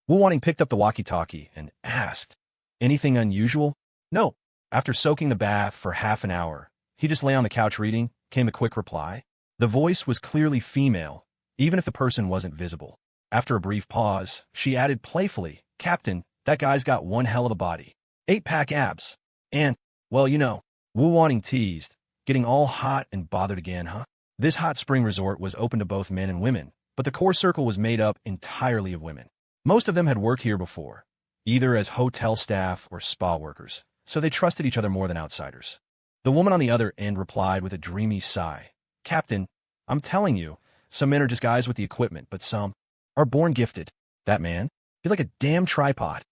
Wu Wanting picked up the walkie-talkie and asked, "Anything unusual?" "No." After soaking the bath for half an hour, he just lay on the couch reading, came a quick reply. The voice was clearly female, even if the person wasn't visible. After a brief pause, she added playfully, "Captain, that guy's got one hell of a body. 8-pack abs. And, well, you know." Wu Wanting teased, "Getting all hot and bothered again, huh?" This hot spring resort was open to both men and women, but the core circle was made up entirely of women. Most of them had worked here before, either as hotel staff or spa workers, so they trusted each other more than outsiders. The woman on the other end replied with a dreamy sigh, "Captain, I'm telling you, some men are just guys with the equipment, but some are born gifted. That man, he's like a damn tripod."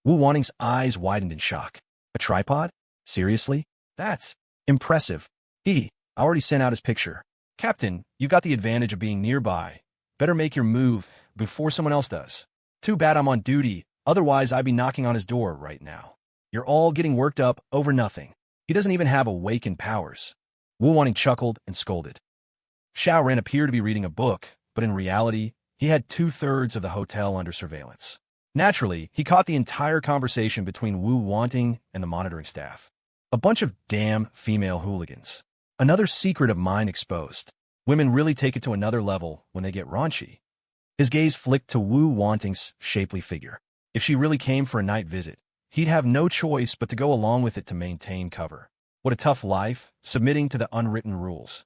Wu Wanting's eyes widened in shock. "A tripod? Seriously? That's impressive." I already sent out his picture. "Captain, you got the advantage of being nearby. Better make your move before someone else does. Too bad I'm on duty, otherwise I'd be knocking on his door right now. You're all getting worked up over nothing. He doesn't even have awakened powers." Wu Wanting chuckled and scolded. Xiao Ran appeared to be reading a book, but in reality, he had 2/3 of the hotel under surveillance. Naturally, he caught the entire conversation between Wu Wanting and the monitoring staff. A bunch of damn female hooligans. Another secret of mine exposed. Women really take it to another level when they get raunchy. His gaze flicked to Wu Wanting's shapely figure. If she really came for a night visit, he'd have no choice but to go along with it to maintain cover. What a tough life, submitting to the unwritten rules.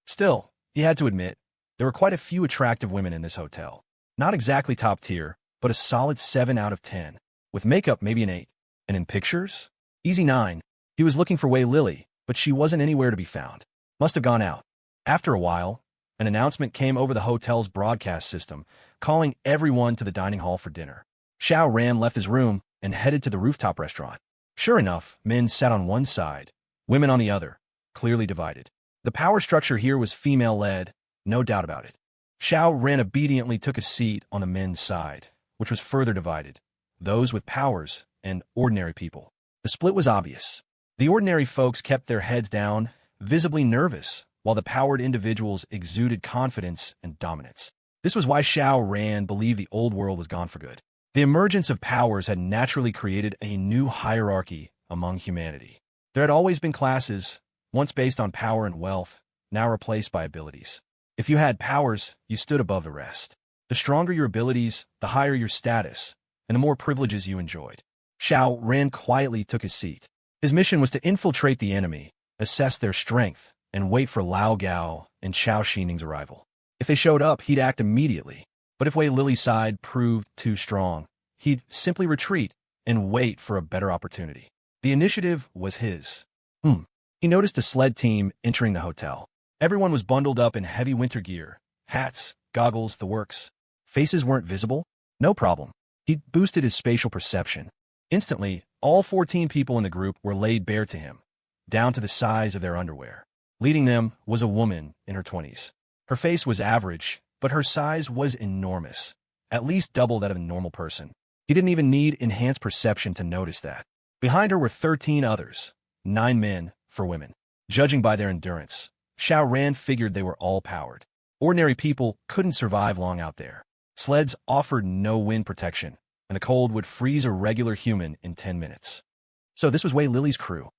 Still, he had to admit, there were quite a few attractive women in this hotel. Not exactly top tier, but a solid 7 out of 10. With makeup, maybe an 8. And in pictures? Easy 9. He was looking for Wei Lily, but she wasn't anywhere to be found. Must have gone out. After a while, an announcement came over the hotel's broadcast system, calling everyone to the dining hall for dinner. Xiao Ran left his room and headed to the rooftop restaurant. Sure enough, men sat on one side, women on the other, clearly divided. The power structure here was female-led, no doubt about it. Xiao Ran obediently took a seat on the men's side, which was further divided, those with powers and ordinary people. The split was obvious. The ordinary folks kept their heads down, visibly nervous, while the powered individuals exuded confidence and dominance. This was why Xiao Ran believed the old world was gone for good. The emergence of powers had naturally created a new hierarchy among humanity. There had always been classes, once based on power and wealth, now replaced by abilities. If you had powers, you stood above the rest. The stronger your abilities, the higher your status, and the more privileges you enjoyed. Xiao Ran quietly took his seat. His mission was to infiltrate the enemy, assess their strength, and wait for Lao Gao and Chao Xining's arrival. If they showed up, he'd act immediately. But if Wei Lily's side proved too strong, he'd simply retreat and wait for a better opportunity. The initiative was his. He noticed a sled team entering the hotel. Everyone was bundled up in heavy winter gear, hats, goggles, the works. Faces weren't visible? No problem. He boosted his spatial perception. Instantly, all 14 people in the group were laid bare to him, down to the size of their underwear. Leading them was a woman in her 20s. Her face was average, but her size was enormous, at least double that of a normal person. He didn't even need enhanced perception to notice that. Behind her were 13 others, 9 men for women. Judging by their endurance, Xiao Ran figured they were all powered. Ordinary people couldn't survive long out there. Sleds offered no wind protection, and the cold would freeze a regular human in 10 minutes. So this was Wei Lily's crew.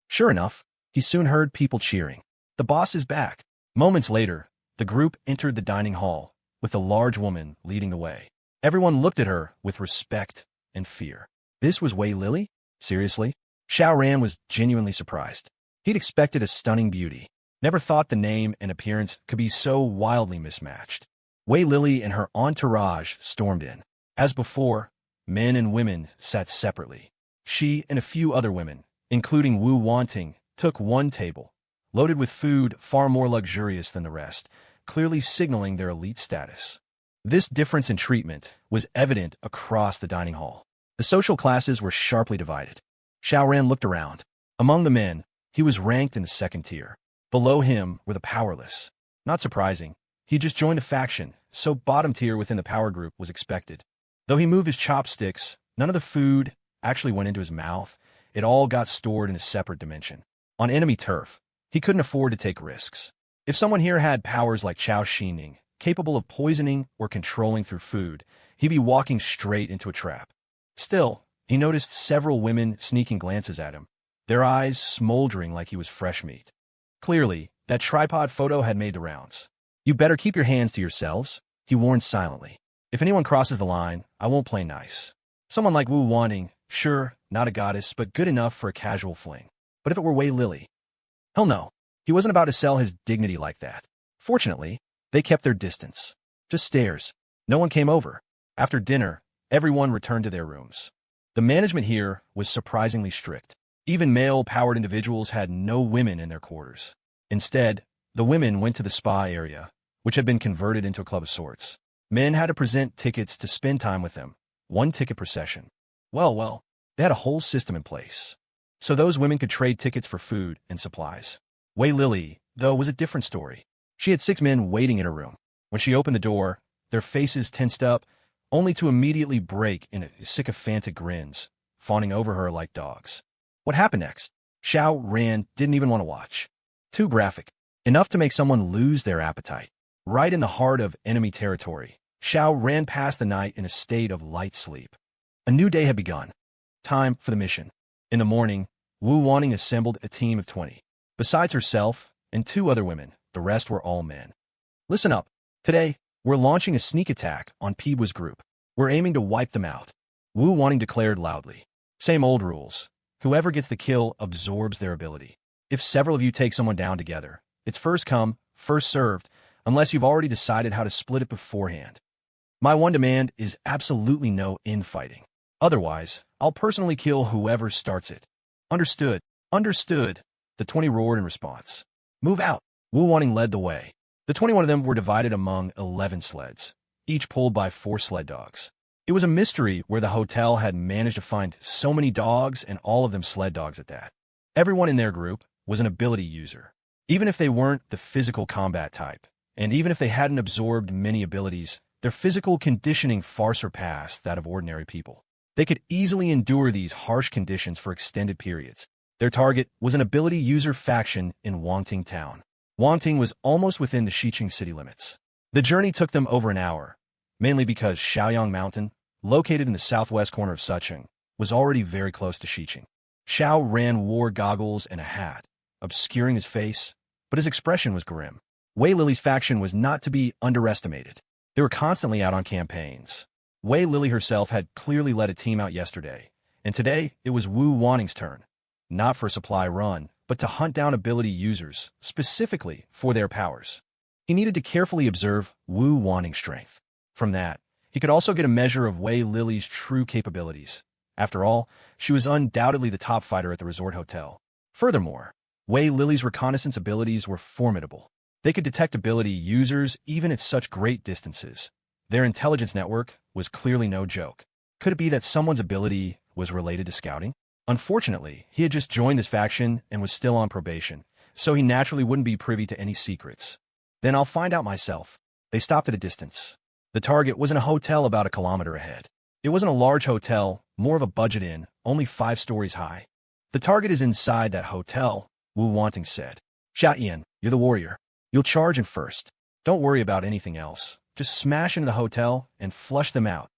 Sure enough, he soon heard people cheering. The boss is back. Moments later, the group entered the dining hall, with the large woman leading the way. Everyone looked at her with respect and fear. This was Wei Lily? Seriously? Xiao Ran was genuinely surprised. He'd expected a stunning beauty. Never thought the name and appearance could be so wildly mismatched. Wei Lily and her entourage stormed in. As before, men and women sat separately. She and a few other women, including Wu Wanting, took one table, loaded with food far more luxurious than the rest, clearly signaling their elite status. This difference in treatment was evident across the dining hall. The social classes were sharply divided. Xiao Ran looked around. Among the men, he was ranked in the second tier. Below him were the powerless. Not surprising. He just joined the faction, so bottom tier within the power group was expected. Though he moved his chopsticks, none of the food actually went into his mouth. It all got stored in a separate dimension. On enemy turf, he couldn't afford to take risks. If someone here had powers like Chao Xining, capable of poisoning or controlling through food, he'd be walking straight into a trap. Still, he noticed several women sneaking glances at him, their eyes smoldering like he was fresh meat. Clearly, that tripod photo had made the rounds. "You better keep your hands to yourselves," he warned silently. "If anyone crosses the line, I won't play nice." Someone like Wu Wanting, sure, not a goddess, but good enough for a casual fling. But if it were Wei Lily? Hell no. He wasn't about to sell his dignity like that. Fortunately, they kept their distance. Just stares. No one came over. After dinner, everyone returned to their rooms. The management here was surprisingly strict. Even male-powered individuals had no women in their quarters. Instead, the women went to the spa area, which had been converted into a club of sorts. Men had to present tickets to spend time with them, one ticket per session. Well, they had a whole system in place. So those women could trade tickets for food and supplies. Wei Lily, though, was a different story. She had 6 men waiting in her room. When she opened the door, their faces tensed up, only to immediately break into sycophantic grins, fawning over her like dogs. What happened next? Xiao Ran didn't even want to watch. Too graphic. Enough to make someone lose their appetite. Right in the heart of enemy territory, Xiao ran past the night in a state of light sleep. A new day had begun. Time for the mission. In the morning, Wu Wanting assembled a team of 20. Besides herself and 2 other women, the rest were all men. "Listen up. Today, we're launching a sneak attack on P12.I's group. We're aiming to wipe them out," Wu Wanting declared loudly. "Same old rules. Whoever gets the kill absorbs their ability. If several of you take someone down together, it's first come, first served, unless you've already decided how to split it beforehand. My one demand is absolutely no infighting. Otherwise, I'll personally kill whoever starts it." "Understood. Understood," the 20 roared in response. "Move out." Wu Wanting led the way. The 21 of them were divided among 11 sleds, each pulled by 4 sled dogs. It was a mystery where the hotel had managed to find so many dogs, and all of them sled dogs at that. Everyone in their group was an ability user, even if they weren't the physical combat type, and even if they hadn't absorbed many abilities, their physical conditioning far surpassed that of ordinary people. They could easily endure these harsh conditions for extended periods. Their target was an ability user faction in Wanting Town. Wanting was almost within the Xiqing city limits. The journey took them over an hour, mainly because Shaoyang Mountain, located in the southwest corner of Sichuan, was already very close to Xiqing. Xiao Ran wore goggles and a hat, obscuring his face, but his expression was grim. Wei Lily's faction was not to be underestimated. They were constantly out on campaigns. Wei Lily herself had clearly led a team out yesterday, and today it was Wu Wanting's turn, not for a supply run, but to hunt down ability users, specifically for their powers. He needed to carefully observe Wu Wanting's strength. From that, he could also get a measure of Wei Lily's true capabilities. After all, she was undoubtedly the top fighter at the resort hotel. Furthermore, Wei Lily's reconnaissance abilities were formidable. They could detect ability users even at such great distances. Their intelligence network was clearly no joke. Could it be that someone's ability was related to scouting? Unfortunately, he had just joined this faction and was still on probation, so he naturally wouldn't be privy to any secrets. "Then I'll find out myself." They stopped at a distance. The target was in a hotel about a kilometer ahead. It wasn't a large hotel, more of a budget inn, only 5 stories high. "The target is inside that hotel," Wu Wanting said. "Xiaoyan, you're the warrior. You'll charge in first. Don't worry about anything else. Just smash into the hotel and flush them out."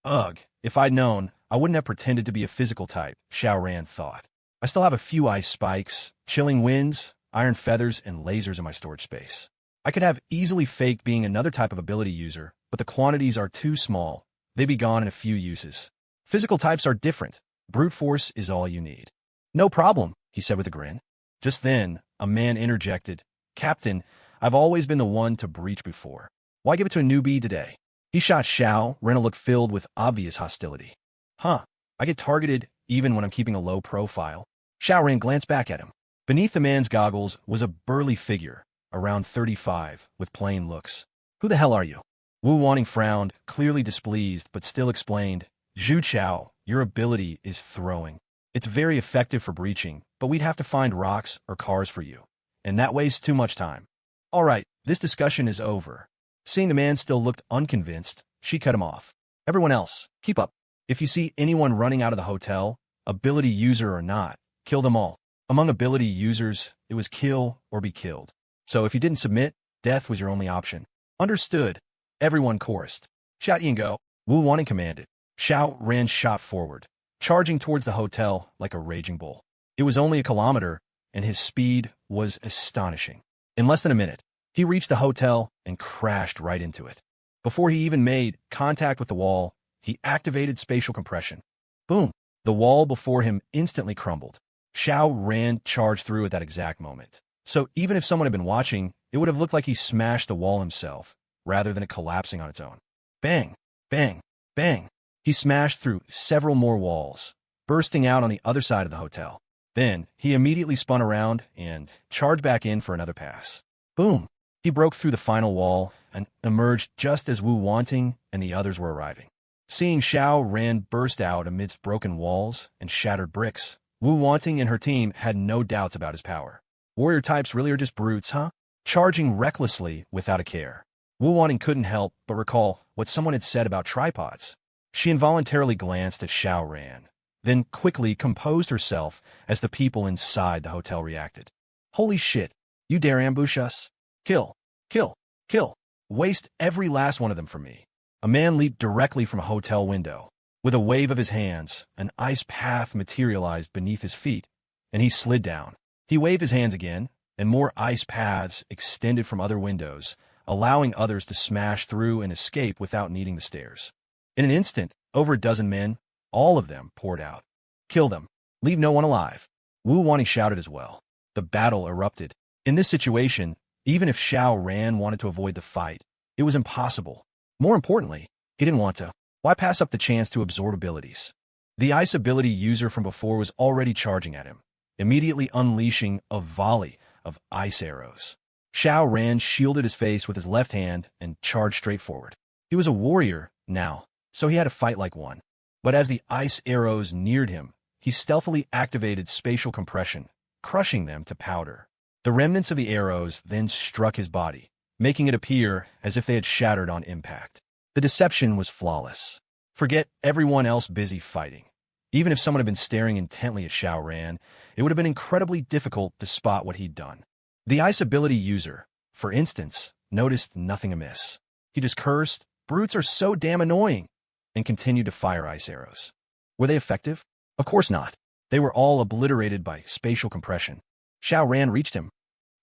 Ugh, if I'd known, I wouldn't have pretended to be a physical type, Xiao Ran thought. I still have a few ice spikes, chilling winds, iron feathers, and lasers in my storage space. I could have easily faked being another type of ability user, but the quantities are too small. They'd be gone in a few uses. Physical types are different. Brute force is all you need. "No problem," he said with a grin. Just then, a man interjected, "Captain, I've always been the one to breach before. Why give it to a newbie today?" He shot Xiao Ran a look filled with obvious hostility. "Huh, I get targeted even when I'm keeping a low profile." Xiao Ran glanced back at him. Beneath the man's goggles was a burly figure, around 35, with plain looks. "Who the hell are you?" Wu Wanting frowned, clearly displeased, but still explained, "Zhu Chao, your ability is throwing. It's very effective for breaching, but we'd have to find rocks or cars for you, and that wastes too much time." "All right, this discussion is over." Seeing the man still looked unconvinced, she cut him off. "Everyone else, keep up. If you see anyone running out of the hotel, ability user or not, kill them all." Among ability users, it was kill or be killed. So if you didn't submit, death was your only option. Understood. Everyone chorused. Xiao go. Wu Wanting commanded. Xiao Ran shot forward, charging towards the hotel like a raging bull. It was only a kilometer, and his speed was astonishing. In less than a minute, he reached the hotel and crashed right into it. Before he even made contact with the wall, he activated spatial compression. Boom! The wall before him instantly crumbled. Xiao Ran charged through at that exact moment. So even if someone had been watching, it would have looked like he smashed the wall himself, rather than it collapsing on its own. Bang! Bang! Bang! He smashed through several more walls, bursting out on the other side of the hotel. Then, he immediately spun around and charged back in for another pass. Boom! He broke through the final wall and emerged just as Wu Wanting and the others were arriving. Seeing Xiao Ran burst out amidst broken walls and shattered bricks, Wu Wanting and her team had no doubts about his power. Warrior types really are just brutes, huh? Charging recklessly without a care. Wu Wanting couldn't help but recall what someone had said about tripods. She involuntarily glanced at Xiao Ran, then quickly composed herself as the people inside the hotel reacted. Holy shit, you dare ambush us? Kill, kill, kill. Waste every last one of them for me. A man leaped directly from a hotel window. With a wave of his hands, an ice path materialized beneath his feet, and he slid down. He waved his hands again, and more ice paths extended from other windows, allowing others to smash through and escape without needing the stairs. In an instant, over a dozen men, all of them, poured out. Kill them. Leave no one alive. Wu Wanting shouted as well. The battle erupted. In this situation, even if Xiao Ran wanted to avoid the fight, it was impossible. More importantly, he didn't want to. Why pass up the chance to absorb abilities? The ice ability user from before was already charging at him, immediately unleashing a volley of ice arrows. Xiao Ran shielded his face with his left hand and charged straight forward. He was a warrior now, so he had to fight like one. But as the ice arrows neared him, he stealthily activated spatial compression, crushing them to powder. The remnants of the arrows then struck his body, making it appear as if they had shattered on impact. The deception was flawless. Forget everyone else busy fighting. Even if someone had been staring intently at Xiao Ran, it would have been incredibly difficult to spot what he'd done. The ice ability user, for instance, noticed nothing amiss. He just cursed, "Brutes are so damn annoying," and continued to fire ice arrows. Were they effective? Of course not. They were all obliterated by spatial compression. Xiao Ran reached him.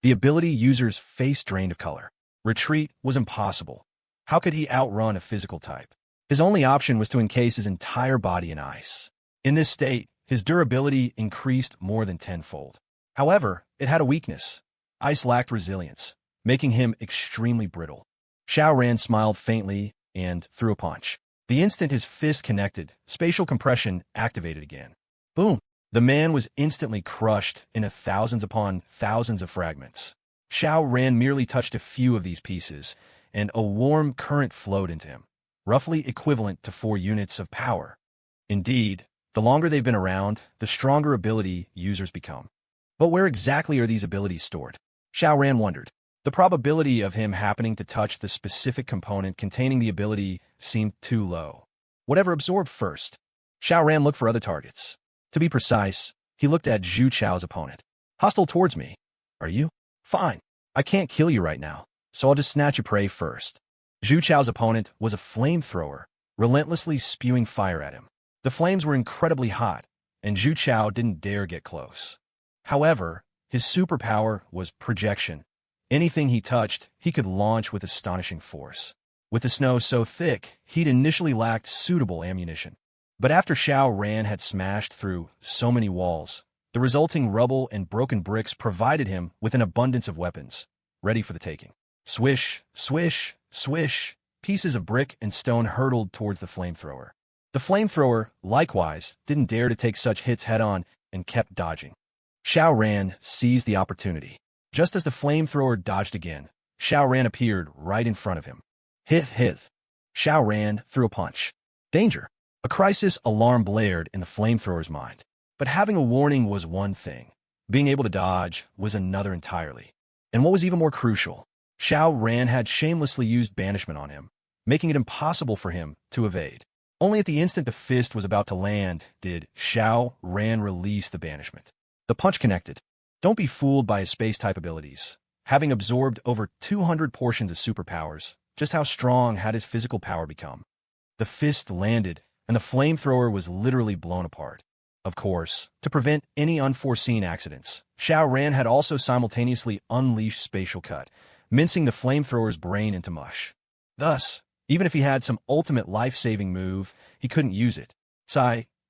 The ability user's face drained of color. Retreat was impossible. How could he outrun a physical type? His only option was to encase his entire body in ice. In this state, his durability increased more than tenfold. However, it had a weakness. Ice lacked resilience, making him extremely brittle. Xiao Ran smiled faintly and threw a punch. The instant his fist connected, spatial compression activated again. Boom! The man was instantly crushed into thousands upon thousands of fragments. Xiao Ran merely touched a few of these pieces, and a warm current flowed into him, roughly equivalent to 4 units of power. Indeed, the longer they've been around, the stronger ability users become. But where exactly are these abilities stored? Xiao Ran wondered. The probability of him happening to touch the specific component containing the ability seemed too low. Whatever absorbed first. Xiao Ran looked for other targets. To be precise, he looked at Zhu Chao's opponent. Hostile towards me. Are you? Fine. I can't kill you right now, so I'll just snatch your prey first. Zhu Chao's opponent was a flamethrower, relentlessly spewing fire at him. The flames were incredibly hot, and Zhu Chao didn't dare get close. However, his superpower was projection. Anything he touched, he could launch with astonishing force. With the snow so thick, he'd initially lacked suitable ammunition. But after Xiao Ran had smashed through so many walls, the resulting rubble and broken bricks provided him with an abundance of weapons, ready for the taking. Swish, swish, swish, pieces of brick and stone hurtled towards the flamethrower. The flamethrower, likewise, didn't dare to take such hits head-on and kept dodging. Xiao Ran seized the opportunity. Just as the flamethrower dodged again, Xiao Ran appeared right in front of him. Hith, hith. Xiao Ran threw a punch. Danger! A crisis alarm blared in the flamethrower's mind. But having a warning was one thing. Being able to dodge was another entirely. And what was even more crucial, Xiao Ran had shamelessly used banishment on him, making it impossible for him to evade. Only at the instant the fist was about to land did Xiao Ran release the banishment. The punch connected. Don't be fooled by his space-type abilities. Having absorbed over 200 portions of superpowers, just how strong had his physical power become. The fist landed, and the flamethrower was literally blown apart. Of course, to prevent any unforeseen accidents, Xiao Ran had also simultaneously unleashed Spatial Cut, mincing the flamethrower's brain into mush. Thus, even if he had some ultimate life-saving move, he couldn't use it.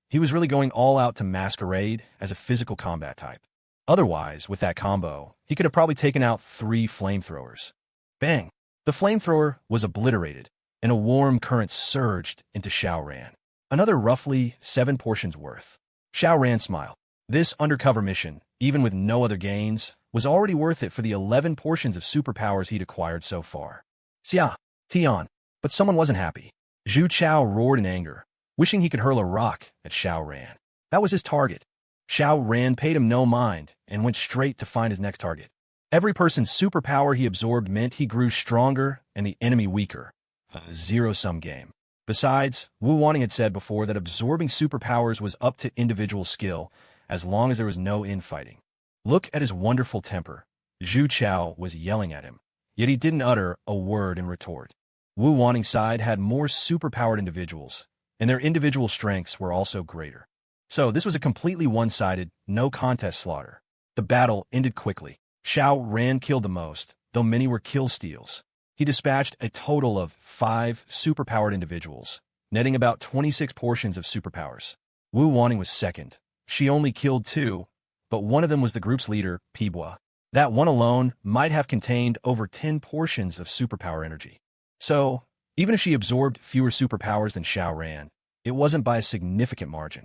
He was really going all out to masquerade as a physical combat type. Otherwise, with that combo, he could have probably taken out 3 flamethrowers. Bang! The flamethrower was obliterated, and a warm current surged into Xiao Ran. Another roughly 7 portions worth. Xiao Ran smiled. This undercover mission, even with no other gains, was already worth it for the 11 portions of superpowers he'd acquired so far. Xia, Tian. But someone wasn't happy. Zhu Chao roared in anger, wishing he could hurl a rock at Xiao Ran. That was his target. Xiao Ran paid him no mind and went straight to find his next target. Every person's superpower he absorbed meant he grew stronger and the enemy weaker. A zero-sum game. Besides, Wu Wanting had said before that absorbing superpowers was up to individual skill, as long as there was no infighting. Look at his wonderful temper. Zhu Chao was yelling at him, yet he didn't utter a word in retort. Wu Wanting's side had more superpowered individuals, and their individual strengths were also greater. So this was a completely one-sided, no-contest slaughter. The battle ended quickly. Xiao Ran killed the most, though many were kill steals. He dispatched a total of 5 superpowered individuals, netting about 26 portions of superpowers. Wu Wanting was second. She only killed 2, but one of them was the group's leader, P12.I. That one alone might have contained over 10 portions of superpower energy. So, even if she absorbed fewer superpowers than Xiao Ran, it wasn't by a significant margin.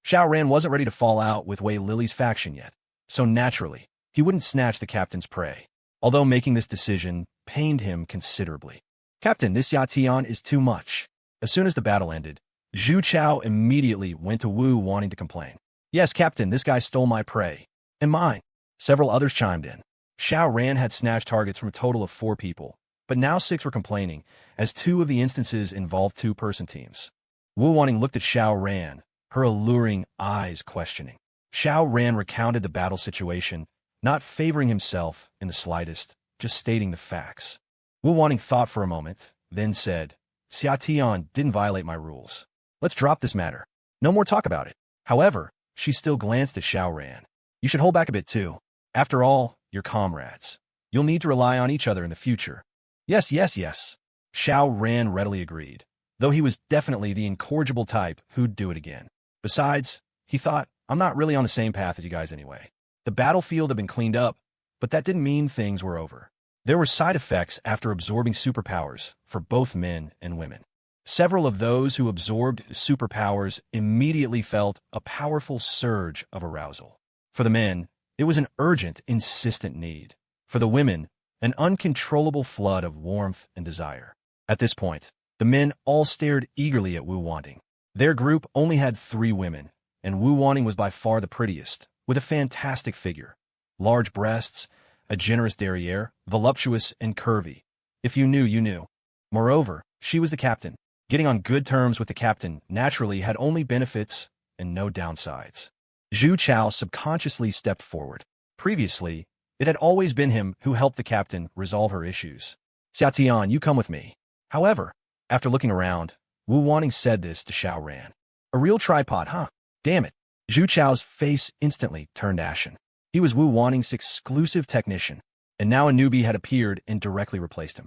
Xiao Ran wasn't ready to fall out with Wei Lily's faction yet, so naturally, he wouldn't snatch the captain's prey, although making this decision pained him considerably. Captain, this Yatian is too much. As soon as the battle ended, Zhu Chao immediately went to Wu Wanting to complain. Yes, Captain, this guy stole my prey. And mine. Several others chimed in. Xiao Ran had snatched targets from a total of 4 people, but now 6 were complaining, as 2 of the instances involved 2-person teams. Wu Wanting looked at Xiao Ran, her alluring eyes questioning. Xiao Ran recounted the battle situation, not favoring himself in the slightest, just stating the facts. Wu Wanting thought for a moment, then said, Xia Tian didn't violate my rules. Let's drop this matter. No more talk about it. However, she still glanced at Xiao Ran. You should hold back a bit too. After all, you're comrades. You'll need to rely on each other in the future. Yes. Xiao Ran readily agreed, though he was definitely the incorrigible type who'd do it again. Besides, he thought, I'm not really on the same path as you guys anyway. The battlefield had been cleaned up, but that didn't mean things were over. There were side effects after absorbing superpowers for both men and women. Several of those who absorbed superpowers immediately felt a powerful surge of arousal. For the men, it was an urgent, insistent need. For the women, an uncontrollable flood of warmth and desire. At this point, the men all stared eagerly at Wu Wanting. Their group only had 3 women, and Wu Wanting was by far the prettiest, with a fantastic figure. Large breasts, a generous derriere, voluptuous and curvy. If you knew, you knew. Moreover, she was the captain. Getting on good terms with the captain naturally had only benefits and no downsides. Zhu Chao subconsciously stepped forward. Previously, it had always been him who helped the captain resolve her issues. Xia Tian, you come with me. However, after looking around, Wu Wanting said this to Xiao Ran. A real tripod, huh? Damn it. Zhu Chao's face instantly turned ashen. He was Wu Wanting's exclusive technician, and now a newbie had appeared and directly replaced him.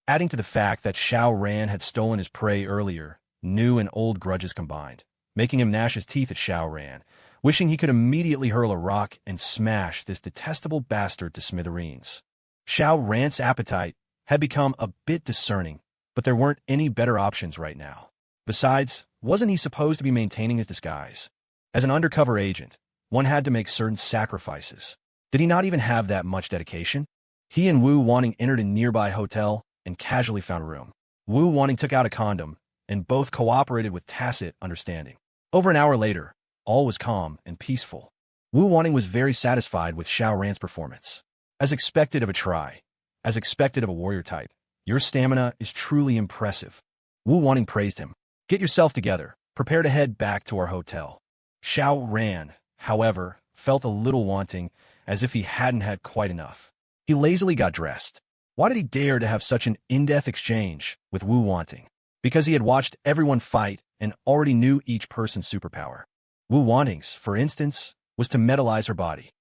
Adding to the fact that Xiao Ran had stolen his prey earlier, new and old grudges combined, making him gnash his teeth at Xiao Ran, wishing he could immediately hurl a rock and smash this detestable bastard to smithereens. Xiao Ran's appetite had become a bit discerning, but there weren't any better options right now. Besides, wasn't he supposed to be maintaining his disguise? As an undercover agent, one had to make certain sacrifices. Did he not even have that much dedication? He and Wu Wanting entered a nearby hotel and casually found a room. Wu Wanting took out a condom, and both cooperated with tacit understanding. Over an hour later, all was calm and peaceful. Wu Wanting was very satisfied with Xiao Ran's performance. As expected of a try, as expected of a warrior type, your stamina is truly impressive. Wu Wanting praised him. Get yourself together. Prepare to head back to our hotel. Xiao Ran, however, felt a little wanting, as if he hadn't had quite enough. He lazily got dressed. Why did he dare to have such an in-depth exchange with Wu Wanting? Because he had watched everyone fight and already knew each person's superpower. Wu Wanting's, for instance, was to metalize her body.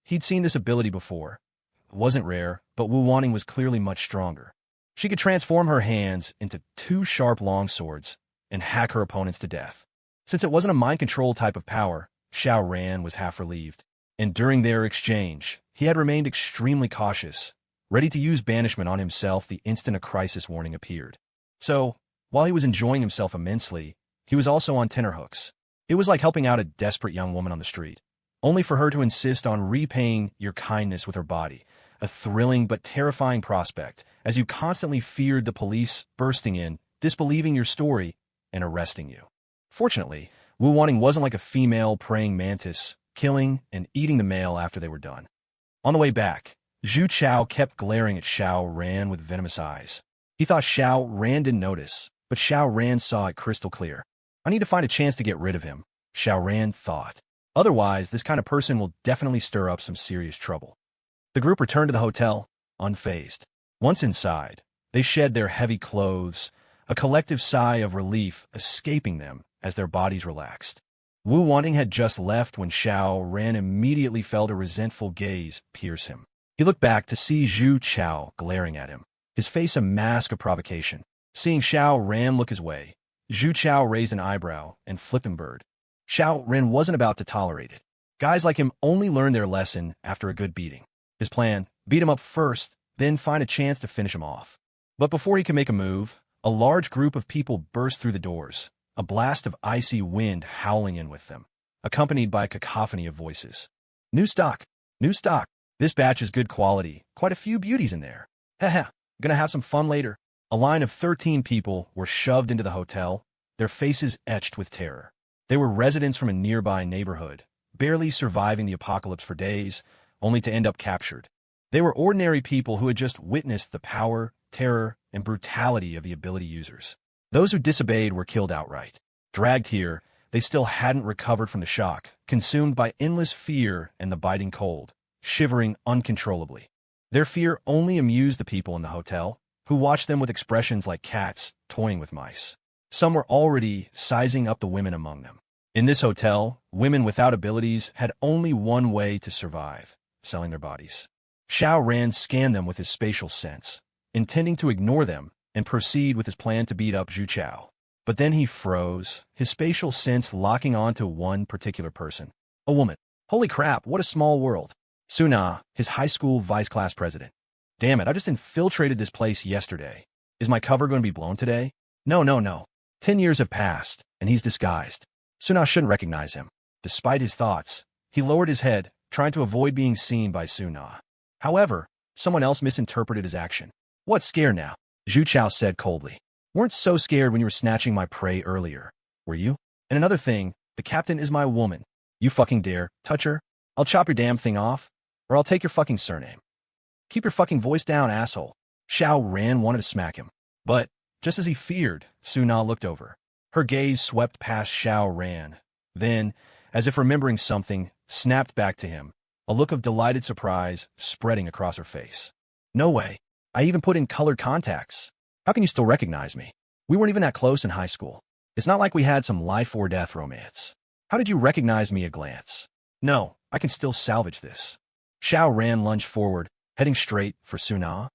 He'd seen this ability before. It wasn't rare, but Wu Wanting was clearly much stronger. She could transform her hands into two sharp longswords and hack her opponents to death. Since it wasn't a mind control type of power, Xiao Ran was half relieved. And during their exchange, he had remained extremely cautious, ready to use banishment on himself the instant a crisis warning appeared. So, while he was enjoying himself immensely, he was also on tenterhooks. It was like helping out a desperate young woman on the street, only for her to insist on repaying your kindness with her body, a thrilling but terrifying prospect, as you constantly feared the police bursting in, disbelieving your story, and arresting you. Fortunately, Wu Wanting wasn't like a female praying mantis, killing and eating the male after they were done. On the way back, Zhu Chao kept glaring at Xiao Ran with venomous eyes. He thought Xiao Ran didn't notice, but Xiao Ran saw it crystal clear. I need to find a chance to get rid of him, Xiao Ran thought. Otherwise, this kind of person will definitely stir up some serious trouble. The group returned to the hotel, unfazed. Once inside, they shed their heavy clothes, a collective sigh of relief escaping them as their bodies relaxed. Wu Wanting had just left when Xiao Ran immediately felt a resentful gaze pierce him. He looked back to see Zhu Chao glaring at him, his face a mask of provocation. Seeing Xiao Ran look his way, Zhu Chao raised an eyebrow and flipped him bird. Xiao Ran wasn't about to tolerate it. Guys like him only learn their lesson after a good beating. His plan, beat him up first, then find a chance to finish him off. But before he could make a move, a large group of people burst through the doors, a blast of icy wind howling in with them, accompanied by a cacophony of voices. New stock! New stock! This batch is good quality, quite a few beauties in there. Haha, gonna have some fun later. A line of 13 people were shoved into the hotel, their faces etched with terror. They were residents from a nearby neighborhood, barely surviving the apocalypse for days, only to end up captured. They were ordinary people who had just witnessed the power, terror, and brutality of the ability users. Those who disobeyed were killed outright. Dragged here, they still hadn't recovered from the shock, consumed by endless fear and the biting cold, shivering uncontrollably. Their fear only amused the people in the hotel, who watched them with expressions like cats toying with mice. Some were already sizing up the women among them. In this hotel, women without abilities had only one way to survive: selling their bodies. Xiao Ran scanned them with his spatial sense, intending to ignore them and proceed with his plan to beat up Zhu Chao. But then he froze, his spatial sense locking onto one particular person. A woman. Holy crap, what a small world. Suna, his high school vice class president. Damn it, I just infiltrated this place yesterday. Is my cover going to be blown today? No. 10 years have passed, and he's disguised. Suna shouldn't recognize him. Despite his thoughts, he lowered his head, trying to avoid being seen by Suna. However, someone else misinterpreted his action. What's scared now? Zhu Chao said coldly. Weren't so scared when you were snatching my prey earlier, were you? And another thing, the captain is my woman. You fucking dare touch her? I'll chop your damn thing off, or I'll take your fucking surname. Keep your fucking voice down, asshole. Xiao Ran wanted to smack him. But, just as he feared, Suna looked over. Her gaze swept past Xiao Ran. Then, as if remembering something, snapped back to him, a look of delighted surprise spreading across her face. No way. I even put in colored contacts. How can you still recognize me? We weren't even that close in high school. It's not like we had some life or death romance. How did you recognize me at a glance? No, I can still salvage this. Xiao Ran lunged forward, heading straight for Suna.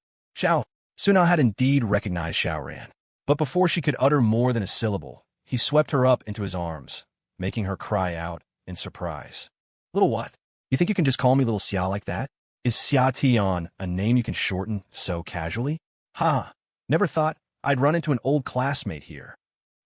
Suna had indeed recognized Xiao Ran. But before she could utter more than a syllable, he swept her up into his arms, making her cry out in surprise. Little what? You think you can just call me Little Xia like that? Is Xia Tian a name you can shorten so casually? Ha! Never thought I'd run into an old classmate here.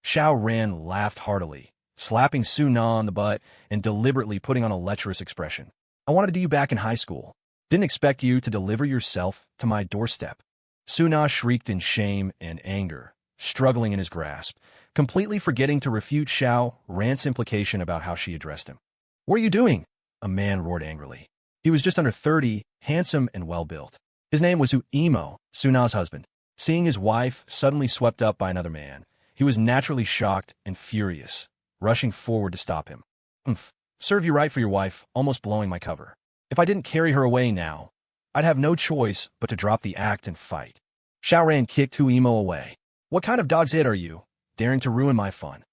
Xiao Ran laughed heartily, slapping Suna on the butt and deliberately putting on a lecherous expression. I wanted to do you back in high school. Didn't expect you to deliver yourself to my doorstep. Suna shrieked in shame and anger, struggling in his grasp, completely forgetting to refute Xiao Ran's implication about how she addressed him. What are you doing? A man roared angrily. He was just under 30, handsome and well-built. His name was Uemo, Suna's husband. Seeing his wife suddenly swept up by another man, he was naturally shocked and furious, rushing forward to stop him. Serve you right for your wife almost blowing my cover. If I didn't carry her away now, I'd have no choice but to drop the act and fight. Xiao Ran kicked Hu Emo away. What kind of dog's head are you, daring to ruin my fun?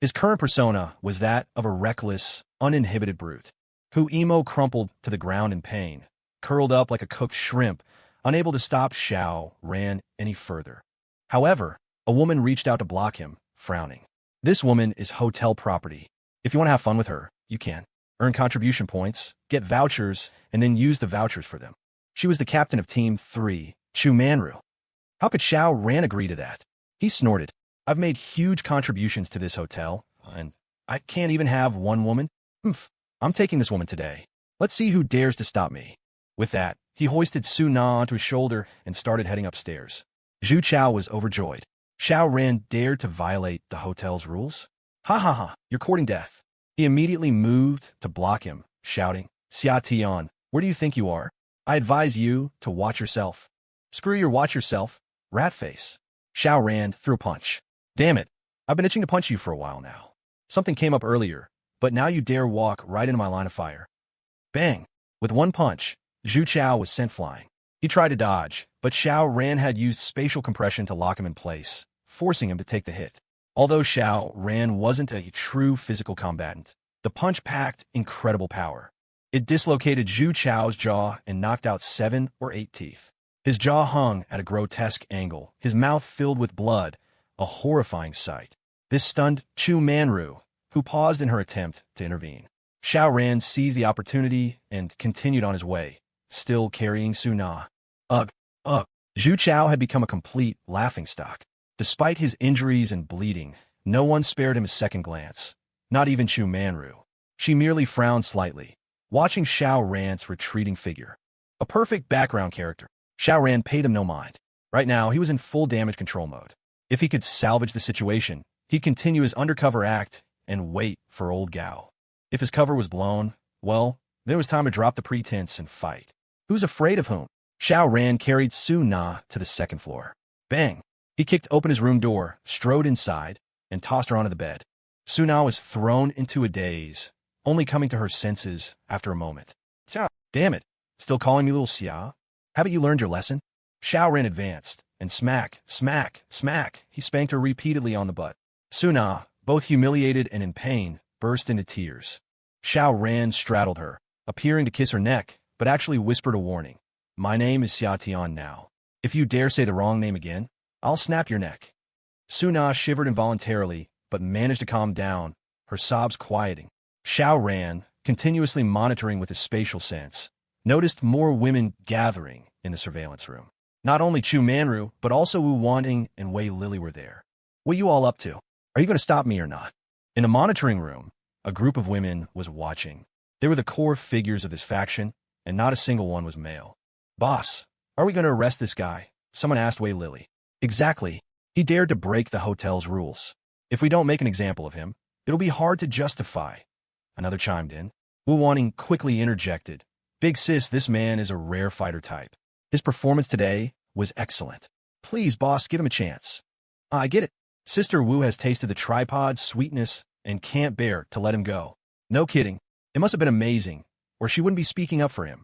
His current persona was that of a reckless, uninhibited brute. Hu Emo crumpled to the ground in pain, curled up like a cooked shrimp, unable to stop Xiao Ran any further. However, a woman reached out to block him, frowning. This woman is hotel property. If you want to have fun with her, you can. Earn contribution points, get vouchers, and then use the vouchers for them. She was the captain of Team 3, Chu Manru. How could Xiao Ran agree to that? He snorted. I've made huge contributions to this hotel, and I can't even have one woman? I'm taking this woman today. Let's see who dares to stop me. With that, he hoisted Su Na onto his shoulder and started heading upstairs. Zhu Chao was overjoyed. Xiao Ran dared to violate the hotel's rules? Ha ha ha, you're courting death. He immediately moved to block him, shouting, Xia Tian, where do you think you are? I advise you to watch yourself. Screw your watch yourself, rat face. Xiao Ran threw a punch. Damn it, I've been itching to punch you for a while now. Something came up earlier, but now you dare walk right into my line of fire. Bang! With one punch, Zhu Chao was sent flying. He tried to dodge, but Xiao Ran had used spatial compression to lock him in place, forcing him to take the hit. Although Xiao Ran wasn't a true physical combatant, the punch packed incredible power. It dislocated Zhu Chao's jaw and knocked out 7 or 8 teeth. His jaw hung at a grotesque angle, his mouth filled with blood, a horrifying sight. This stunned Chu Manru, who paused in her attempt to intervene. Xiao Ran seized the opportunity and continued on his way, still carrying Su Na. Ugh. Zhu Chao had become a complete laughingstock. Despite his injuries and bleeding, no one spared him a second glance, not even Chu Manru. She merely frowned slightly, watching Xiao Ran's retreating figure. A perfect background character. Xiao Ran paid him no mind. Right now, he was in full damage control mode. If he could salvage the situation, he'd continue his undercover act and wait for old Gao. If his cover was blown, well, then it was time to drop the pretense and fight. Who's afraid of whom? Xiao Ran carried Su Na to the second floor. Bang! He kicked open his room door, strode inside, and tossed her onto the bed. Su Na was thrown into a daze, only coming to her senses after a moment. Damn it! Still calling me little Xia? Haven't you learned your lesson? Xiao Ran advanced, and smack, smack, smack, he spanked her repeatedly on the butt. Su Na, both humiliated and in pain, burst into tears. Xiao Ran straddled her, appearing to kiss her neck, but actually whispered a warning. My name is Xia Tian now. If you dare say the wrong name again, I'll snap your neck. Su Na shivered involuntarily, but managed to calm down, her sobs quieting. Xiao Ran, continuously monitoring with his spatial sense, noticed more women gathering in the surveillance room. Not only Chu Manru, but also Wu Wanting and Wei Lily were there. What you all up to? Are you going to stop me or not? In the monitoring room, a group of women was watching. They were the core figures of this faction, and not a single one was male. Boss, are we going to arrest this guy? Someone asked Wei Lily. Exactly. He dared to break the hotel's rules. If we don't make an example of him, it'll be hard to justify. Another chimed in. Wu Wanting quickly interjected. Big sis, this man is a rare fighter type. His performance today was excellent. Please, boss, give him a chance. I get it. Sister Wu has tasted the tripod's sweetness and can't bear to let him go. No kidding. It must have been amazing, or she wouldn't be speaking up for him.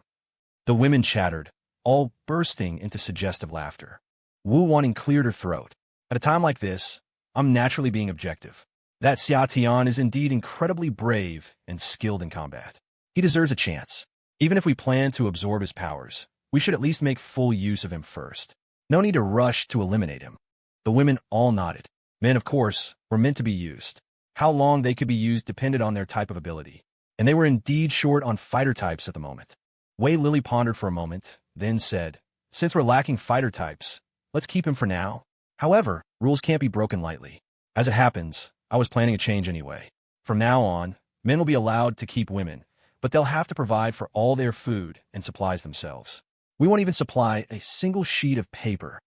The women chattered, all bursting into suggestive laughter. Wu Wanting cleared her throat. At a time like this, I'm naturally being objective. That Xia Tian is indeed incredibly brave and skilled in combat. He deserves a chance. Even if we plan to absorb his powers, we should at least make full use of him first. No need to rush to eliminate him. The women all nodded. Men, of course, were meant to be used. How long they could be used depended on their type of ability. And they were indeed short on fighter types at the moment. Wei Lily pondered for a moment, then said, since we're lacking fighter types, let's keep him for now. However, rules can't be broken lightly. As it happens, I was planning a change anyway. From now on, men will be allowed to keep women, but they'll have to provide for all their food and supplies themselves. We won't even supply a single sheet of paper.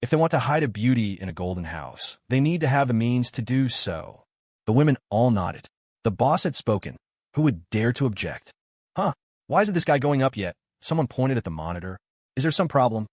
If they want to hide a beauty in a golden house, they need to have the means to do so. The women all nodded. The boss had spoken. Who would dare to object? Huh, why isn't this guy going up yet? Someone pointed at the monitor. Is there some problem?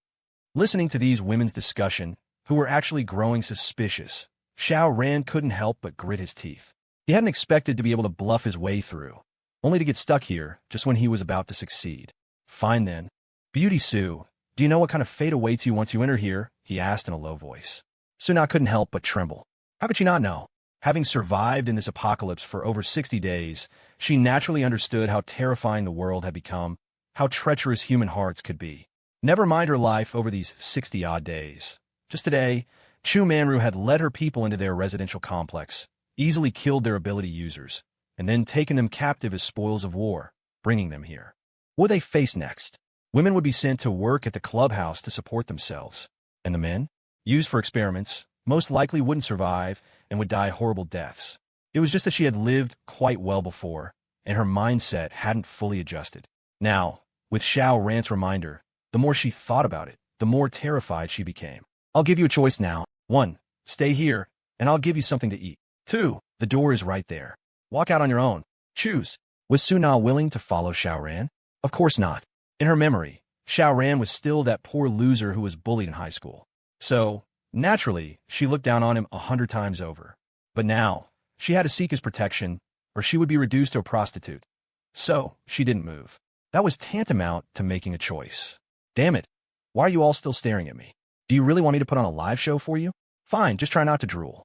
Listening to these women's discussion, who were actually growing suspicious, Xiao Ran couldn't help but grit his teeth. He hadn't expected to be able to bluff his way through, only to get stuck here just when he was about to succeed. Fine then. Beauty Sue, do you know what kind of fate awaits you once you enter here? He asked in a low voice. Suna couldn't help but tremble. How could she not know? Having survived in this apocalypse for over 60 days, she naturally understood how terrifying the world had become, how treacherous human hearts could be. Never mind her life over these 60-odd days. Just today, Chu Manru had led her people into their residential complex, easily killed their ability users, and then taken them captive as spoils of war, bringing them here. What would they face next? Women would be sent to work at the clubhouse to support themselves. And the men, used for experiments, most likely wouldn't survive and would die horrible deaths. It was just that she had lived quite well before, and her mindset hadn't fully adjusted. Now, with Xiao Ran's reminder, the more she thought about it, the more terrified she became. I'll give you a choice now. 1. Stay here, and I'll give you something to eat. 2. The door is right there. Walk out on your own. Choose. Was Suna willing to follow Xiao Ran? Of course not. In her memory, Xiao Ran was still that poor loser who was bullied in high school. So, naturally, she looked down on him 100 times over. But now, she had to seek his protection, or she would be reduced to a prostitute. So, she didn't move. That was tantamount to making a choice. Damn it. Why are you all still staring at me? Do you really want me to put on a live show for you? Fine, just try not to drool.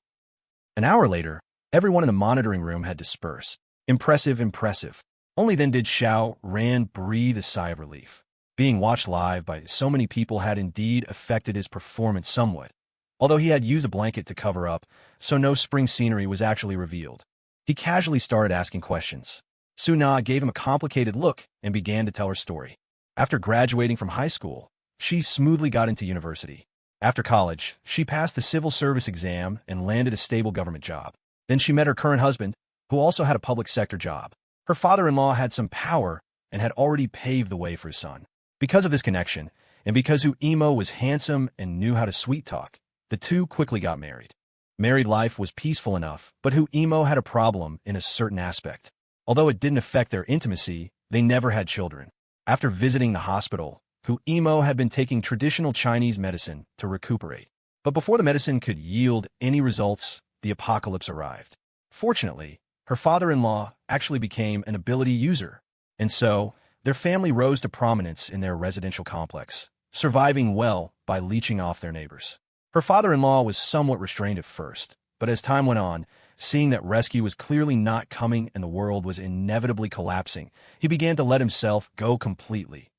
An hour later, everyone in the monitoring room had dispersed. Impressive, impressive. Only then did Xiao Ran breathe a sigh of relief. Being watched live by so many people had indeed affected his performance somewhat, although he had used a blanket to cover up, so no spring scenery was actually revealed. He casually started asking questions. Suna gave him a complicated look and began to tell her story. After graduating from high school, she smoothly got into university. After college, she passed the civil service exam and landed a stable government job. Then she met her current husband, who also had a public sector job. Her father-in-law had some power and had already paved the way for his son. Because of this connection, and because Imo was handsome and knew how to sweet-talk, the two quickly got married. Married life was peaceful enough, but Imo had a problem in a certain aspect. Although it didn't affect their intimacy, they never had children. After visiting the hospital, Imo had been taking traditional Chinese medicine to recuperate. But before the medicine could yield any results, the apocalypse arrived. Fortunately, her father-in-law actually became an ability user, and so their family rose to prominence in their residential complex, surviving well by leeching off their neighbors. Her father-in-law was somewhat restrained at first, but as time went on, seeing that rescue was clearly not coming and the world was inevitably collapsing, he began to let himself go completely,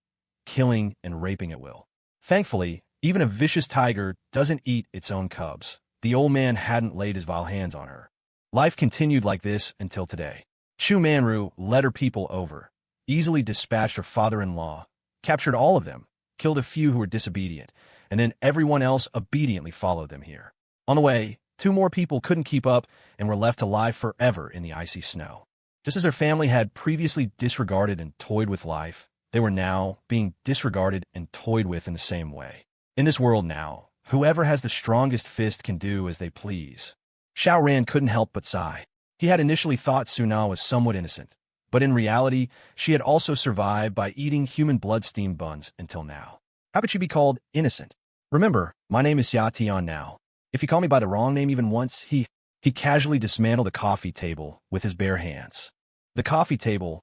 killing and raping at will. Thankfully, even a vicious tiger doesn't eat its own cubs. The old man hadn't laid his vile hands on her. Life continued like this until today. Chu Manru led her people over, easily dispatched her father-in-law, captured all of them, killed a few who were disobedient, and then everyone else obediently followed them here. On the way, 2 more people couldn't keep up and were left to lie forever in the icy snow. Just as their family had previously disregarded and toyed with life, they were now being disregarded and toyed with in the same way. In this world now, whoever has the strongest fist can do as they please. Xiao Ran couldn't help but sigh. He had initially thought Suna was somewhat innocent, but in reality, she had also survived by eating human blood steamed buns until now. How could she be called innocent? Remember, my name is Xia Tian now. If you call me by the wrong name even once, he casually dismantled the coffee table with his bare hands. The coffee table.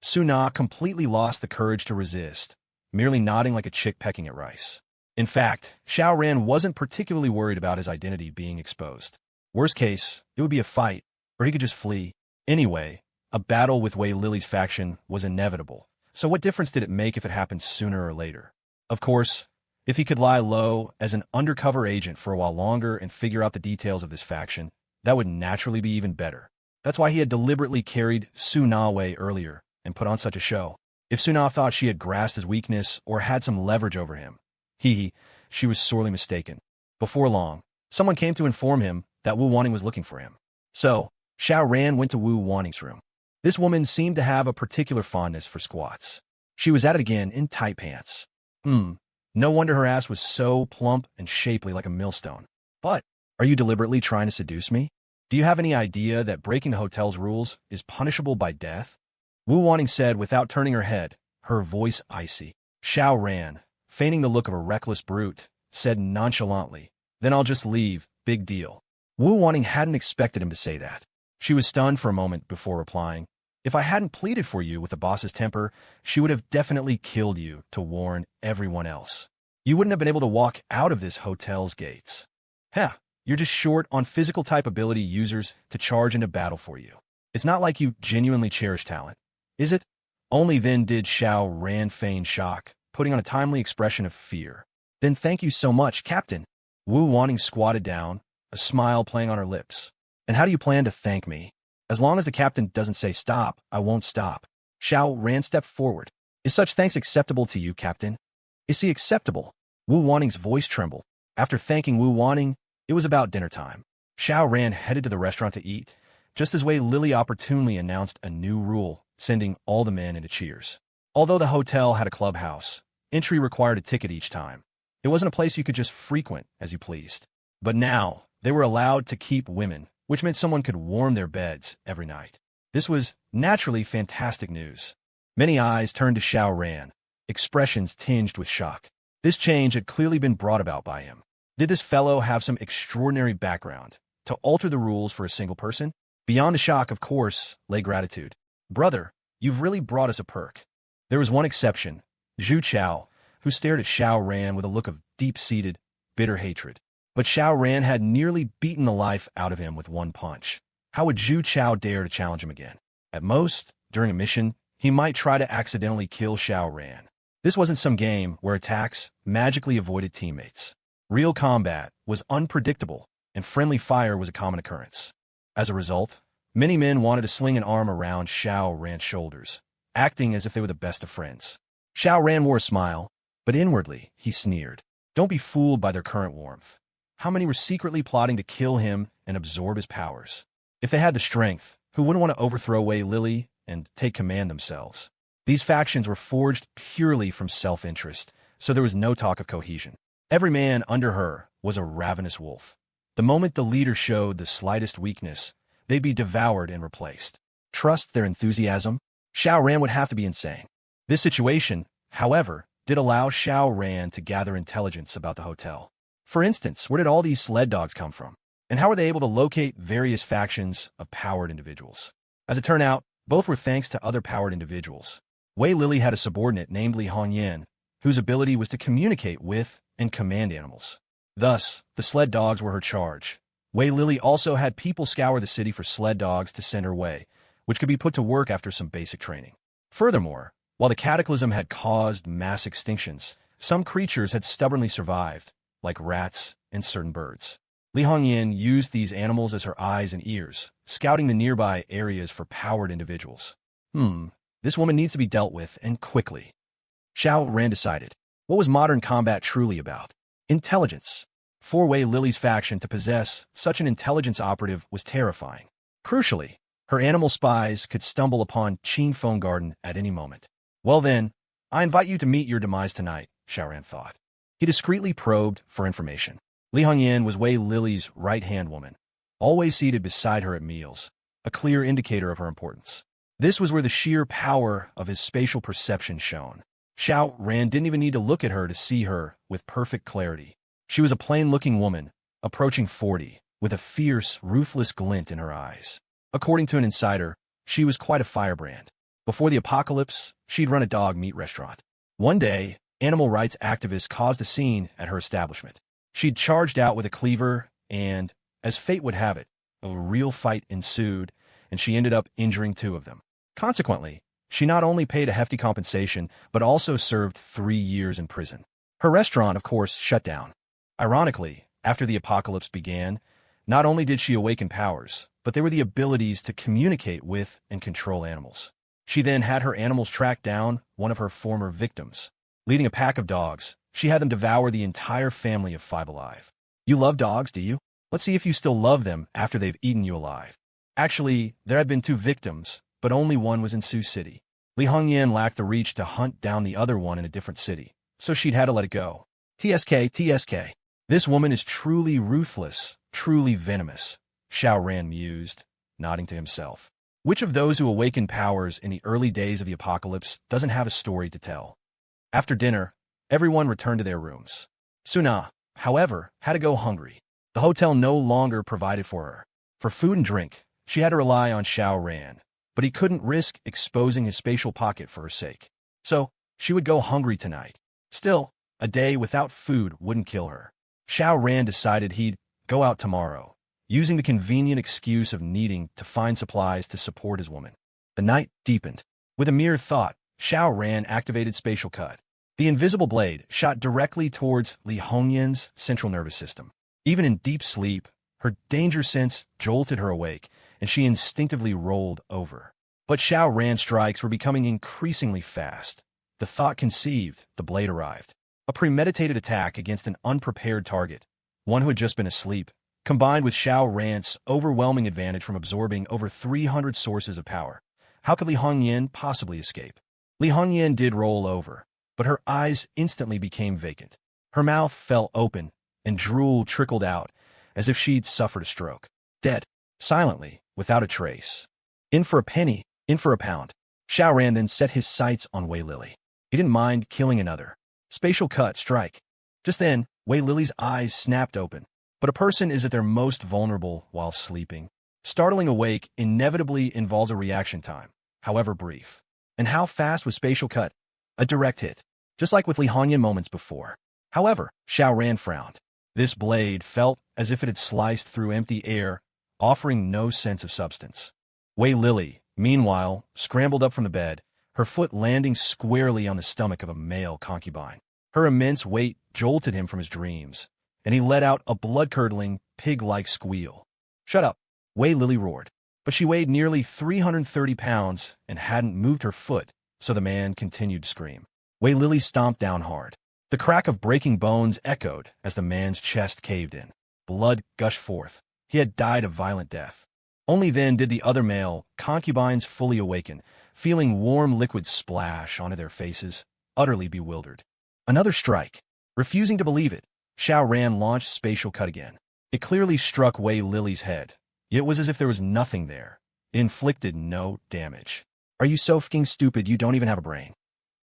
Suna completely lost the courage to resist, merely nodding like a chick pecking at rice. In fact, Xiao Ran wasn't particularly worried about his identity being exposed. Worst case, it would be a fight, or he could just flee. Anyway, a battle with Wei Lily's faction was inevitable, so what difference did it make if it happened sooner or later? Of course, if he could lie low as an undercover agent for a while longer and figure out the details of this faction, that would naturally be even better. That's why he had deliberately carried Suna away earlier and put on such a show. If Suna thought she had grasped his weakness or had some leverage over him, she was sorely mistaken. Before long, someone came to inform him that Wu Wanning was looking for him. So, Xiao Ran went to Wu Wanning's room. This woman seemed to have a particular fondness for squats. She was at it again in tight pants. No wonder her ass was so plump and shapely like a millstone. But, are you deliberately trying to seduce me? Do you have any idea that breaking the hotel's rules is punishable by death? Wu Wanning said without turning her head, her voice icy. Xiao Ran, feigning the look of a reckless brute, said nonchalantly, "Then I'll just leave, big deal." Wu Wanning hadn't expected him to say that. She was stunned for a moment before replying, If I hadn't pleaded for you with the boss's temper, she would have definitely killed you to warn everyone else. You wouldn't have been able to walk out of this hotel's gates. Heh, you're just short on physical type ability users to charge into battle for you. It's not like you genuinely cherish talent, is it? Only then did Xiao Ran feign shock, putting on a timely expression of fear. Then thank you so much, Captain. Wu Wanting squatted down, a smile playing on her lips. And how do you plan to thank me? As long as the captain doesn't say stop, I won't stop. Xiao Ran stepped forward. Is such thanks acceptable to you, Captain? Is he acceptable? Wu Wanting's voice trembled. After thanking Wu Wanting, it was about dinner time. Xiao Ran headed to the restaurant to eat, just as Wei Lily opportunely announced a new rule, sending all the men into cheers. Although the hotel had a clubhouse, entry required a ticket each time. It wasn't a place you could just frequent as you pleased. But now, they were allowed to keep women, which meant someone could warm their beds every night. This was naturally fantastic news. Many eyes turned to Xiao Ran, expressions tinged with shock. This change had clearly been brought about by him. Did this fellow have some extraordinary background to alter the rules for a single person? Beyond the shock, of course, lay gratitude. Brother, you've really brought us a perk. There was one exception, Zhu Chao, who stared at Xiao Ran with a look of deep-seated, bitter hatred. But Xiao Ran had nearly beaten the life out of him with one punch. How would Zhu Chao dare to challenge him again? At most, during a mission, he might try to accidentally kill Xiao Ran. This wasn't some game where attacks magically avoided teammates. Real combat was unpredictable, and friendly fire was a common occurrence. As a result, many men wanted to sling an arm around Xiao Ran's shoulders, acting as if they were the best of friends. Xiao Ran wore a smile, but inwardly, he sneered. Don't be fooled by their current warmth. How many were secretly plotting to kill him and absorb his powers? If they had the strength, who wouldn't want to overthrow Wei Lily and take command themselves? These factions were forged purely from self-interest, so there was no talk of cohesion. Every man under her was a ravenous wolf. The moment the leader showed the slightest weakness, they'd be devoured and replaced. Trust their enthusiasm? Xiao Ran would have to be insane. This situation, however, did allow Xiao Ran to gather intelligence about the hotel. For instance, where did all these sled dogs come from? And how were they able to locate various factions of powered individuals? As it turned out, both were thanks to other powered individuals. Wei Lily had a subordinate named Li Hongyan, whose ability was to communicate with and command animals. Thus, the sled dogs were her charge. Wei Lily also had people scour the city for sled dogs to send her way, which could be put to work after some basic training. Furthermore, while the cataclysm had caused mass extinctions, some creatures had stubbornly survived, like rats and certain birds. Li Hongyan used these animals as her eyes and ears, scouting the nearby areas for powered individuals. This woman needs to be dealt with, and quickly. Xiao Ran decided. What was modern combat truly about? Intelligence. For Wei Lily's faction to possess such an intelligence operative was terrifying. Crucially, her animal spies could stumble upon Qing Feng Garden at any moment. Well then, I invite you to meet your demise tonight, Xiao Ran thought. He discreetly probed for information. Li Hongyan was Wei Lily's right-hand woman, always seated beside her at meals, a clear indicator of her importance. This was where the sheer power of his spatial perception shone. Xiao Ran didn't even need to look at her to see her with perfect clarity. She was a plain-looking woman, approaching 40, with a fierce, ruthless glint in her eyes. According to an insider, she was quite a firebrand. Before the apocalypse, she'd run a dog meat restaurant. One day, animal rights activists caused a scene at her establishment. She'd charged out with a cleaver, and, as fate would have it, a real fight ensued, and she ended up injuring 2 of them. Consequently, she not only paid a hefty compensation, but also served 3 years in prison. Her restaurant, of course, shut down. Ironically, after the apocalypse began, not only did she awaken powers, but they were the abilities to communicate with and control animals. She then had her animals track down one of her former victims. Leading a pack of dogs, she had them devour the entire family of 5 alive. You love dogs, do you? Let's see if you still love them after they've eaten you alive. Actually, there had been 2 victims, but only one was in Sioux City. Li Hongyan lacked the reach to hunt down the other one in a different city, so she'd had to let it go. TSK. This woman is truly ruthless, truly venomous, Xiao Ran mused, nodding to himself. Which of those who awakened powers in the early days of the apocalypse doesn't have a story to tell? After dinner, everyone returned to their rooms. Suna, however, had to go hungry. The hotel no longer provided for her. For food and drink, she had to rely on Xiao Ran, but he couldn't risk exposing his spatial pocket for her sake. So, she would go hungry tonight. Still, a day without food wouldn't kill her. Xiao Ran decided he'd go out tomorrow, using the convenient excuse of needing to find supplies to support his woman. The night deepened. With a mere thought, Xiao Ran activated spatial cut. The invisible blade shot directly towards Li Hongyan's central nervous system. Even in deep sleep, her danger sense jolted her awake, and she instinctively rolled over. But Xiao Ran's strikes were becoming increasingly fast. The thought conceived, the blade arrived. A premeditated attack against an unprepared target, one who had just been asleep, combined with Xiao Ran's overwhelming advantage from absorbing over 300 sources of power. How could Li Hongyan possibly escape? Li Hongyan did roll over, but her eyes instantly became vacant. Her mouth fell open, and drool trickled out, as if she'd suffered a stroke. Dead. Silently, without a trace. In for a penny, in for a pound. Xiao Ran then set his sights on Wei Lily. He didn't mind killing another. Spatial cut, strike. Just then, Wei Lily's eyes snapped open. But a person is at their most vulnerable while sleeping. Startling awake inevitably involves a reaction time, however brief. And how fast was spatial cut? A direct hit. Just like with Li Hongyan moments before. However, Xiao Ran frowned. This blade felt as if it had sliced through empty air, offering no sense of substance. Wei Lily, meanwhile, scrambled up from the bed, her foot landing squarely on the stomach of a male concubine. Her immense weight jolted him from his dreams, and he let out a blood-curdling, pig-like squeal. "Shut up," Wei Lily roared. But she weighed nearly 330 pounds and hadn't moved her foot, so the man continued to scream. Wei Lily stomped down hard. The crack of breaking bones echoed as the man's chest caved in. Blood gushed forth. He had died a violent death. Only then did the other male concubines fully awaken, feeling warm liquid splash onto their faces, utterly bewildered. Another strike. Refusing to believe it, Xiao Ran launched spatial cut again. It clearly struck Wei Lily's head, yet it was as if there was nothing there. It inflicted no damage. "Are you so fucking stupid you don't even have a brain?"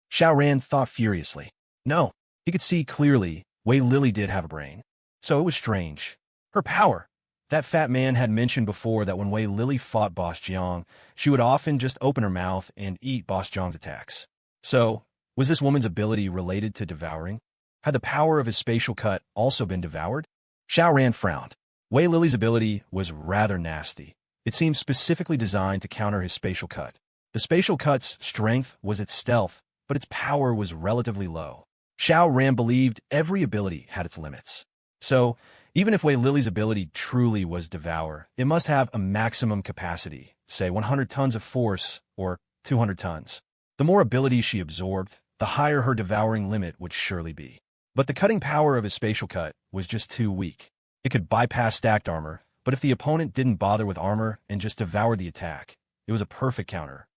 Xiao Ran thought furiously. No, he could see clearly Wei Lily did have a brain. So it was strange. Her power. That fat man had mentioned before that when Wei Lily fought Boss Jiang, she would often just open her mouth and eat Boss Jiang's attacks. So, was this woman's ability related to devouring? Had the power of his spatial cut also been devoured? Xiao Ran frowned. Wei Lily's ability was rather nasty. It seemed specifically designed to counter his spatial cut. The spatial cut's strength was its stealth, but its power was relatively low. Xiao Ran believed every ability had its limits. So, even if Wei Lily's ability truly was devour, it must have a maximum capacity, say 100 tons of force or 200 tons. The more ability she absorbed, the higher her devouring limit would surely be. But the cutting power of his spatial cut was just too weak. It could bypass stacked armor, but if the opponent didn't bother with armor and just devoured the attack, it was a perfect counter.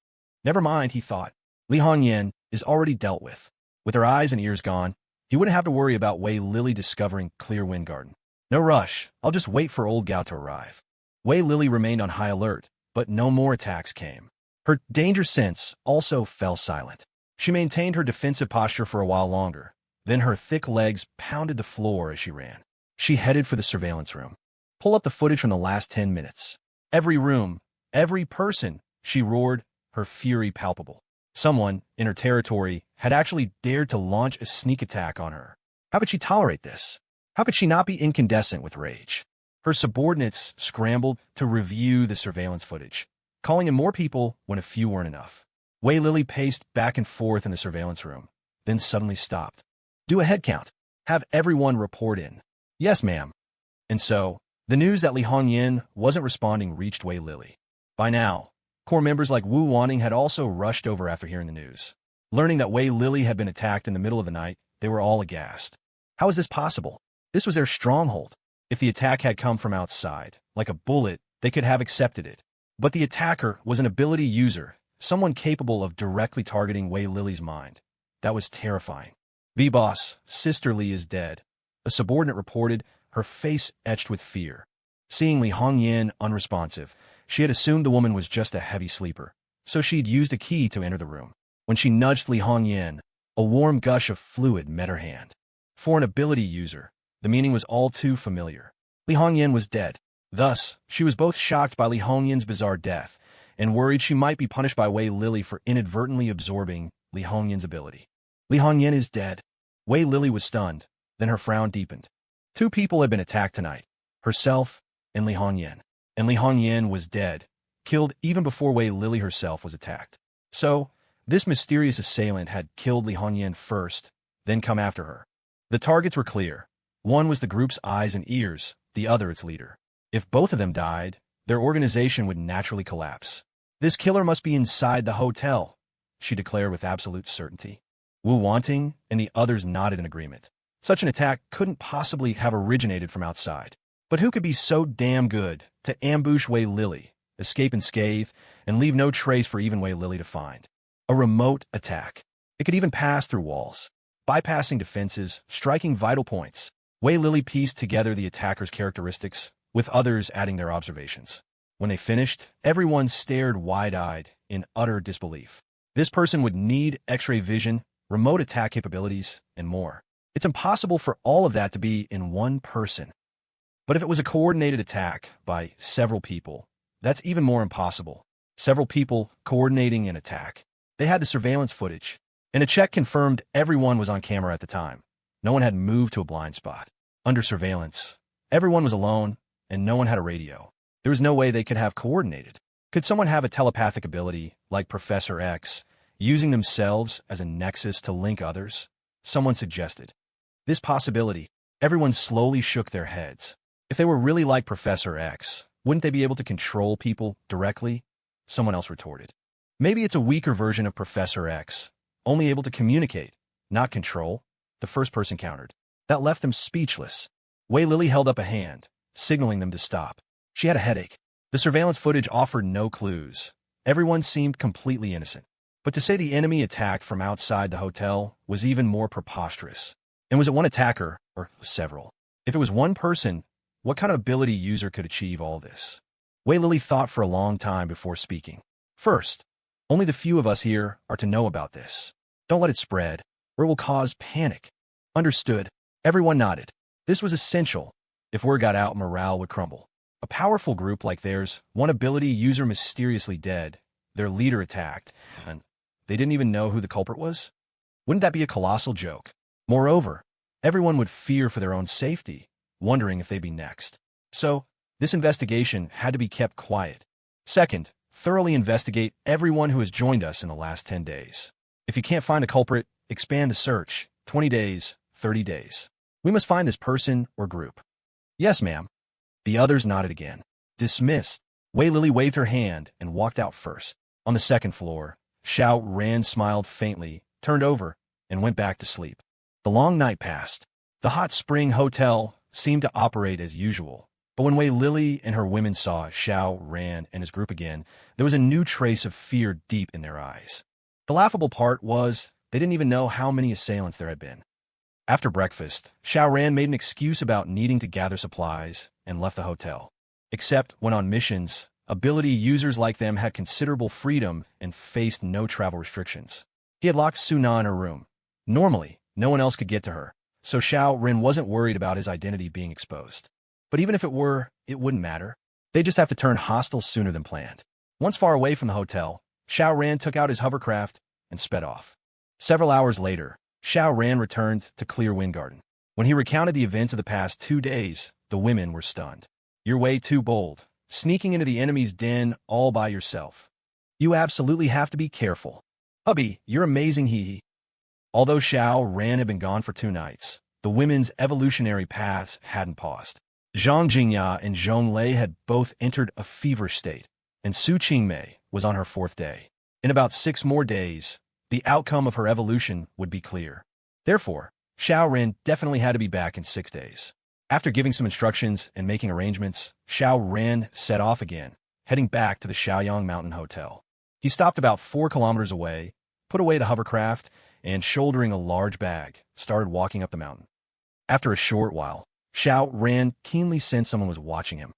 Never mind, he thought. Li Hongyan is already dealt with. With her eyes and ears gone, he wouldn't have to worry about Wei Lily discovering Clear Wind Garden. No rush, I'll just wait for old Gao to arrive. Wei Lily remained on high alert, but no more attacks came. Her danger sense also fell silent. She maintained her defensive posture for a while longer. Then her thick legs pounded the floor as she ran. She headed for the surveillance room. Pull up the footage from the last 10 minutes. Every room, every person, she roared, her fury palpable. Someone, in her territory, had actually dared to launch a sneak attack on her. How could she tolerate this? How could she not be incandescent with rage? Her subordinates scrambled to review the surveillance footage, calling in more people when a few weren't enough. Wei Lily paced back and forth in the surveillance room, then suddenly stopped. Do a head count. Have everyone report in. Yes, ma'am. And so, the news that Li Hongyan wasn't responding reached Wei Lily. By now, core members like Wu Wanning had also rushed over after hearing the news. Learning that Wei Lily had been attacked in the middle of the night, they were all aghast. How is this possible? This was their stronghold. If the attack had come from outside, like a bullet, they could have accepted it. But the attacker was an ability user, someone capable of directly targeting Wei Lily's mind. That was terrifying. V-Boss, Sister Li is dead. A subordinate reported, her face etched with fear. Seeing Li Hongyan unresponsive, she had assumed the woman was just a heavy sleeper, so she'd used a key to enter the room. When she nudged Li Hongyan, a warm gush of fluid met her hand. For an ability user, the meaning was all too familiar. Li Hongyan was dead. Thus, she was both shocked by Li Hongyan's bizarre death and worried she might be punished by Wei Lily for inadvertently absorbing Li Hongyan's ability. Li Hongyan is dead. Wei Lily was stunned, then her frown deepened. Two people had been attacked tonight, herself and Li Hongyan. And Li Hongyan was dead, killed even before Wei Lily herself was attacked. So, this mysterious assailant had killed Li Hongyan first, then come after her. The targets were clear. One was the group's eyes and ears, the other its leader. If both of them died, their organization would naturally collapse. This killer must be inside the hotel, she declared with absolute certainty. Wu Wanting and the others nodded in agreement. Such an attack couldn't possibly have originated from outside. But who could be so damn good to ambush Wei Lily, escape unscathed, and leave no trace for even Wei Lily to find? A remote attack. It could even pass through walls, bypassing defenses, striking vital points. Wei Lily pieced together the attacker's characteristics, with others adding their observations. When they finished, everyone stared wide-eyed in utter disbelief. This person would need X-ray vision, remote attack capabilities, and more. It's impossible for all of that to be in one person. But if it was a coordinated attack by several people, that's even more impossible. Several people coordinating an attack. They had the surveillance footage, and a check confirmed everyone was on camera at the time. No one had moved to a blind spot. Under surveillance, everyone was alone, and no one had a radio. There was no way they could have coordinated. Could someone have a telepathic ability, like Professor X, using themselves as a nexus to link others? Someone suggested. This possibility, everyone slowly shook their heads. If they were really like Professor X, wouldn't they be able to control people directly? Someone else retorted. Maybe it's a weaker version of Professor X, only able to communicate, not control, the first person countered. That left them speechless. Wei Lily held up a hand, signaling them to stop. She had a headache. The surveillance footage offered no clues. Everyone seemed completely innocent. But to say the enemy attacked from outside the hotel was even more preposterous. And was it one attacker, or several? If it was one person, what kind of ability user could achieve all this? Wei Lily thought for a long time before speaking. First, only the few of us here are to know about this. Don't let it spread, or it will cause panic. Understood. Everyone nodded. This was essential. If word got out, morale would crumble. A powerful group like theirs, one ability user mysteriously dead, their leader attacked, and they didn't even know who the culprit was? Wouldn't that be a colossal joke? Moreover, everyone would fear for their own safety, wondering if they'd be next. So, this investigation had to be kept quiet. Second, thoroughly investigate everyone who has joined us in the last 10 days. If you can't find the culprit, expand the search. 20 days, 30 days. We must find this person or group. Yes, ma'am. The others nodded again. Dismissed. Wei Lily waved her hand and walked out first. On the second floor, Xiao Ran smiled faintly, turned over, and went back to sleep. The long night passed. The hot spring hotel seemed to operate as usual. But when Wei Lily and her women saw Xiao Ran and his group again, there was a new trace of fear deep in their eyes. The laughable part was they didn't even know how many assailants there had been. After breakfast, Xiao Ran made an excuse about needing to gather supplies and left the hotel. Except when on missions, ability users like them had considerable freedom and faced no travel restrictions. He had locked Suna in her room. Normally, no one else could get to her, so Xiao Ran wasn't worried about his identity being exposed. But even if it were, it wouldn't matter. They'd just have to turn hostile sooner than planned. Once far away from the hotel, Xiao Ran took out his hovercraft and sped off. Several hours later, Xiao Ran returned to Clear Wind Garden. When he recounted the events of the past 2 days, the women were stunned. You're way too bold, sneaking into the enemy's den all by yourself. You absolutely have to be careful. Hubby, you're amazing, hee. Although Xiao Ran had been gone for 2 nights, the women's evolutionary paths hadn't paused. Zhang Jingya and Zhong Lei had both entered a feverish state, and Su Qingmei was on her 4th day. In about 6 more days, the outcome of her evolution would be clear. Therefore, Xiao Ran definitely had to be back in 6 days. After giving some instructions and making arrangements, Xiao Ran set off again, heading back to the Shaoyang Mountain Hotel. He stopped about 4 kilometers away, put away the hovercraft, and shouldering a large bag, started walking up the mountain. After a short while, Xiao Ran keenly sensed someone was watching him.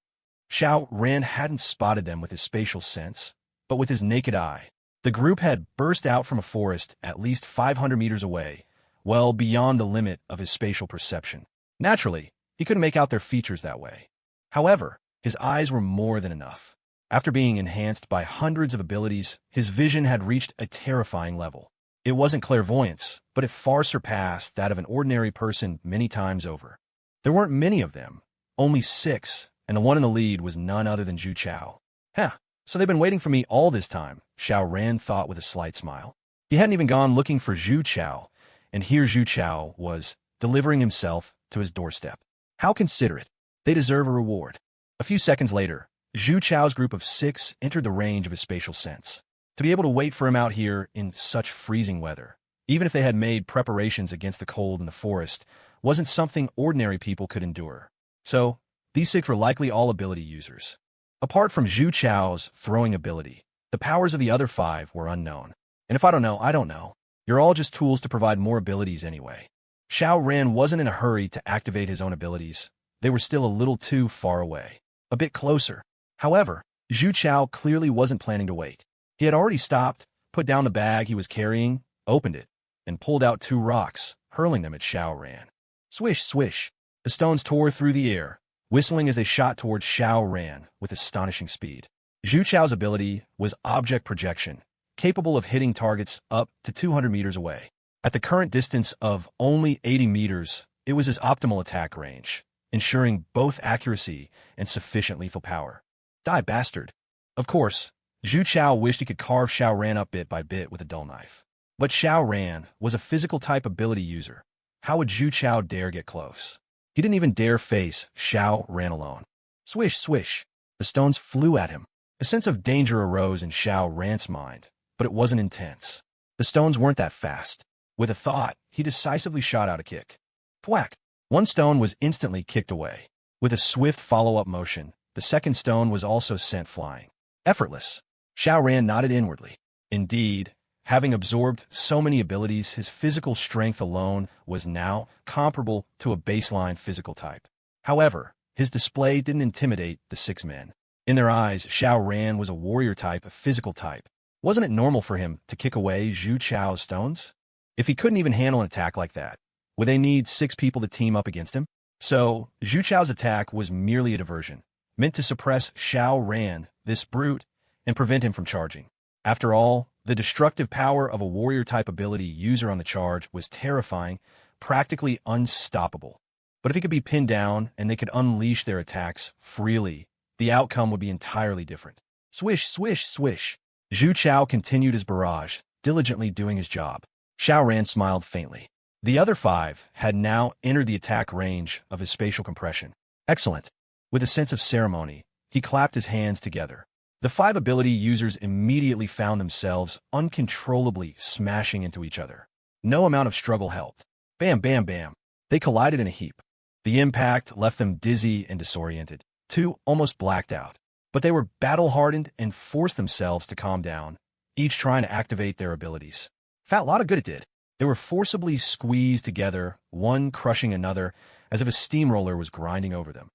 Xiao Ran hadn't spotted them with his spatial sense, but with his naked eye. The group had burst out from a forest at least 500 meters away, well beyond the limit of his spatial perception. Naturally, he couldn't make out their features that way. However, his eyes were more than enough. After being enhanced by hundreds of abilities, his vision had reached a terrifying level. It wasn't clairvoyance, but it far surpassed that of an ordinary person many times over. There weren't many of them, only 6, and the one in the lead was none other than Zhu Chao. Huh, so they've been waiting for me all this time, Xiao Ran thought with a slight smile. He hadn't even gone looking for Zhu Chao, and here Zhu Chao was, delivering himself to his doorstep. How considerate. They deserve a reward. A few seconds later, Zhu Chao's group of 6 entered the range of his spatial sense. To be able to wait for him out here in such freezing weather, even if they had made preparations against the cold in the forest, wasn't something ordinary people could endure. So, these 6 were likely all ability users. Apart from Zhu Chao's throwing ability, the powers of the other 5 were unknown. And if I don't know, I don't know. You're all just tools to provide more abilities anyway. Xiao Ran wasn't in a hurry to activate his own abilities. They were still a little too far away. A bit closer. However, Zhu Chao clearly wasn't planning to wait. He had already stopped, put down the bag he was carrying, opened it, and pulled out 2 rocks, hurling them at Xiao Ran. Swish, swish. The stones tore through the air, whistling as they shot towards Xiao Ran with astonishing speed. Zhu Chao's ability was object projection, capable of hitting targets up to 200 meters away. At the current distance of only 80 meters, it was his optimal attack range, ensuring both accuracy and sufficient lethal power. Die, bastard. Of course, Zhu Chao wished he could carve Xiao Ran up bit by bit with a dull knife. But Xiao Ran was a physical-type ability user. How would Zhu Chao dare get close? He didn't even dare face Xiao Ran alone. Swish, swish. The stones flew at him. A sense of danger arose in Xiao Ran's mind, but it wasn't intense. The stones weren't that fast. With a thought, he decisively shot out a kick. Thwack! One stone was instantly kicked away. With a swift follow-up motion, the second stone was also sent flying. Effortless. Xiao Ran nodded inwardly. Indeed, having absorbed so many abilities, his physical strength alone was now comparable to a baseline physical type. However, his display didn't intimidate the 6 men. In their eyes, Xiao Ran was a warrior type, a physical type. Wasn't it normal for him to kick away Zhu Chao's stones? If he couldn't even handle an attack like that, would they need 6 people to team up against him? So, Zhu Chao's attack was merely a diversion, meant to suppress Xiao Ran, this brute, and prevent him from charging. After all, the destructive power of a warrior-type ability user on the charge was terrifying, practically unstoppable. But if he could be pinned down and they could unleash their attacks freely, the outcome would be entirely different. Swish, swish, swish. Zhu Chao continued his barrage, diligently doing his job. Xiao Ran smiled faintly. The other 5 had now entered the attack range of his spatial compression. Excellent. With a sense of ceremony, he clapped his hands together. The 5 ability users immediately found themselves uncontrollably smashing into each other. No amount of struggle helped. Bam, bam, bam. They collided in a heap. The impact left them dizzy and disoriented. 2 almost blacked out. But they were battle-hardened and forced themselves to calm down, each trying to activate their abilities. Fat lot of good it did. They were forcibly squeezed together, one crushing another, as if a steamroller was grinding over them.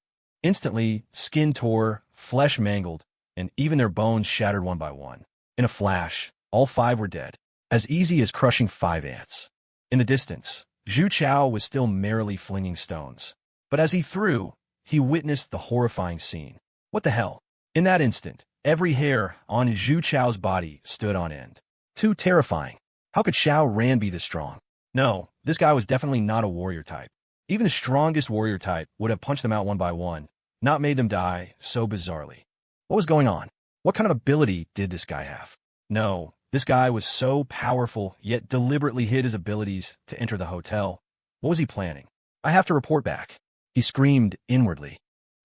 Instantly, skin tore, flesh mangled, and even their bones shattered one by one. In a flash, all 5 were dead, as easy as crushing 5 ants. In the distance, Zhu Chao was still merrily flinging stones. But as he threw, he witnessed the horrifying scene. What the hell? In that instant, every hair on Zhu Chao's body stood on end. Too terrifying. How could Xiao Ran be this strong? No, this guy was definitely not a warrior type. Even the strongest warrior type would have punched them out one by one, not made them die so bizarrely. What was going on? What kind of ability did this guy have? No, this guy was so powerful, yet deliberately hid his abilities to enter the hotel. What was he planning? I have to report back. He screamed inwardly.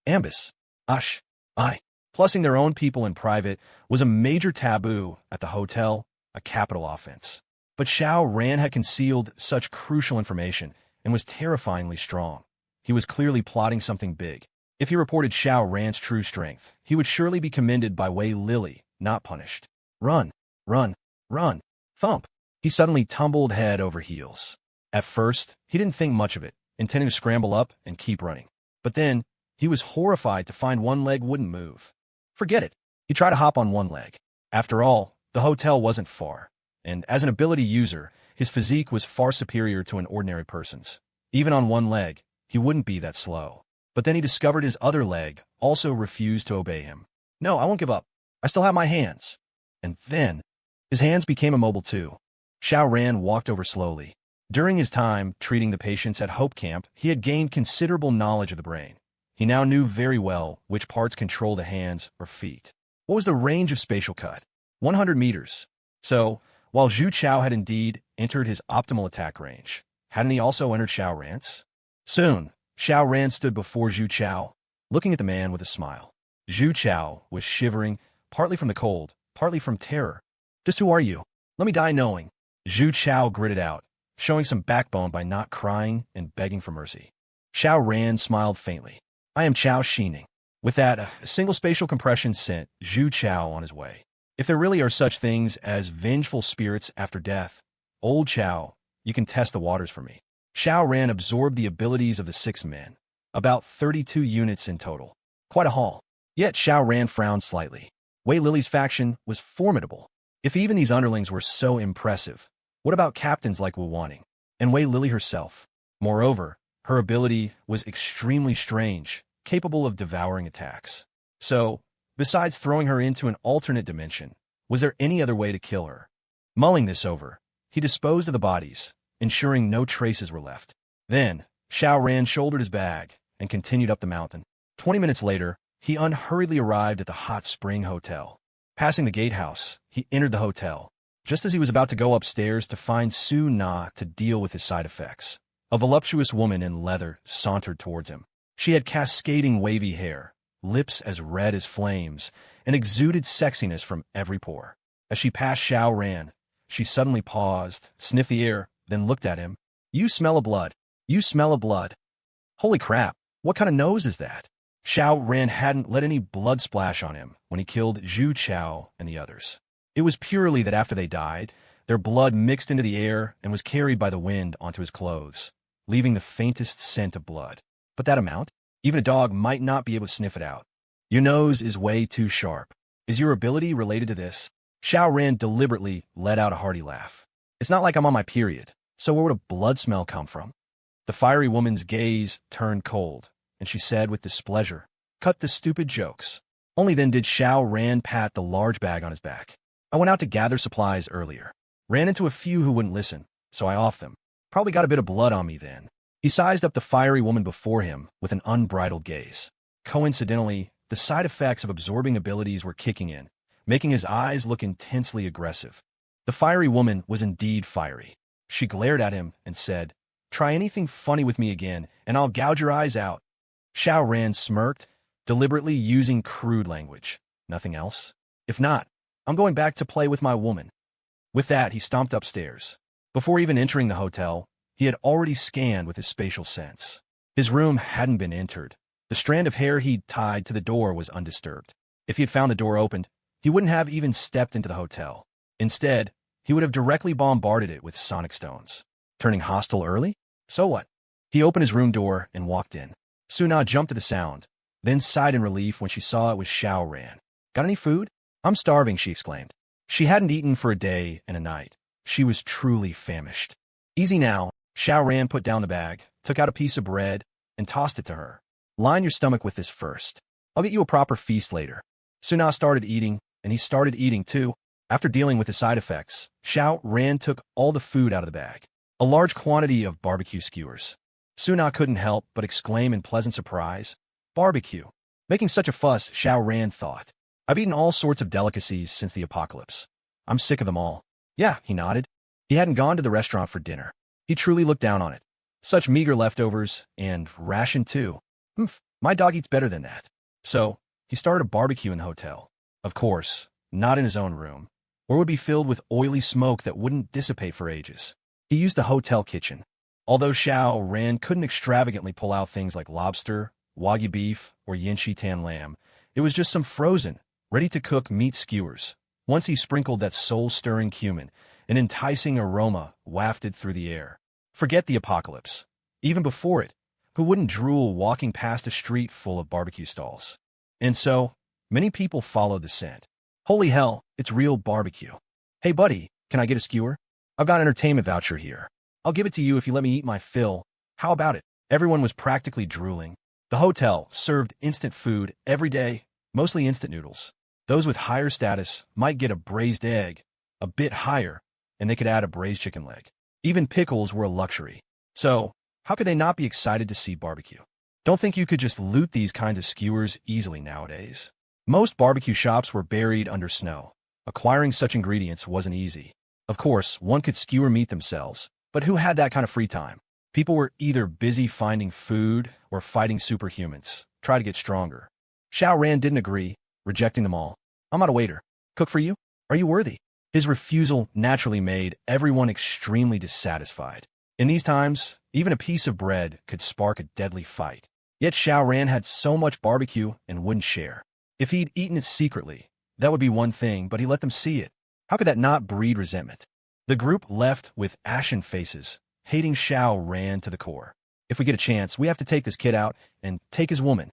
Ambus. Ush. I. Plussing their own people in private was a major taboo at the hotel, a capital offense. But Xiao Ran had concealed such crucial information and was terrifyingly strong. He was clearly plotting something big. If he reported Xiao Ran's true strength, he would surely be commended by Wei Lily, not punished. Run, run, run, thump. He suddenly tumbled head over heels. At first, he didn't think much of it, intending to scramble up and keep running. But then, he was horrified to find one leg wouldn't move. Forget it. He tried to hop on one leg. After all, the hotel wasn't far, and as an ability user, his physique was far superior to an ordinary person's. Even on one leg, he wouldn't be that slow. But then he discovered his other leg also refused to obey him. No, I won't give up. I still have my hands. And then, his hands became immobile too. Xiao Ran walked over slowly. During his time treating the patients at Hope Camp, he had gained considerable knowledge of the brain. He now knew very well which parts control the hands or feet. What was the range of spatial cut? 100 meters. So, while Zhu Chao had indeed entered his optimal attack range, hadn't he also entered Xiao Ran's? Soon, Xiao Ran stood before Zhu Chao, looking at the man with a smile. Zhu Chao was shivering, partly from the cold, partly from terror. Just who are you? Let me die knowing. Zhu Chao gritted out, showing some backbone by not crying and begging for mercy. Xiao Ran smiled faintly. I am Chao Xining. With that, a single spatial compression sent Zhu Chao on his way. If there really are such things as vengeful spirits after death, old Chao, you can test the waters for me. Xiao Ran absorbed the abilities of the 6 men, about 32 units in total. Quite a haul. Yet Xiao Ran frowned slightly. Wei Lily's faction was formidable. If even these underlings were so impressive, what about captains like Wu Wanning and Wei Lily herself? Moreover, her ability was extremely strange, capable of devouring attacks. So, besides throwing her into an alternate dimension, was there any other way to kill her? Mulling this over, he disposed of the bodies, ensuring no traces were left. Then, Xiao Ran shouldered his bag and continued up the mountain. 20 minutes later, he unhurriedly arrived at the Hot Spring Hotel. Passing the gatehouse, he entered the hotel, just as he was about to go upstairs to find Su Na to deal with his side effects. A voluptuous woman in leather sauntered towards him. She had cascading wavy hair, lips as red as flames, and exuded sexiness from every pore. As she passed Xiao Ran, she suddenly paused, sniffed the air, then looked at him. You smell of blood. You smell of blood. Holy crap, what kind of nose is that? Xiao Ran hadn't let any blood splash on him when he killed Zhu Chao and the others. It was purely that after they died, their blood mixed into the air and was carried by the wind onto his clothes, leaving the faintest scent of blood. But that amount? Even a dog might not be able to sniff it out. Your nose is way too sharp. Is your ability related to this? Xiao Ran deliberately let out a hearty laugh. It's not like I'm on my period, so where would a blood smell come from? The fiery woman's gaze turned cold, and she said with displeasure, Cut the stupid jokes. Only then did Xiao Ran pat the large bag on his back. I went out to gather supplies earlier. Ran into a few who wouldn't listen, so I offed them. Probably got a bit of blood on me then. He sized up the fiery woman before him with an unbridled gaze. Coincidentally, the side effects of absorbing abilities were kicking in, making his eyes look intensely aggressive. The fiery woman was indeed fiery. She glared at him and said, Try anything funny with me again, and I'll gouge your eyes out. Xiao Ran smirked, deliberately using crude language. Nothing else? If not, I'm going back to play with my woman. With that, he stomped upstairs. Before even entering the hotel, he had already scanned with his spatial sense. His room hadn't been entered. The strand of hair he'd tied to the door was undisturbed. If he had found the door opened, he wouldn't have even stepped into the hotel. Instead, he would have directly bombarded it with sonic stones. Turning hostile early? So what? He opened his room door and walked in. Su Na jumped to the sound, then sighed in relief when she saw it was Xiao Ran. Got any food? I'm starving, she exclaimed. She hadn't eaten for a day and a night. She was truly famished. Easy now. Xiao Ran put down the bag, took out a piece of bread, and tossed it to her. Line your stomach with this first. I'll get you a proper feast later. Su Na started eating, and he started eating too. After dealing with the side effects, Xiao Ran took all the food out of the bag. A large quantity of barbecue skewers. Su Na couldn't help but exclaim in pleasant surprise, Barbecue. Making such a fuss, Xiao Ran thought. I've eaten all sorts of delicacies since the apocalypse. I'm sick of them all. Yeah, he nodded. He hadn't gone to the restaurant for dinner. He truly looked down on it. Such meager leftovers, and ration too. My dog eats better than that. So, he started a barbecue in the hotel. Of course, not in his own room, or would be filled with oily smoke that wouldn't dissipate for ages. He used the hotel kitchen. Although Xiao Ran couldn't extravagantly pull out things like lobster, wagyu beef, or Yanshi tan lamb, it was just some frozen, ready-to-cook meat skewers. Once he sprinkled that soul-stirring cumin, an enticing aroma wafted through the air. Forget the apocalypse. Even before it, who wouldn't drool walking past a street full of barbecue stalls? And so, many people followed the scent. Holy hell, it's real barbecue. Hey buddy, can I get a skewer? I've got an entertainment voucher here. I'll give it to you if you let me eat my fill. How about it? Everyone was practically drooling. The hotel served instant food every day, mostly instant noodles. Those with higher status might get a braised egg, a bit higher, and they could add a braised chicken leg. Even pickles were a luxury. So, how could they not be excited to see barbecue? Don't think you could just loot these kinds of skewers easily nowadays. Most barbecue shops were buried under snow. Acquiring such ingredients wasn't easy. Of course, one could skewer meat themselves, but who had that kind of free time? People were either busy finding food or fighting superhumans, try to get stronger. Xiao Ran didn't agree, rejecting them all. I'm not a waiter. Cook for you? Are you worthy? His refusal naturally made everyone extremely dissatisfied. In these times, even a piece of bread could spark a deadly fight. Yet Xiao Ran had so much barbecue and wouldn't share. If he'd eaten it secretly, that would be one thing, but he let them see it. How could that not breed resentment? The group left with ashen faces, hating Xiao Ran to the core. If we get a chance, we have to take this kid out and take his woman.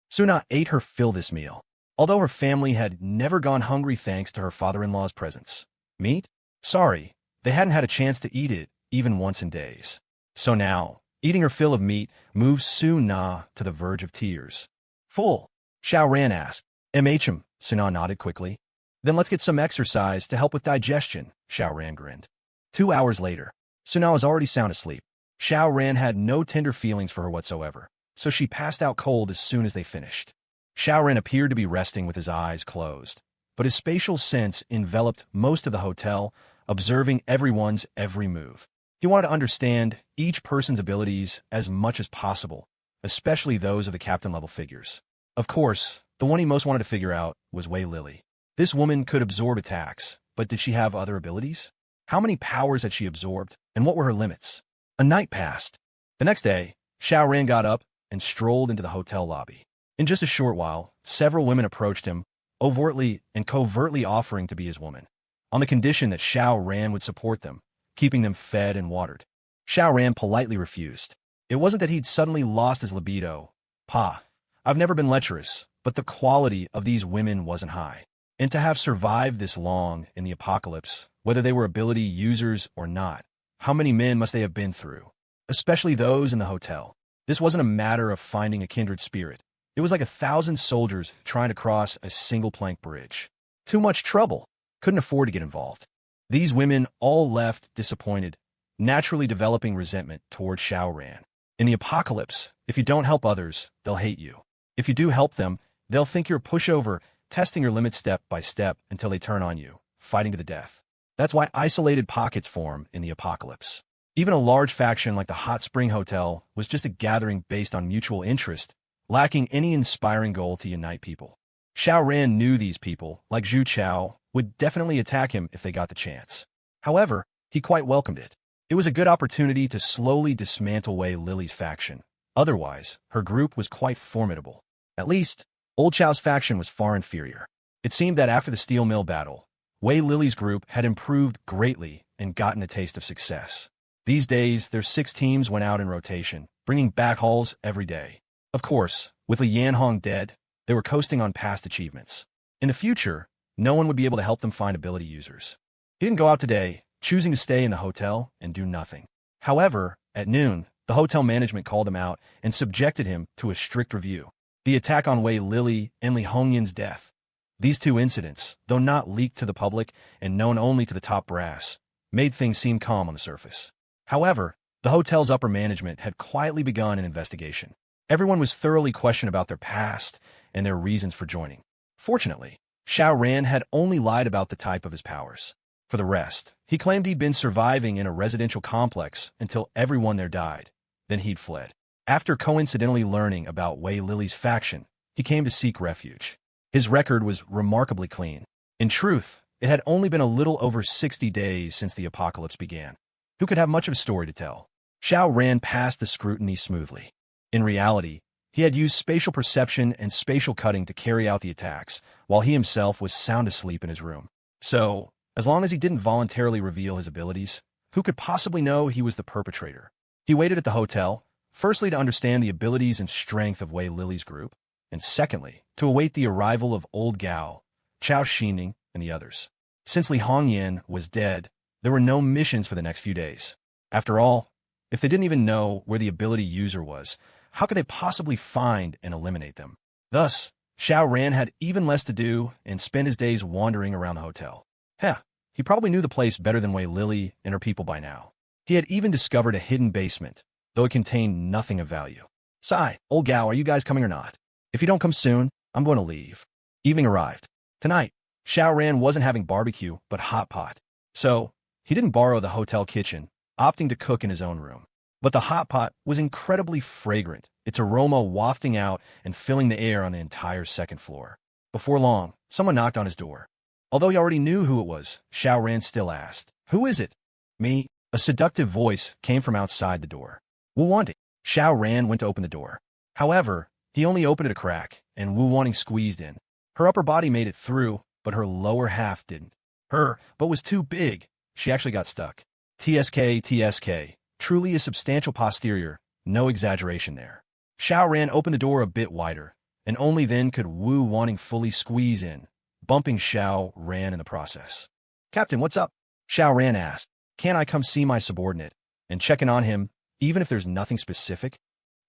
Suna ate her fill this meal, although her family had never gone hungry thanks to her father-in-law's presence. Meat? Sorry, they hadn't had a chance to eat it even once in days. So now, eating her fill of meat moves Suna to the verge of tears. Full? Xiao Ran asked. MHM, Suna nodded quickly. Then let's get some exercise to help with digestion, Xiao Ran grinned. 2 hours later, Suna was already sound asleep. Xiao Ran had no tender feelings for her whatsoever, so she passed out cold as soon as they finished. Xiao Ran appeared to be resting with his eyes closed, but his spatial sense enveloped most of the hotel, observing everyone's every move. He wanted to understand each person's abilities as much as possible, especially those of the captain-level figures. Of course, the one he most wanted to figure out was Wei Lily. This woman could absorb attacks, but did she have other abilities? How many powers had she absorbed, and what were her limits? A night passed. The next day, Xiao Ran got up and strolled into the hotel lobby. In just a short while, several women approached him, overtly and covertly offering to be his woman, on the condition that Xiao Ran would support them, keeping them fed and watered. Xiao Ran politely refused. It wasn't that he'd suddenly lost his libido. I've never been lecherous, but the quality of these women wasn't high. And to have survived this long in the apocalypse, whether they were ability users or not, how many men must they have been through? Especially those in the hotel. This wasn't a matter of finding a kindred spirit. It was like 1,000 soldiers trying to cross a single plank bridge. Too much trouble. Couldn't afford to get involved. These women all left disappointed, naturally developing resentment toward Xiao Ran. In the apocalypse, if you don't help others, they'll hate you. If you do help them, they'll think you're a pushover, testing your limits step by step until they turn on you, fighting to the death. That's why isolated pockets form in the apocalypse. Even a large faction like the Hot Spring Hotel was just a gathering based on mutual interest, lacking any inspiring goal to unite people. Xiao Ran knew these people, like Zhu Chao, would definitely attack him if they got the chance. However, he quite welcomed it. It was a good opportunity to slowly dismantle Wei Lily's faction. Otherwise, her group was quite formidable. At least, Old Chao's faction was far inferior. It seemed that after the steel mill battle, Wei Lily's group had improved greatly and gotten a taste of success. These days, their 6 teams went out in rotation, bringing back hauls every day. Of course, with Li Yanhong dead, they were coasting on past achievements. In the future, no one would be able to help them find ability users. He didn't go out today, choosing to stay in the hotel and do nothing. However, at noon, the hotel management called him out and subjected him to a strict review. The attack on Wei Lily and Li Hongyan's death. These 2 incidents, though not leaked to the public and known only to the top brass, made things seem calm on the surface. However, the hotel's upper management had quietly begun an investigation. Everyone was thoroughly questioned about their past and their reasons for joining. Fortunately, Xiao Ran had only lied about the type of his powers. For the rest, he claimed he'd been surviving in a residential complex until everyone there died. Then he'd fled. After coincidentally learning about Wei Lily's faction, he came to seek refuge. His record was remarkably clean. In truth, it had only been a little over 60 days since the apocalypse began. Who could have much of a story to tell? Xiao Ran passed the scrutiny smoothly. In reality, he had used spatial perception and spatial cutting to carry out the attacks, while he himself was sound asleep in his room. So, as long as he didn't voluntarily reveal his abilities, who could possibly know he was the perpetrator? He waited at the hotel, firstly to understand the abilities and strength of Wei Lily's group, and secondly, to await the arrival of Old Gao, Chao Xining, and the others. Since Li Hongyan was dead, there were no missions for the next few days. After all, if they didn't even know where the ability user was, how could they possibly find and eliminate them? Thus, Xiao Ran had even less to do and spent his days wandering around the hotel. Heh, he probably knew the place better than Wei Lily and her people by now. He had even discovered a hidden basement, though it contained nothing of value. Sigh, old gal, are you guys coming or not? If you don't come soon, I'm going to leave. Evening arrived. Tonight, Xiao Ran wasn't having barbecue, but hot pot. So, he didn't borrow the hotel kitchen, opting to cook in his own room. But the hot pot was incredibly fragrant, its aroma wafting out and filling the air on the entire second floor. Before long, someone knocked on his door. Although he already knew who it was, Xiao Ran still asked, "Who is it?" "Me." A seductive voice came from outside the door. "Wu Wanting." Xiao Ran went to open the door. However, he only opened it a crack, and Wu Wanting squeezed in. Her upper body made it through, but her lower half didn't. But was too big. She actually got stuck. TSK. Truly a substantial posterior, no exaggeration there. Xiao Ran opened the door a bit wider, and only then could Wu Wanting fully squeeze in, bumping Xiao Ran in the process. "Captain, what's up?" Xiao Ran asked. "Can't I come see my subordinate and check in on him, even if there's nothing specific?"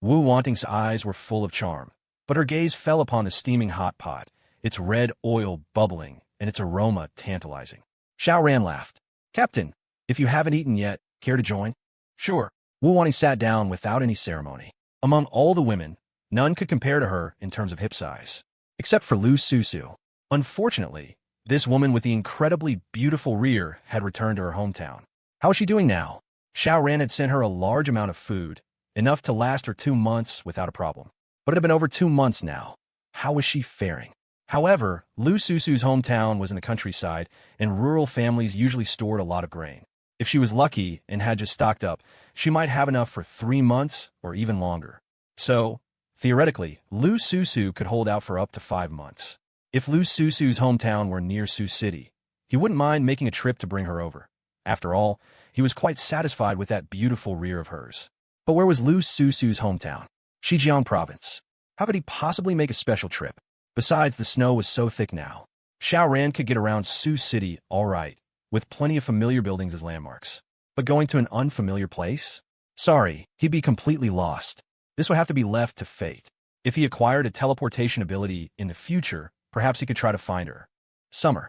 Wu Wanting's eyes were full of charm, but her gaze fell upon the steaming hot pot, its red oil bubbling and its aroma tantalizing. Xiao Ran laughed. "Captain, if you haven't eaten yet, care to join?" "Sure." Wu Wanting sat down without any ceremony. Among all the women, none could compare to her in terms of hip size, except for Lu Susu. Unfortunately, this woman with the incredibly beautiful rear had returned to her hometown. How was she doing now? Xiao Ran had sent her a large amount of food, enough to last her 2 months without a problem. But it had been over 2 months now. How was she faring? However, Lu Susu's hometown was in the countryside, and rural families usually stored a lot of grain. If she was lucky and had just stocked up, she might have enough for 3 months or even longer. So, theoretically, Lu Susu could hold out for up to 5 months. If Lu Susu's hometown were near Sioux City, he wouldn't mind making a trip to bring her over. After all, he was quite satisfied with that beautiful rear of hers. But where was Lu Susu's hometown? Zhejiang province. How could he possibly make a special trip? Besides, the snow was so thick now. Xiao Ran could get around Sioux City all right, with plenty of familiar buildings as landmarks. But going to an unfamiliar place? Sorry, he'd be completely lost. This would have to be left to fate. If he acquired a teleportation ability in the future, perhaps he could try to find her. Summer.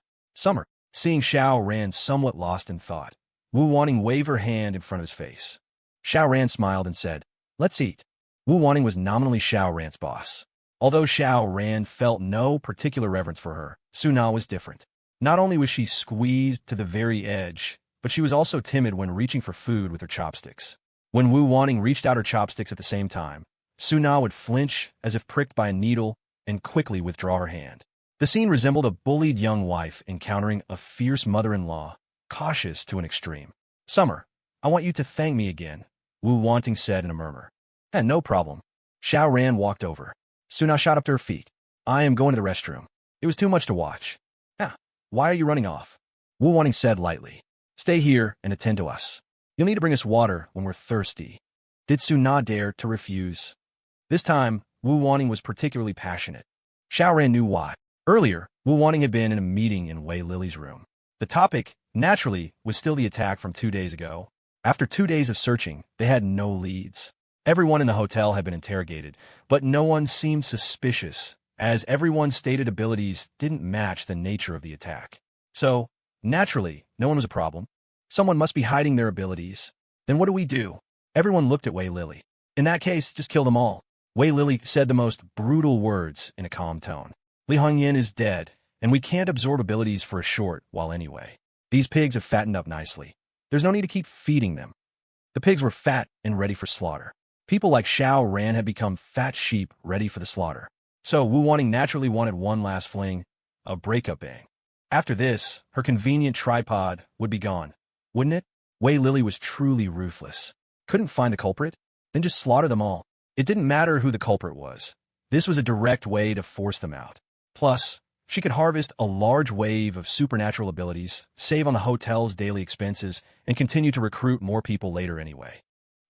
Seeing Xiao Ran somewhat lost in thought, Wu Wanting waved her hand in front of his face. Xiao Ran smiled and said, "Let's eat." Wu Wanting was nominally Xiao Ran's boss. Although Xiao Ran felt no particular reverence for her, Suna was different. Not only was she squeezed to the very edge, but she was also timid when reaching for food with her chopsticks. When Wu Wanting reached out her chopsticks at the same time, Suna would flinch as if pricked by a needle and quickly withdraw her hand. The scene resembled a bullied young wife encountering a fierce mother-in-law, cautious to an extreme. "Summer, I want you to thank me again," Wu Wanting said in a murmur. No problem." Xiao Ran walked over. Suna shot up to her feet. "I am going to the restroom. It was too much to watch." "Why are you running off?" Wu Wanting said lightly. "Stay here and attend to us. You'll need to bring us water when we're thirsty." Did Suna dare to refuse? This time, Wu Wanting was particularly passionate. Xiao Ran knew why. Earlier, Wu Wanting had been in a meeting in Wei Lily's room. The topic, naturally, was still the attack from 2 days ago. After 2 days of searching, they had no leads. Everyone in the hotel had been interrogated, but no one seemed suspicious, as everyone's stated abilities didn't match the nature of the attack. So, naturally, no one was a problem. Someone must be hiding their abilities. Then what do we do? Everyone looked at Wei Lily. In that case, just kill them all. Wei Lily said the most brutal words in a calm tone. Li Hongyan is dead, and we can't absorb abilities for a short while anyway. These pigs have fattened up nicely. There's no need to keep feeding them. The pigs were fat and ready for slaughter. People like Xiao Ran had become fat sheep ready for the slaughter. So Wu Wanting naturally wanted one last fling, a breakup bang. After this, her convenient tripod would be gone, wouldn't it? Wei Lily was truly ruthless. Couldn't find the culprit? Then just slaughter them all. It didn't matter who the culprit was. This was a direct way to force them out. Plus, she could harvest a large wave of supernatural abilities, save on the hotel's daily expenses, and continue to recruit more people later anyway.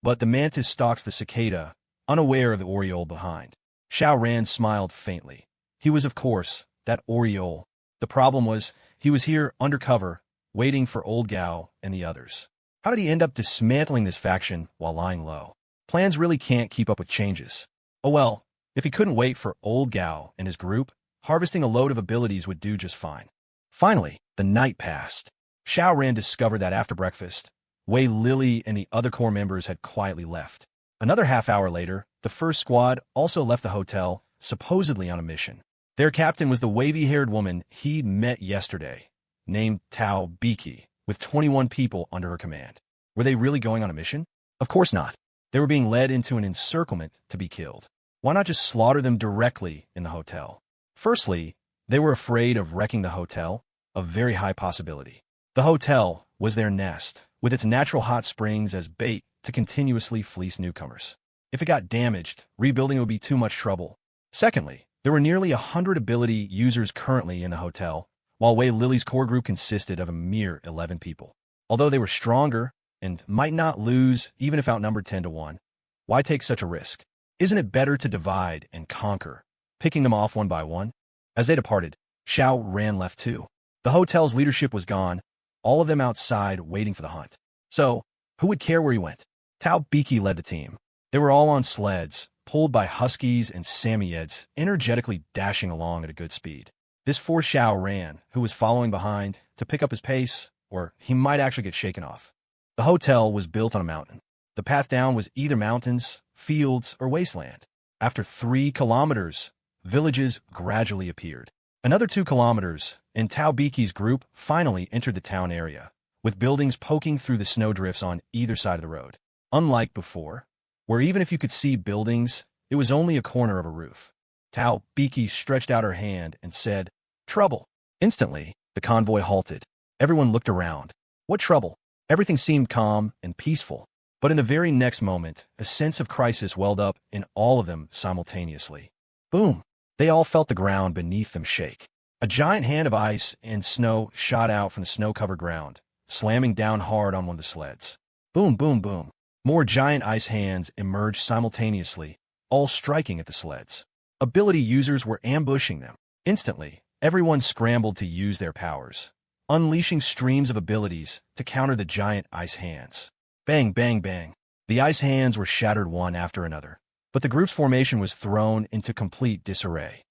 But the mantis stalks the cicada, unaware of the Oriole behind. Xiao Ran smiled faintly. He was, of course, that Oriole. The problem was, he was here undercover, waiting for Old Gao and the others. How did he end up dismantling this faction while lying low? Plans really can't keep up with changes. Oh well, if he couldn't wait for Old Gao and his group, Harvesting a load of abilities would do just fine. Finally, the night passed. Xiao Ran discovered that after breakfast, Wei Lily and the other core members had quietly left. Another half-hour later, the first squad also left the hotel, supposedly on a mission. Their captain was the wavy-haired woman he met yesterday, named Tao Biki, with 21 people under her command. Were they really going on a mission? Of course not. They were being led into an encirclement to be killed. Why not just slaughter them directly in the hotel? Firstly, they were afraid of wrecking the hotel, a very high possibility. The hotel was their nest, with its natural hot springs as bait to continuously fleece newcomers. If it got damaged, rebuilding would be too much trouble. Secondly, there were nearly 100 ability users currently in the hotel, while Wei Lily's core group consisted of a mere 11 people. Although they were stronger and might not lose even if outnumbered 10-1, why take such a risk? Isn't it better to divide and conquer, picking them off one by one? As they departed, Xiao Ran left too. The hotel's leadership was gone, all of them outside waiting for the hunt. So, who would care where he went? Tao Biki led the team. They were all on sleds, pulled by huskies and Samoyeds, energetically dashing along at a good speed. This forced Xiao Ran, who was following behind, to pick up his pace, or he might actually get shaken off. The hotel was built on a mountain. The path down was either mountains, fields, or wasteland. After 3 kilometers, villages gradually appeared. Another 2 kilometers, and Tao Biki's group finally entered the town area, with buildings poking through the snowdrifts on either side of the road. Unlike before, where even if you could see buildings, it was only a corner of a roof. Tao Biki stretched out her hand and said, "Trouble." Instantly, the convoy halted. Everyone looked around. What trouble? Everything seemed calm and peaceful. But in the very next moment, a sense of crisis welled up in all of them simultaneously. Boom! They all felt the ground beneath them shake. A giant hand of ice and snow shot out from the snow-covered ground, slamming down hard on one of the sleds. Boom, boom, boom. More giant ice hands emerged simultaneously, all striking at the sleds. Ability users were ambushing them. Instantly, everyone scrambled to use their powers, unleashing streams of abilities to counter the giant ice hands. Bang, bang, bang. The ice hands were shattered one after another, but the group's formation was thrown into complete disarray.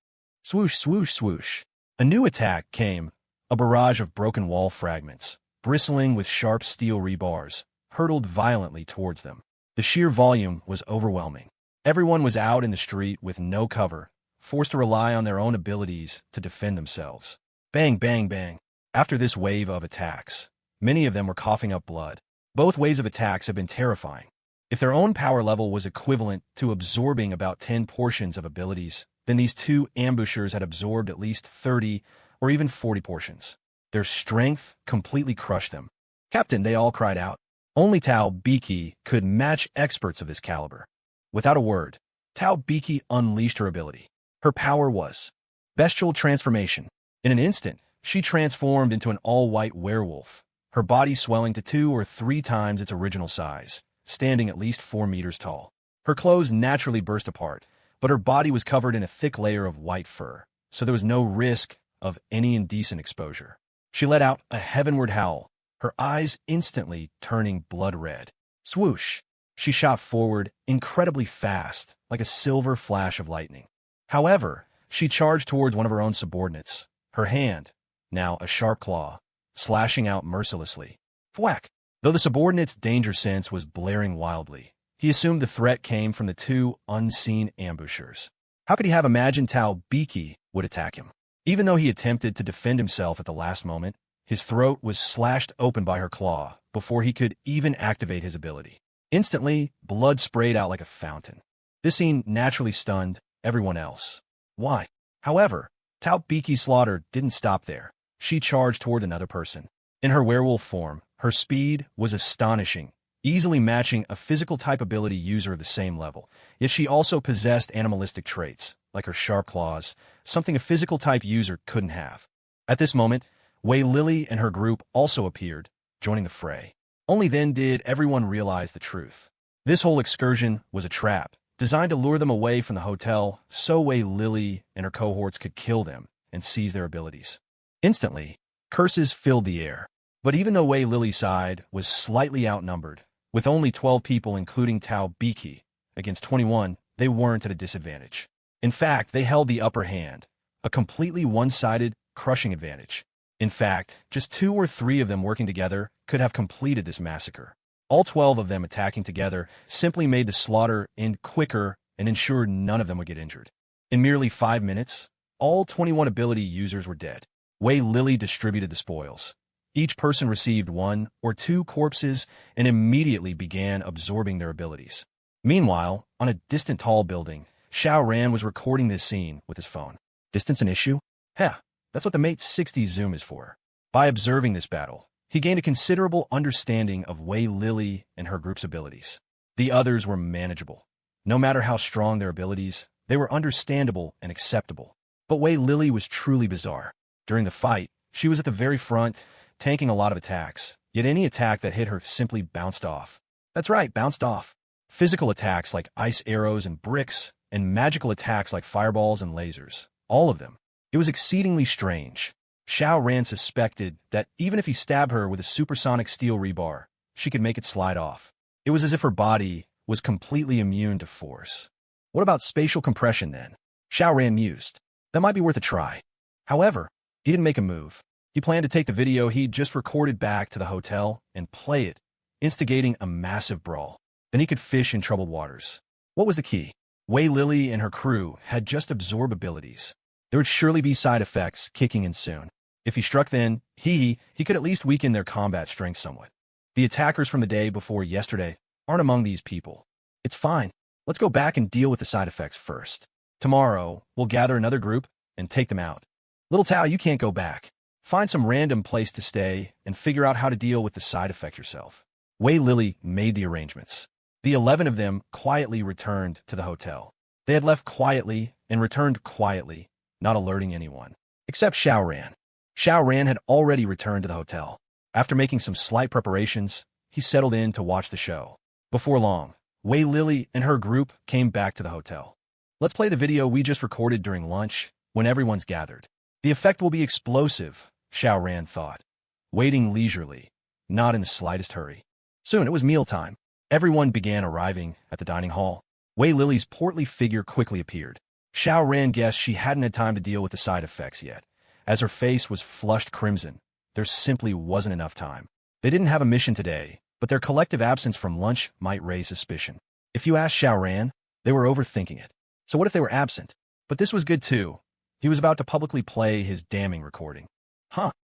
Swoosh, swoosh, swoosh. A new attack came, a barrage of broken wall fragments, bristling with sharp steel rebars, hurtled violently towards them. The sheer volume was overwhelming. Everyone was out in the street with no cover, forced to rely on their own abilities to defend themselves. Bang, bang, bang. After this wave of attacks, many of them were coughing up blood. Both waves of attacks have been terrifying. If their own power level was equivalent to absorbing about 10 portions of abilities, then these 2 ambushers had absorbed at least 30 or even 40 portions. Their strength completely crushed them. "Captain," they all cried out. Only Tao Biki could match experts of this caliber. Without a word, Tao Biki unleashed her ability. Her power was bestial transformation. In an instant, she transformed into an all-white werewolf, her body swelling to 2 or 3 times its original size, standing at least 4 meters tall. Her clothes naturally burst apart, but her body was covered in a thick layer of white fur, so there was no risk of any indecent exposure. She let out a heavenward howl, her eyes instantly turning blood red. Swoosh! She shot forward incredibly fast, like a silver flash of lightning. However, she charged towards one of her own subordinates, her hand, now a sharp claw, slashing out mercilessly. Thwack! Though the subordinate's danger sense was blaring wildly, he assumed the threat came from the 2 unseen ambushers. How could he have imagined Tao Biki would attack him? Even though he attempted to defend himself at the last moment, his throat was slashed open by her claw before he could even activate his ability. Instantly, blood sprayed out like a fountain. This scene naturally stunned everyone else. Why? However, Tao Biki's slaughter didn't stop there. She charged toward another person. In her werewolf form, her speed was astonishing, easily matching a physical-type ability user of the same level. Yet she also possessed animalistic traits, like her sharp claws, something a physical-type user couldn't have. At this moment, Wei Lily and her group also appeared, joining the fray. Only then did everyone realize the truth. This whole excursion was a trap, designed to lure them away from the hotel so Wei Lily and her cohorts could kill them and seize their abilities. Instantly, curses filled the air. But even though Wei Lily's side was slightly outnumbered, with only 12 people including Tao Biki, against 21, they weren't at a disadvantage. In fact, they held the upper hand. a completely one-sided, crushing advantage. In fact, just 2 or 3 of them working together could have completed this massacre. All 12 of them attacking together simply made the slaughter end quicker and ensured none of them would get injured. In merely 5 minutes, all 21 ability users were dead. Wei Lily distributed the spoils. Each person received 1 or 2 corpses and immediately began absorbing their abilities. Meanwhile, on a distant tall building, Xiao Ran was recording this scene with his phone. Distance an issue? Heh, that's what the Mate 60 zoom is for. By observing this battle, he gained a considerable understanding of Wei Lily and her group's abilities. The others were manageable. No matter how strong their abilities, they were understandable and acceptable. But Wei Lily was truly bizarre. During the fight, she was at the very front, tanking a lot of attacks, yet any attack that hit her simply bounced off. That's right, bounced off. Physical attacks like ice arrows and bricks, and magical attacks like fireballs and lasers. All of them. It was exceedingly strange. Xiao Ran suspected that even if he stabbed her with a supersonic steel rebar, she could make it slide off. It was as if her body was completely immune to force. What about spatial compression then? Xiao Ran mused. That might be worth a try. However, he didn't make a move. He planned to take the video he'd just recorded back to the hotel and play it, instigating a massive brawl. Then he could fish in troubled waters. What was the key? Wei Lily and her crew had just absorbed abilities. There would surely be side effects kicking in soon. If he struck then, he could at least weaken their combat strength somewhat. The attackers from the day before yesterday aren't among these people. It's fine. Let's go back and deal with the side effects first. Tomorrow, we'll gather another group and take them out. Little Tao, you can't go back. Find some random place to stay and figure out how to deal with the side effect yourself. Wei Lily made the arrangements. The 11 of them quietly returned to the hotel. They had left quietly and returned quietly, not alerting anyone, except Xiao Ran. Xiao Ran had already returned to the hotel. After making some slight preparations, he settled in to watch the show. Before long, Wei Lily and her group came back to the hotel. Let's play the video we just recorded during lunch when everyone's gathered. The effect will be explosive, Xiao Ran thought, waiting leisurely, not in the slightest hurry. Soon it was mealtime. Everyone began arriving at the dining hall. Wei Lily's portly figure quickly appeared. Xiao Ran guessed she hadn't had time to deal with the side effects yet. As her face was flushed crimson, there simply wasn't enough time. They didn't have a mission today, but their collective absence from lunch might raise suspicion. If you asked Xiao Ran, they were overthinking it. So what if they were absent? But this was good too. He was about to publicly play his damning recording.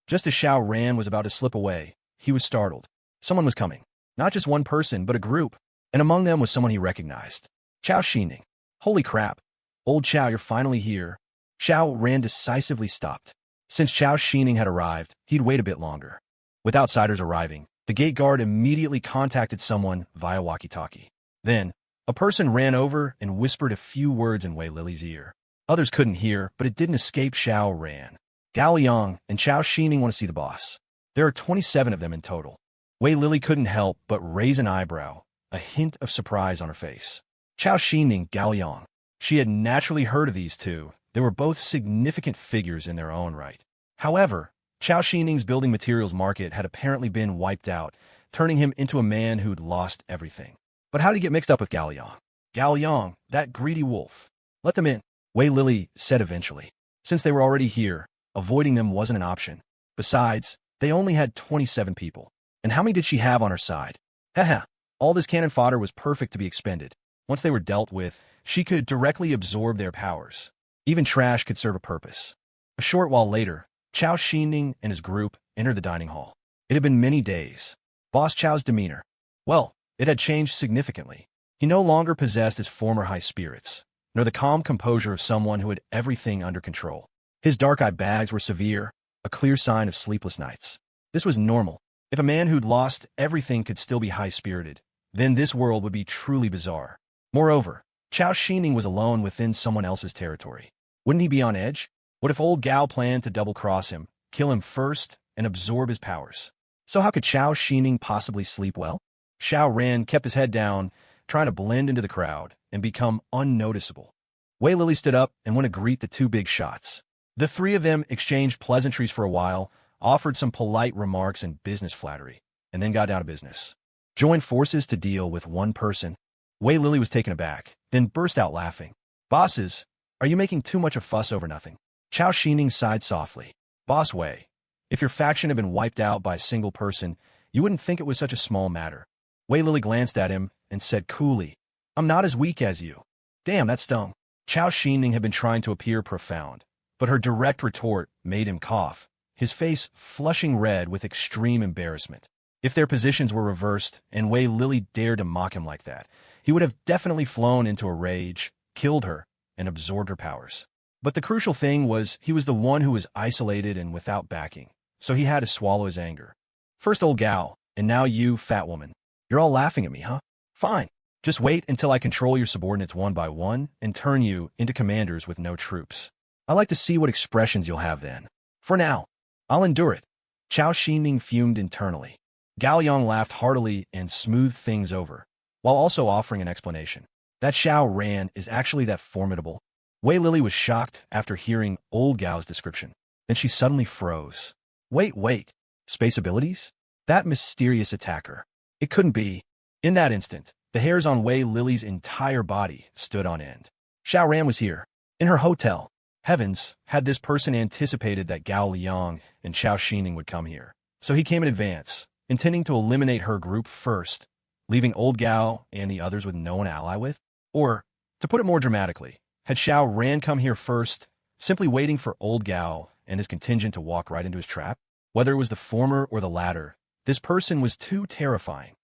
Just as Xiao Ran was about to slip away, he was startled. Someone was coming. Not just one person, but a group. And among them was someone he recognized. Xiao Xining. Holy crap. Old Xiao, you're finally here. Xiao Ran decisively stopped. Since Xiao Xining had arrived, he'd wait a bit longer. With outsiders arriving, the gate guard immediately contacted someone via walkie-talkie. Then, a person ran over and whispered a few words in Wei Lily's ear. Others couldn't hear, but it didn't escape Xiao Ran. Gao Liang and Xiao Xining want to see the boss. There are 27 of them in total. Wei Lily couldn't help but raise an eyebrow, a hint of surprise on her face. Xiao Xining, Gao Liang. She had naturally heard of these two. They were both significant figures in their own right. However, Xiao Xining's building materials market had apparently been wiped out, turning him into a man who'd lost everything. But how did he get mixed up with Gao Liang? Gao Liang, that greedy wolf. Let them in, Wei Lily said eventually. Since they were already here, avoiding them wasn't an option. Besides, they only had 27 people. And how many did she have on her side? Haha, all this cannon fodder was perfect to be expended. Once they were dealt with, she could directly absorb their powers. Even trash could serve a purpose. A short while later, Xiao Xining and his group entered the dining hall. It had been many days. Boss Xiao's demeanor. Well, it had changed significantly. He no longer possessed his former high spirits, nor the calm composure of someone who had everything under control. His dark-eye bags were severe, a clear sign of sleepless nights. This was normal. If a man who'd lost everything could still be high-spirited, then this world would be truly bizarre. Moreover, Xiao Xining was alone within someone else's territory. Wouldn't he be on edge? What if old Gao planned to double-cross him, kill him first, and absorb his powers? So how could Xiao Xining possibly sleep well? Xiao Ran kept his head down, trying to blend into the crowd and become unnoticeable. Wei Lily stood up and went to greet the two big shots. The three of them exchanged pleasantries for a while, offered some polite remarks and business flattery, and then got down to business. Joined forces to deal with one person. Wei Lily was taken aback, then burst out laughing. Bosses, are you making too much of a fuss over nothing? Chao Xining sighed softly. Boss Wei, if your faction had been wiped out by a single person, you wouldn't think it was such a small matter. Wei Lily glanced at him and said coolly, I'm not as weak as you. Damn, that stung. Chao Xining had been trying to appear profound, but her direct retort made him cough, his face flushing red with extreme embarrassment. If their positions were reversed and Wei Lily dared to mock him like that, he would have definitely flown into a rage, killed her, and absorbed her powers. But the crucial thing was he was the one who was isolated and without backing, so he had to swallow his anger. First old gal, and now you, fat woman. You're all laughing at me, huh? Fine. Just wait until I control your subordinates one by one and turn you into commanders with no troops. I like to see what expressions you'll have then. For now, I'll endure it. Chao Xining fumed internally. Gao Yang laughed heartily and smoothed things over, while also offering an explanation. That Xiao Ran is actually that formidable. Wei Lily was shocked after hearing old Gao's description. Then she suddenly froze. Wait. Space abilities? That mysterious attacker. It couldn't be. In that instant, the hairs on Wei Lily's entire body stood on end. Xiao Ran was here, in her hotel. Heavens, had this person anticipated that Gao Liang and Chao Xining would come here. So he came in advance, intending to eliminate her group first, leaving old Gao and the others with no one to ally with? Or, to put it more dramatically, had Xiao Ran come here first, simply waiting for old Gao and his contingent to walk right into his trap? Whether it was the former or the latter, this person was too terrifying.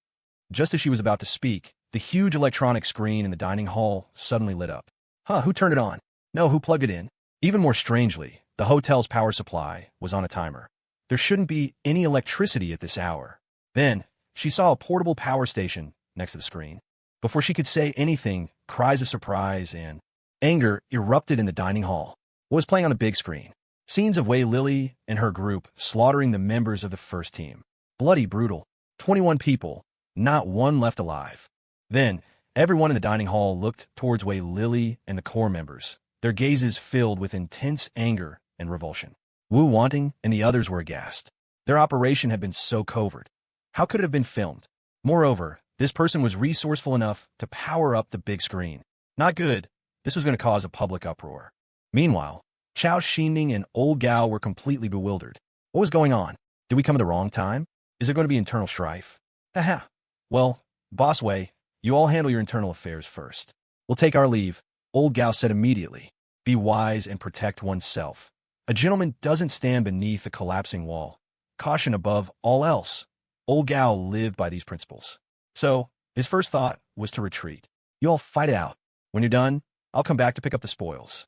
Just as she was about to speak, the huge electronic screen in the dining hall suddenly lit up. Who turned it on? No, who plugged it in? Even more strangely, the hotel's power supply was on a timer. There shouldn't be any electricity at this hour. Then, she saw a portable power station next to the screen. Before she could say anything, cries of surprise and anger erupted in the dining hall. What was playing on the big screen? Scenes of Wei Lily and her group slaughtering the members of the first team. Bloody brutal. 21 people, not one left alive. Then, everyone in the dining hall looked towards Wei Lily and the core members, their gazes filled with intense anger and revulsion. Wu Wanting and the others were aghast. Their operation had been so covert. How could it have been filmed? Moreover, this person was resourceful enough to power up the big screen. Not good. This was going to cause a public uproar. Meanwhile, Chao Xining and old Gao were completely bewildered. What was going on? Did we come at the wrong time? Is there going to be internal strife? Haha. Well, Boss Wei, you all handle your internal affairs first. We'll take our leave, old Gao said immediately. Be wise and protect oneself. A gentleman doesn't stand beneath a collapsing wall. Caution above all else. Old Gao lived by these principles. So, his first thought was to retreat. You all fight it out. When you're done, I'll come back to pick up the spoils.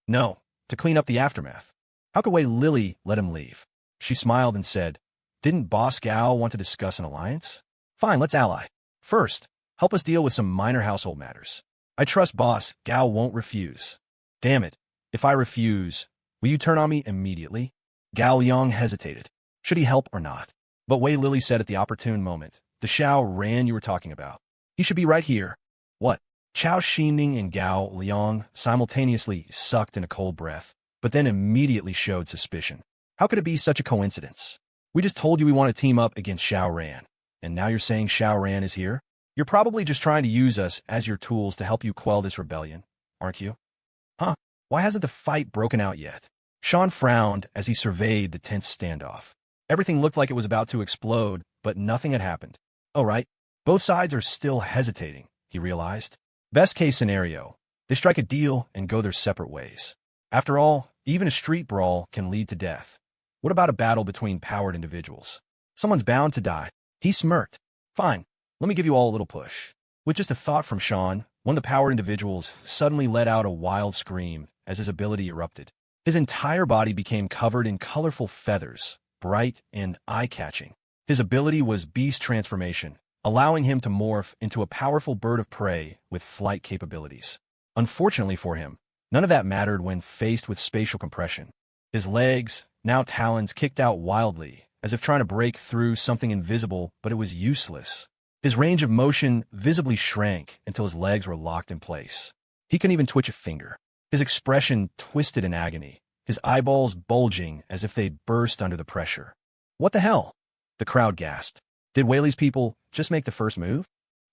No, to clean up the aftermath. How could Wei Lily let him leave? She smiled and said, Didn't Boss Gao want to discuss an alliance? Fine, let's ally. First, help us deal with some minor household matters. I trust Boss Gao won't refuse. Damn it, if I refuse, will you turn on me immediately? Gao Liang hesitated. Should he help or not? But Wei Lily said at the opportune moment, the Xiao Ran you were talking about. He should be right here. What? Chao Xining and Gao Liang simultaneously sucked in a cold breath, but then immediately showed suspicion. How could it be such a coincidence? We just told you we want to team up against Xiao Ran, and now you're saying Xiao Ran is here? You're probably just trying to use us as your tools to help you quell this rebellion, aren't you? Huh? Why hasn't the fight broken out yet? Sean frowned as he surveyed the tense standoff. Everything looked like it was about to explode, but nothing had happened. Oh, right. Both sides are still hesitating, he realized. Best case scenario, they strike a deal and go their separate ways. After all, even a street brawl can lead to death. What about a battle between powered individuals? Someone's bound to die. He smirked. Fine, let me give you all a little push. With just a thought from Sean, one of the powered individuals suddenly let out a wild scream as his ability erupted. His entire body became covered in colorful feathers, bright and eye-catching. His ability was beast transformation, allowing him to morph into a powerful bird of prey with flight capabilities. Unfortunately for him, none of that mattered when faced with spatial compression. His legs, now talons, kicked out wildly, as if trying to break through something invisible, but it was useless. His range of motion visibly shrank until his legs were locked in place. He couldn't even twitch a finger. His expression twisted in agony, his eyeballs bulging as if they'd burst under the pressure. What the hell? The crowd gasped. Did Whaley's people just make the first move?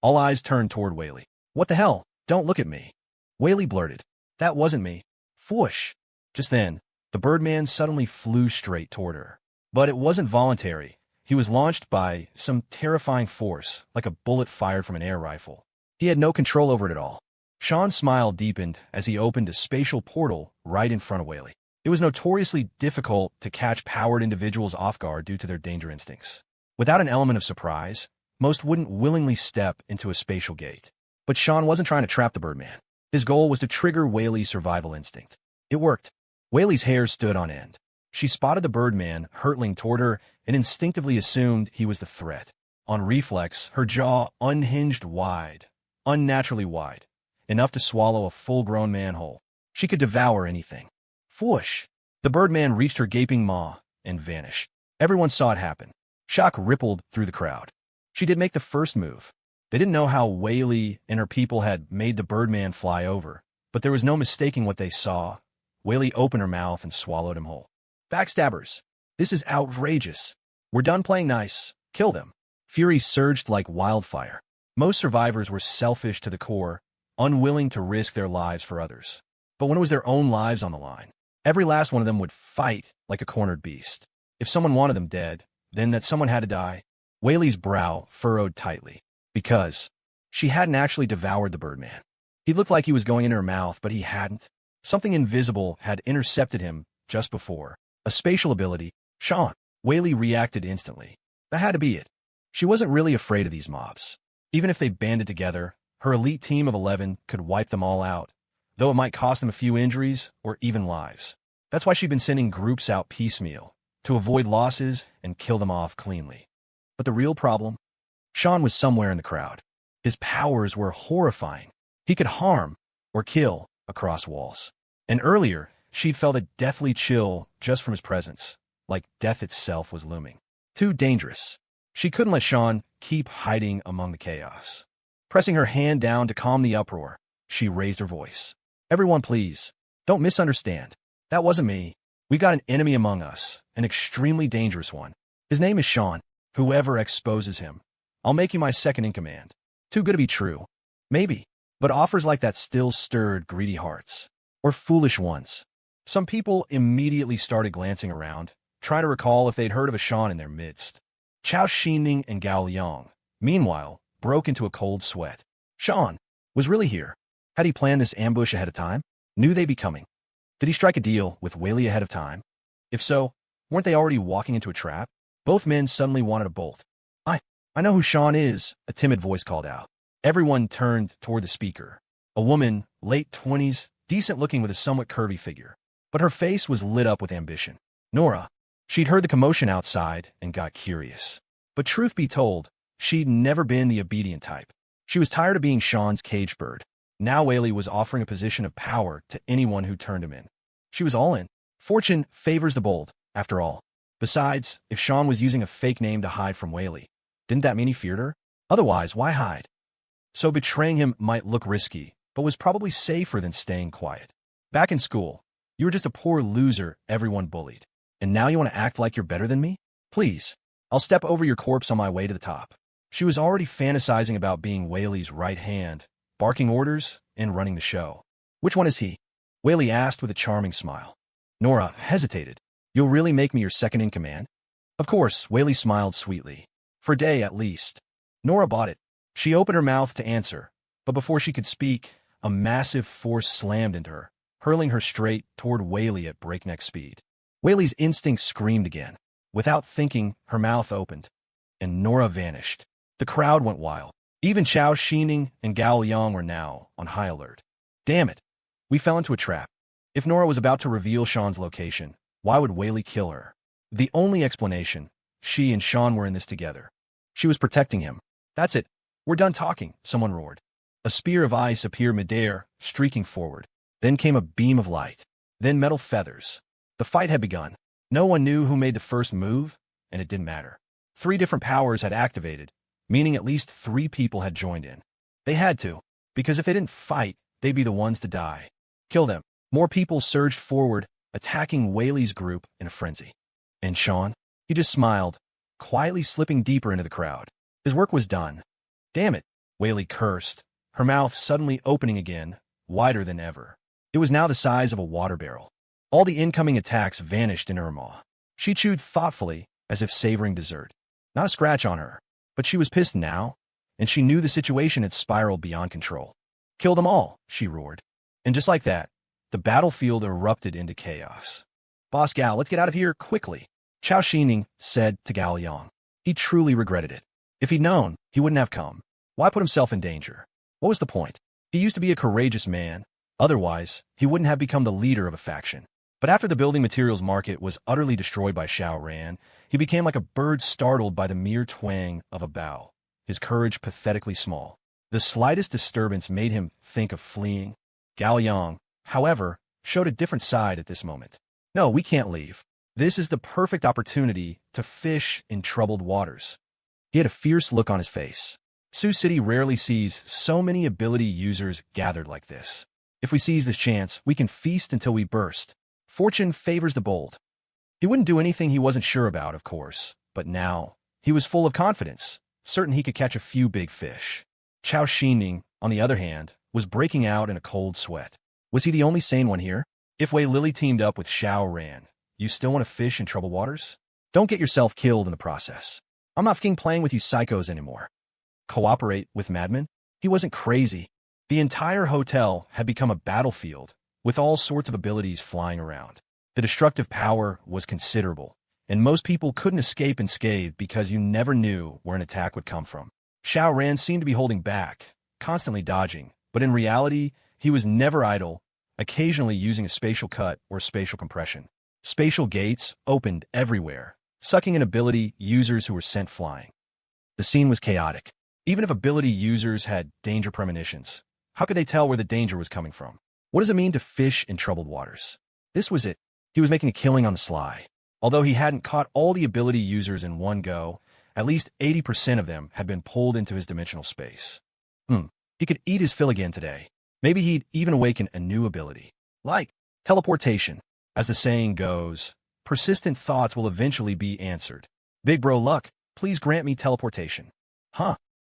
All eyes turned toward Whaley. What the hell? Don't look at me. Whaley blurted. That wasn't me. Whoosh. Just then, the Birdman suddenly flew straight toward her. But it wasn't voluntary. He was launched by some terrifying force, like a bullet fired from an air rifle. He had no control over it at all. Sean's smile deepened as he opened a spatial portal right in front of Wei Lily. It was notoriously difficult to catch powered individuals off guard due to their danger instincts. Without an element of surprise, most wouldn't willingly step into a spatial gate. But Sean wasn't trying to trap the Birdman. His goal was to trigger Wei Lily's survival instinct. It worked. Wei Lily's hair stood on end. She spotted the Birdman hurtling toward her and instinctively assumed he was the threat. On reflex, her jaw unhinged wide, unnaturally wide, enough to swallow a full-grown man whole. She could devour anything. Whoosh! The Birdman reached her gaping maw and vanished. Everyone saw it happen. Shock rippled through the crowd. She did make the first move. They didn't know how Wei Lily and her people had made the Birdman fly over, but there was no mistaking what they saw. Wei Lily opened her mouth and swallowed him whole. Backstabbers! This is outrageous. We're done playing nice. Kill them. Fury surged like wildfire. Most survivors were selfish to the core, unwilling to risk their lives for others. But when it was their own lives on the line, every last one of them would fight like a cornered beast. If someone wanted them dead, then that someone had to die. Wei Lily's brow furrowed tightly, because she hadn't actually devoured the Birdman. He looked like he was going into her mouth, but he hadn't. Something invisible had intercepted him just before. A spatial ability. Sean. Wei Lily reacted instantly. That had to be it. She wasn't really afraid of these mobs. Even if they banded together, her elite team of 11 could wipe them all out, though it might cost them a few injuries or even lives. That's why she'd been sending groups out piecemeal, to avoid losses and kill them off cleanly. But the real problem? Sean was somewhere in the crowd. His powers were horrifying. He could harm or kill across walls. And earlier, she'd felt a deathly chill just from his presence, like death itself was looming. Too dangerous. She couldn't let Sean keep hiding among the chaos. Pressing her hand down to calm the uproar, she raised her voice. Everyone, please, don't misunderstand. That wasn't me. We got an enemy among us, an extremely dangerous one. His name is Sean. Whoever exposes him, I'll make you my second in command. Too good to be true. Maybe. But offers like that still stirred greedy hearts. Or foolish ones. Some people immediately started glancing around, trying to recall if they'd heard of a Sean in their midst. Chao Xining and Gao Liang, meanwhile, broke into a cold sweat. Sean was really here. Had he planned this ambush ahead of time? Knew they'd be coming. Did he strike a deal with Wei Lily ahead of time? If so, weren't they already walking into a trap? Both men suddenly wanted a bolt. I know who Sean is, a timid voice called out. Everyone turned toward the speaker. A woman, late 20s, decent-looking with a somewhat curvy figure. But her face was lit up with ambition. Nora. She'd heard the commotion outside and got curious. But truth be told, she'd never been the obedient type. She was tired of being Sean's cage bird. Now Wei Lily was offering a position of power to anyone who turned him in. She was all in. Fortune favors the bold, after all. Besides, if Sean was using a fake name to hide from Wei Lily, didn't that mean he feared her? Otherwise, why hide? So betraying him might look risky, but was probably safer than staying quiet. Back in school, you were just a poor loser everyone bullied. And now you want to act like you're better than me? Please, I'll step over your corpse on my way to the top. She was already fantasizing about being Wei Lily's right hand, barking orders and running the show. Which one is he? Wei Lily asked with a charming smile. Nora hesitated. You'll really make me your second in command? Of course, Wei Lily smiled sweetly. For a day, at least. Nora bought it. She opened her mouth to answer, but before she could speak, a massive force slammed into her, hurling her straight toward Wei Lily at breakneck speed. Wei Lily's instinct screamed again. Without thinking, her mouth opened, and Nora vanished. The crowd went wild. Even Chao Xining and Gao Liang were now on high alert. Damn it. We fell into a trap. If Nora was about to reveal Sean's location, why would Wei Lily kill her? The only explanation, she and Sean were in this together. She was protecting him. That's it. We're done talking, someone roared. A spear of ice appeared midair, streaking forward. Then came a beam of light. Then metal feathers. The fight had begun. No one knew who made the first move, and it didn't matter. 3 different powers had activated, meaning at least 3 people had joined in. They had to, because if they didn't fight, they'd be the ones to die. Kill them. More people surged forward, attacking Wei Lily's group in a frenzy. And Sean? He just smiled, quietly slipping deeper into the crowd. His work was done. Damn it, Wei Lily cursed, her mouth suddenly opening again, wider than ever. It was now the size of a water barrel. All the incoming attacks vanished in her maw. She chewed thoughtfully, as if savoring dessert. Not a scratch on her, but she was pissed now, and she knew the situation had spiraled beyond control. Kill them all, she roared. And just like that, the battlefield erupted into chaos. Boss Gao, let's get out of here quickly, Chao Xining said to Gao Liang. He truly regretted it. If he'd known, he wouldn't have come. Why put himself in danger? What was the point? He used to be a courageous man. Otherwise, he wouldn't have become the leader of a faction. But after the building materials market was utterly destroyed by Xiao Ran, he became like a bird startled by the mere twang of a bough, his courage pathetically small. The slightest disturbance made him think of fleeing. Gao Liang, however, showed a different side at this moment. No, we can't leave. This is the perfect opportunity to fish in troubled waters. He had a fierce look on his face. Sioux City rarely sees so many ability users gathered like this. If we seize this chance, we can feast until we burst. Fortune favors the bold. He wouldn't do anything he wasn't sure about, of course, but now he was full of confidence, certain he could catch a few big fish. Chao Xining, on the other hand, was breaking out in a cold sweat. Was he the only sane one here? If Wei Lily teamed up with Xiao Ran, you still want to fish in troubled waters? Don't get yourself killed in the process. I'm not fucking playing with you psychos anymore. Cooperate with madmen? He wasn't crazy. The entire hotel had become a battlefield, with all sorts of abilities flying around. The destructive power was considerable, and most people couldn't escape unscathed because you never knew where an attack would come from. Xiao Ran seemed to be holding back, constantly dodging, but in reality, he was never idle, occasionally using a spatial cut or spatial compression. Spatial gates opened everywhere, sucking in ability users who were sent flying. The scene was chaotic. Even if ability users had danger premonitions, how could they tell where the danger was coming from? What does it mean to fish in troubled waters? This was it. He was making a killing on the sly. Although he hadn't caught all the ability users in one go, at least 80% of them had been pulled into his dimensional space. He could eat his fill again today. Maybe he'd even awaken a new ability. Like teleportation. As the saying goes, persistent thoughts will eventually be answered. Big bro luck, please grant me teleportation.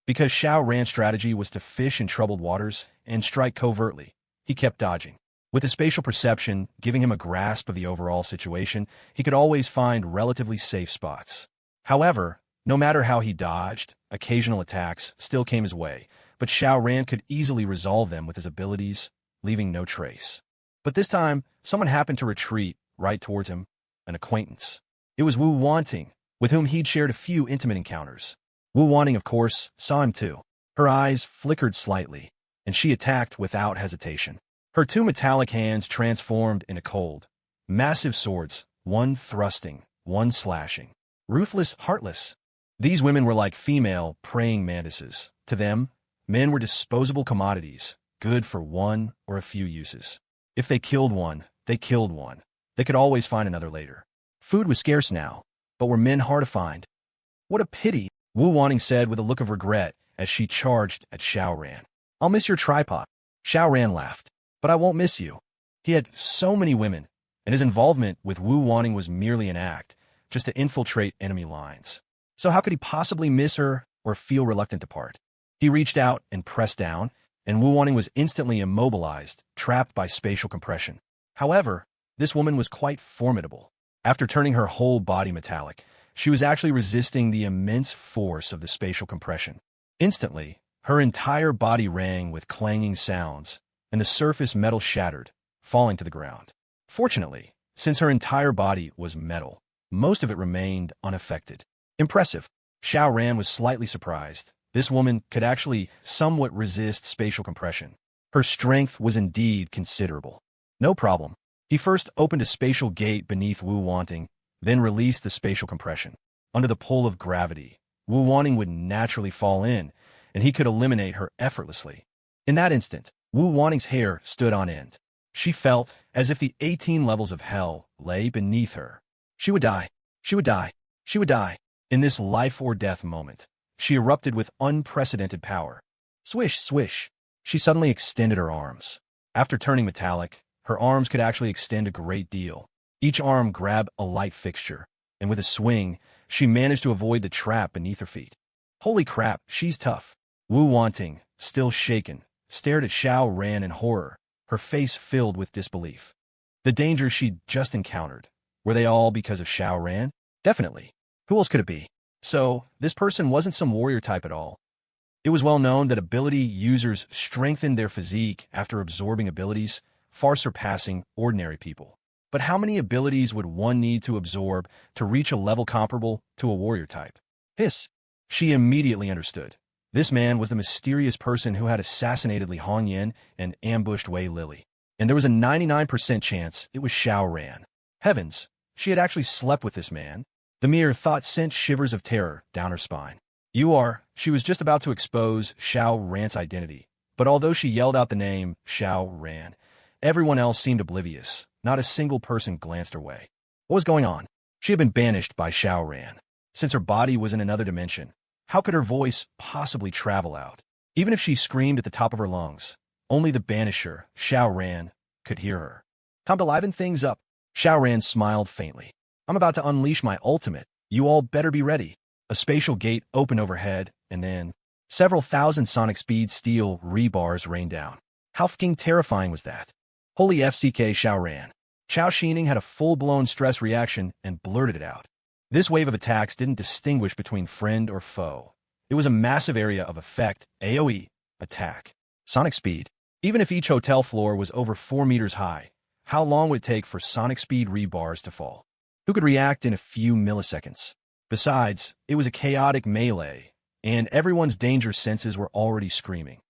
Because Xiao Ran's strategy was to fish in troubled waters and strike covertly, he kept dodging. With his spatial perception giving him a grasp of the overall situation, he could always find relatively safe spots. However, no matter how he dodged, occasional attacks still came his way, but Xiao Ran could easily resolve them with his abilities, leaving no trace. But this time, someone happened to retreat right towards him, an acquaintance. It was Wu Wanting, with whom he'd shared a few intimate encounters. Wu Wanting, of course, saw him too. Her eyes flickered slightly, and she attacked without hesitation. Her two metallic hands transformed into cold, massive swords, one thrusting, one slashing. Ruthless, heartless. These women were like female praying mantises. To them, men were disposable commodities, good for one or a few uses. If they killed one, they killed one. They could always find another later. Food was scarce now, but were men hard to find? What a pity, Wu Wanting said with a look of regret as she charged at Xiao Ran. I'll miss your tripod. Xiao Ran laughed. But I won't miss you. He had so many women, and his involvement with Wu Wanting was merely an act, just to infiltrate enemy lines. So how could he possibly miss her or feel reluctant to part? He reached out and pressed down, and Wu Wanting was instantly immobilized, trapped by spatial compression. However, this woman was quite formidable. After turning her whole body metallic, she was actually resisting the immense force of the spatial compression. Instantly, her entire body rang with clanging sounds, and the surface metal shattered, falling to the ground. Fortunately, since her entire body was metal, most of it remained unaffected. Impressive. Xiao Ran was slightly surprised. This woman could actually somewhat resist spatial compression. Her strength was indeed considerable. No problem. He first opened a spatial gate beneath Wu Wanting, then released the spatial compression. Under the pull of gravity, Wu Wanting would naturally fall in, and he could eliminate her effortlessly. In that instant, Wu Wanting's hair stood on end. She felt as if the 18 levels of hell lay beneath her. She would die. She would die. She would die. In this life-or-death moment, she erupted with unprecedented power. Swish, swish. She suddenly extended her arms. After turning metallic, her arms could actually extend a great deal. Each arm grabbed a light fixture, and with a swing, she managed to avoid the trap beneath her feet. Holy crap, she's tough. Wu Wanting, still shaken, stared at Xiao Ran in horror, her face filled with disbelief. The dangers she'd just encountered. Were they all because of Xiao Ran? Definitely. Who else could it be? So, this person wasn't some warrior type at all. It was well known that ability users strengthened their physique after absorbing abilities far surpassing ordinary people. But how many abilities would one need to absorb to reach a level comparable to a warrior type? Hiss. She immediately understood. This man was the mysterious person who had assassinated Li Hongyan and ambushed Wei Lily. And there was a 99% chance it was Xiao Ran. Heavens, she had actually slept with this man. The mere thought sent shivers of terror down her spine. She was just about to expose Xiao Ran's identity. But although she yelled out the name Xiao Ran, everyone else seemed oblivious. Not a single person glanced her way. What was going on? She had been banished by Xiao Ran. Since her body was in another dimension, how could her voice possibly travel out? Even if she screamed at the top of her lungs, only the banisher, Xiao Ran, could hear her. Time to liven things up. Xiao Ran smiled faintly. I'm about to unleash my ultimate. You all better be ready. A spatial gate opened overhead, and then several thousand sonic speed steel rebars rained down. How fucking terrifying was that? Holy FCK Xiao Ran. Chao Xining had a full-blown stress reaction and blurted it out. This wave of attacks didn't distinguish between friend or foe. It was a massive area of effect, AoE, attack, sonic speed. Even if each hotel floor was over 4 meters high, how long would it take for sonic speed rebars to fall? Who could react in a few milliseconds? Besides, it was a chaotic melee, and everyone's danger senses were already screaming.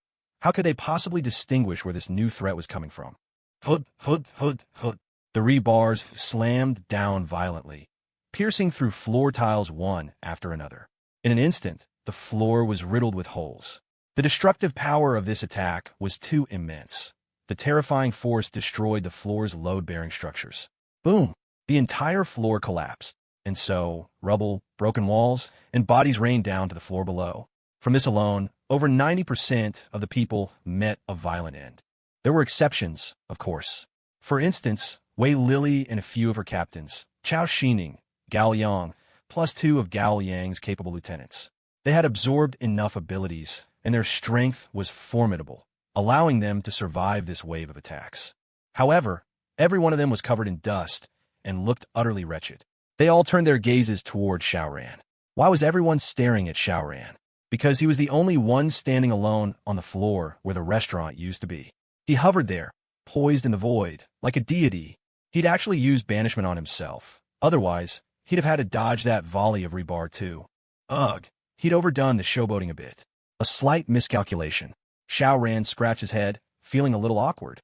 How could they possibly distinguish where this new threat was coming from? Hood, hood, hood, hood. The rebars slammed down violently, piercing through floor tiles one after another. In an instant, the floor was riddled with holes. The destructive power of this attack was too immense. The terrifying force destroyed the floor's load-bearing structures. Boom! The entire floor collapsed, and so, rubble, broken walls, and bodies rained down to the floor below. From this alone, over 90% of the people met a violent end. There were exceptions, of course. For instance, Wei Lily and a few of her captains, Chao Xining, Gao Yang, plus 2 of Gao Yang's capable lieutenants. They had absorbed enough abilities, and their strength was formidable, allowing them to survive this wave of attacks. However, every one of them was covered in dust and looked utterly wretched. They all turned their gazes toward Xiao Ran. Why was everyone staring at Xiao Ran? Because he was the only one standing alone on the floor where the restaurant used to be. He hovered there, poised in the void, like a deity. He'd actually used banishment on himself. Otherwise, he'd have had to dodge that volley of rebar too. Ugh, he'd overdone the showboating a bit. A slight miscalculation. Xiao Ran scratched his head, feeling a little awkward.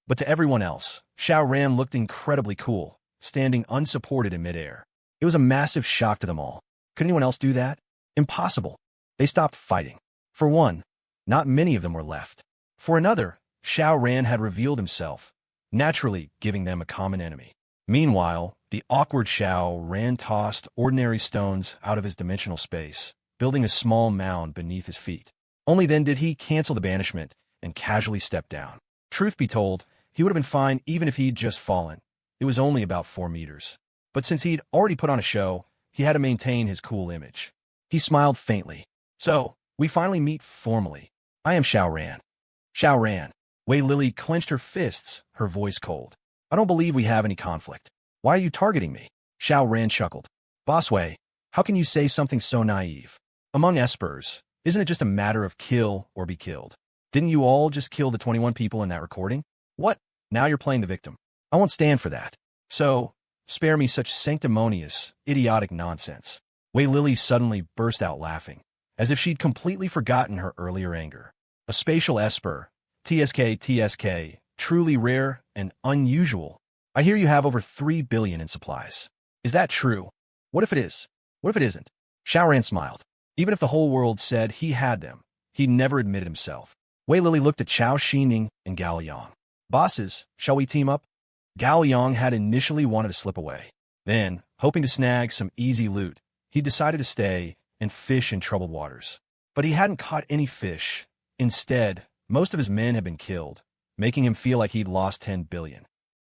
But to everyone else, Xiao Ran looked incredibly cool, standing unsupported in midair. It was a massive shock to them all. Could anyone else do that? Impossible. They stopped fighting. For one, not many of them were left. For another, Xiao Ran had revealed himself, naturally giving them a common enemy. Meanwhile, the awkward Xiao Ran tossed ordinary stones out of his dimensional space, building a small mound beneath his feet. Only then did he cancel the banishment and casually step down. Truth be told, he would have been fine even if he'd just fallen. It was only about 4 meters. But since he'd already put on a show, he had to maintain his cool image. He smiled faintly. So, we finally meet formally. I am Xiao Ran. Xiao Ran. Wei Lily clenched her fists, her voice cold. I don't believe we have any conflict. Why are you targeting me? Xiao Ran chuckled. Boss Wei, how can you say something so naive? Among espers, isn't it just a matter of kill or be killed? Didn't you all just kill the 21 people in that recording? What? Now you're playing the victim. I won't stand for that. So, spare me such sanctimonious, idiotic nonsense. Wei Lily suddenly burst out laughing, as if she'd completely forgotten her earlier anger. A spatial esper, TSK, truly rare and unusual. I hear you have over 3 billion in supplies. Is that true? What if it is? What if it isn't? Xiao Ran smiled. Even if the whole world said he had them, he'd never admit it himself. Wei Lily looked at Chao Xining and Gao Yang. Bosses, shall we team up? Gao Yang had initially wanted to slip away. Then, hoping to snag some easy loot, he decided to stay and fish in troubled waters. But he hadn't caught any fish. Instead, most of his men had been killed, making him feel like he'd lost 10 billion.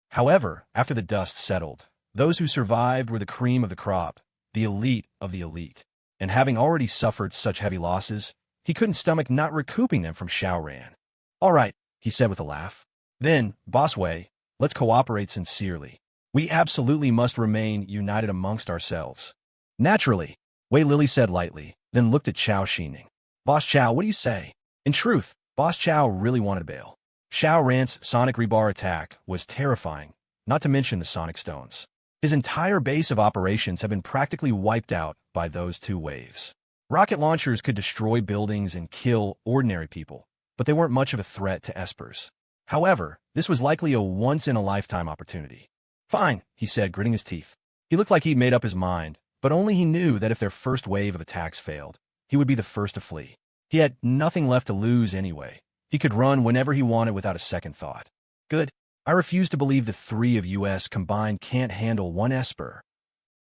However, after the dust settled, those who survived were the cream of the crop, the elite of the elite. And having already suffered such heavy losses, he couldn't stomach not recouping them from Xiao Ran. All right, he said with a laugh. Then, Boss Wei, Let's cooperate sincerely. We absolutely must remain united amongst ourselves. Naturally, Wei Lily said lightly, then looked at Xiao Xining. Boss Xiao, what do you say? In truth, Boss Xiao really wanted to bail. Xiao Ran's sonic rebar attack was terrifying, not to mention the sonic stones. His entire base of operations had been practically wiped out by those two waves. Rocket launchers could destroy buildings and kill ordinary people, but they weren't much of a threat to espers. However, this was likely a once-in-a-lifetime opportunity. Fine, he said, gritting his teeth. He looked like he'd made up his mind, but only he knew that if their first wave of attacks failed, he would be the first to flee. He had nothing left to lose anyway. He could run whenever he wanted without a second thought. Good. I refuse to believe the three of US combined can't handle one esper,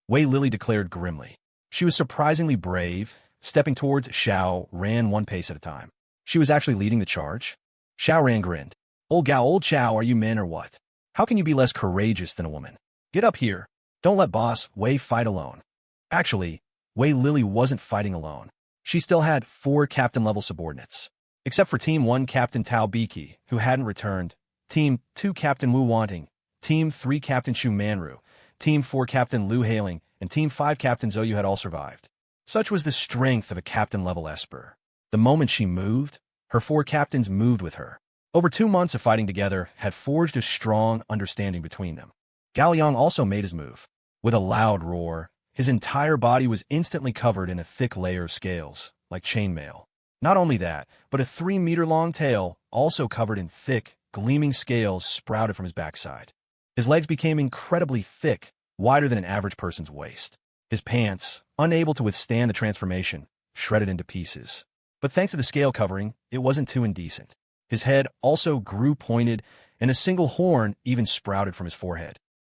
Wei Lily declared grimly. She was surprisingly brave, stepping towards Xiao Ran one pace at a time. She was actually leading the charge. Xiao Ran grinned. Old Xiao, are you men or what? How can you be less courageous than a woman? Get up here. Don't let Boss Wei fight alone. Actually, Wei Lily wasn't fighting alone. She still had 4 captain-level subordinates. Except for Team 1 Captain Tao Biki, who hadn't returned, Team 2 Captain Wu Wanting, Team 3 Captain Shu Manru, Team 4 Captain Lu Hailing, and Team 5 Captain Zhou Yu had all survived. Such was the strength of a captain-level esper. The moment she moved, her 4 captains moved with her. Over 2 months of fighting together had forged a strong understanding between them. Gao Yang also made his move. With a loud roar, his entire body was instantly covered in a thick layer of scales, like chainmail. Not only that, but a 3-meter-long tail, also covered in thick, gleaming scales, sprouted from his backside. His legs became incredibly thick, wider than an average person's waist. His pants, unable to withstand the transformation, shredded into pieces. But thanks to the scale covering, it wasn't too indecent. His head also grew pointed, and a single horn even sprouted from his forehead.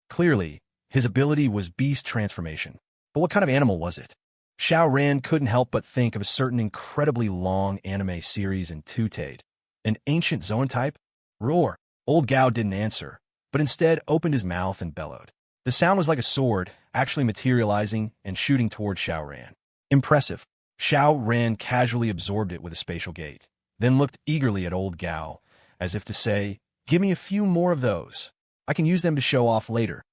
Clearly, his ability was beast transformation. But what kind of animal was it? Xiao Ran couldn't help but think of a certain incredibly long anime series in Tutade. An ancient zoan-type? Roar. Old Gao didn't answer, but instead opened his mouth and bellowed. The sound was like a sword, actually materializing and shooting toward Xiao Ran. Impressive. Xiao Ran casually absorbed it with a spatial gate, then looked eagerly at old Gao, as if to say, give me a few more of those. I can use them to show off later.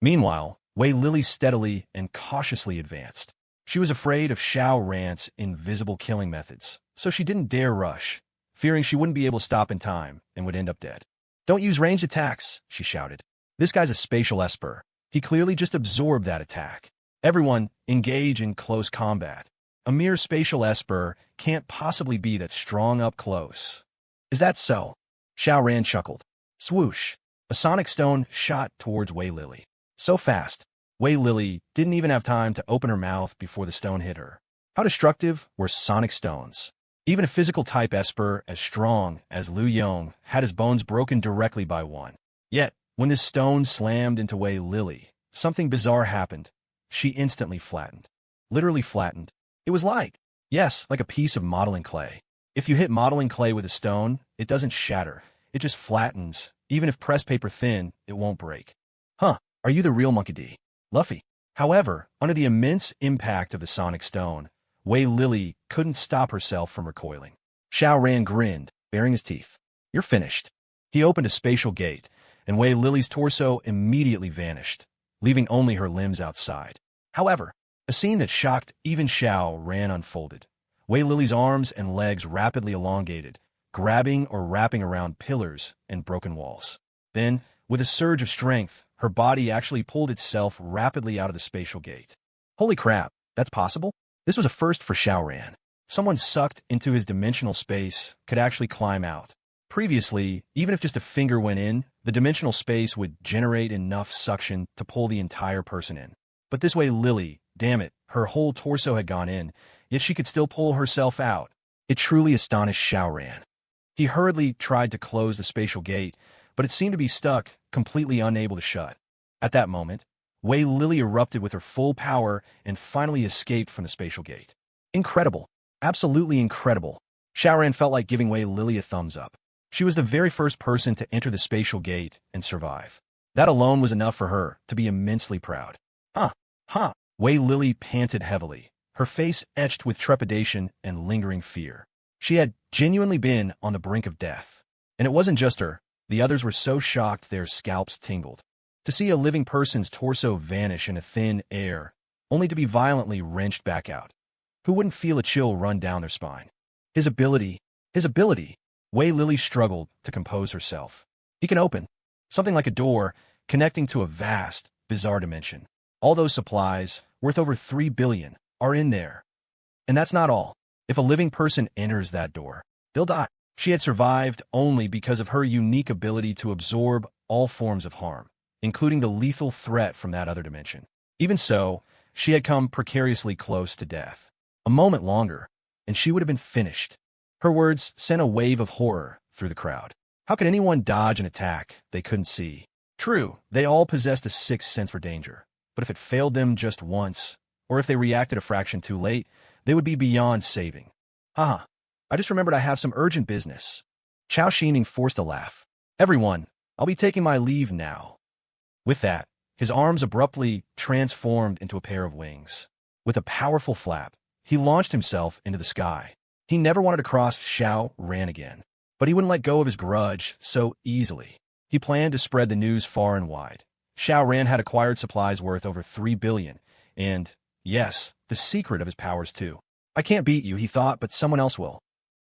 Meanwhile, Wei Lily steadily and cautiously advanced. She was afraid of Xiao Ran's invisible killing methods, so she didn't dare rush, fearing she wouldn't be able to stop in time and would end up dead. Don't use ranged attacks, she shouted. This guy's a spatial esper. He clearly just absorbed that attack. Everyone, engage in close combat. A mere spatial esper can't possibly be that strong up close. Is that so? Xiao Ran chuckled. Swoosh. A sonic stone shot towards Wei Lily. So fast, Wei Lily didn't even have time to open her mouth before the stone hit her. How destructive were sonic stones? Even a physical-type esper as strong as Lu Yong had his bones broken directly by one. Yet, when this stone slammed into Wei Lily, something bizarre happened. She instantly flattened. Literally flattened. It was like a piece of modeling clay. If you hit modeling clay with a stone, it doesn't shatter. It just flattens. Even if pressed paper thin, it won't break. Huh, are you the real Monkey D? Luffy. However, under the immense impact of the sonic stone, Wei Lily couldn't stop herself from recoiling. Xiao Ran grinned, baring his teeth. You're finished. He opened a spatial gate, and Wei Lily's torso immediately vanished, leaving only her limbs outside. However, a scene that shocked even Xiao Ran unfolded. Wei Lily's arms and legs rapidly elongated, grabbing or wrapping around pillars and broken walls. Then, with a surge of strength, her body actually pulled itself rapidly out of the spatial gate. Holy crap, that's possible? This was a first for Xiao Ran. Someone sucked into his dimensional space could actually climb out. Previously, even if just a finger went in, the dimensional space would generate enough suction to pull the entire person in. But this way Lily, damn it, her whole torso had gone in, yet she could still pull herself out. It truly astonished Xiao Ran. He hurriedly tried to close the spatial gate, but it seemed to be stuck, completely unable to shut. At that moment, Wei Lily erupted with her full power and finally escaped from the spatial gate. Incredible. Absolutely incredible. Xiao Ran felt like giving Wei Lily a thumbs up. She was the very first person to enter the spatial gate and survive. That alone was enough for her to be immensely proud. Huh. Wei Lily panted heavily, her face etched with trepidation and lingering fear. She had genuinely been on the brink of death. And it wasn't just her. The others were so shocked their scalps tingled. To see a living person's torso vanish in a thin air, only to be violently wrenched back out. Who wouldn't feel a chill run down their spine? His ability. Wei Lily struggled to compose herself. He can open something like a door connecting to a vast, bizarre dimension. All those supplies, worth over 3 billion, are in there. And that's not all. If a living person enters that door, they'll die. She had survived only because of her unique ability to absorb all forms of harm, including the lethal threat from that other dimension. Even so, she had come precariously close to death. A moment longer, and she would have been finished. Her words sent a wave of horror through the crowd. How could anyone dodge an attack they couldn't see? True, they all possessed a sixth sense for danger, but if it failed them just once, or if they reacted a fraction too late, they would be beyond saving. Haha, I just remembered I have some urgent business. Xiao Xining forced a laugh. Everyone, I'll be taking my leave now. With that, his arms abruptly transformed into a pair of wings. With a powerful flap, he launched himself into the sky. He never wanted to cross Xiao Ran again, but he wouldn't let go of his grudge so easily. He planned to spread the news far and wide. Xiao Ran had acquired supplies worth over 3 billion, and, yes, the secret of his powers too. I can't beat you, he thought, but someone else will.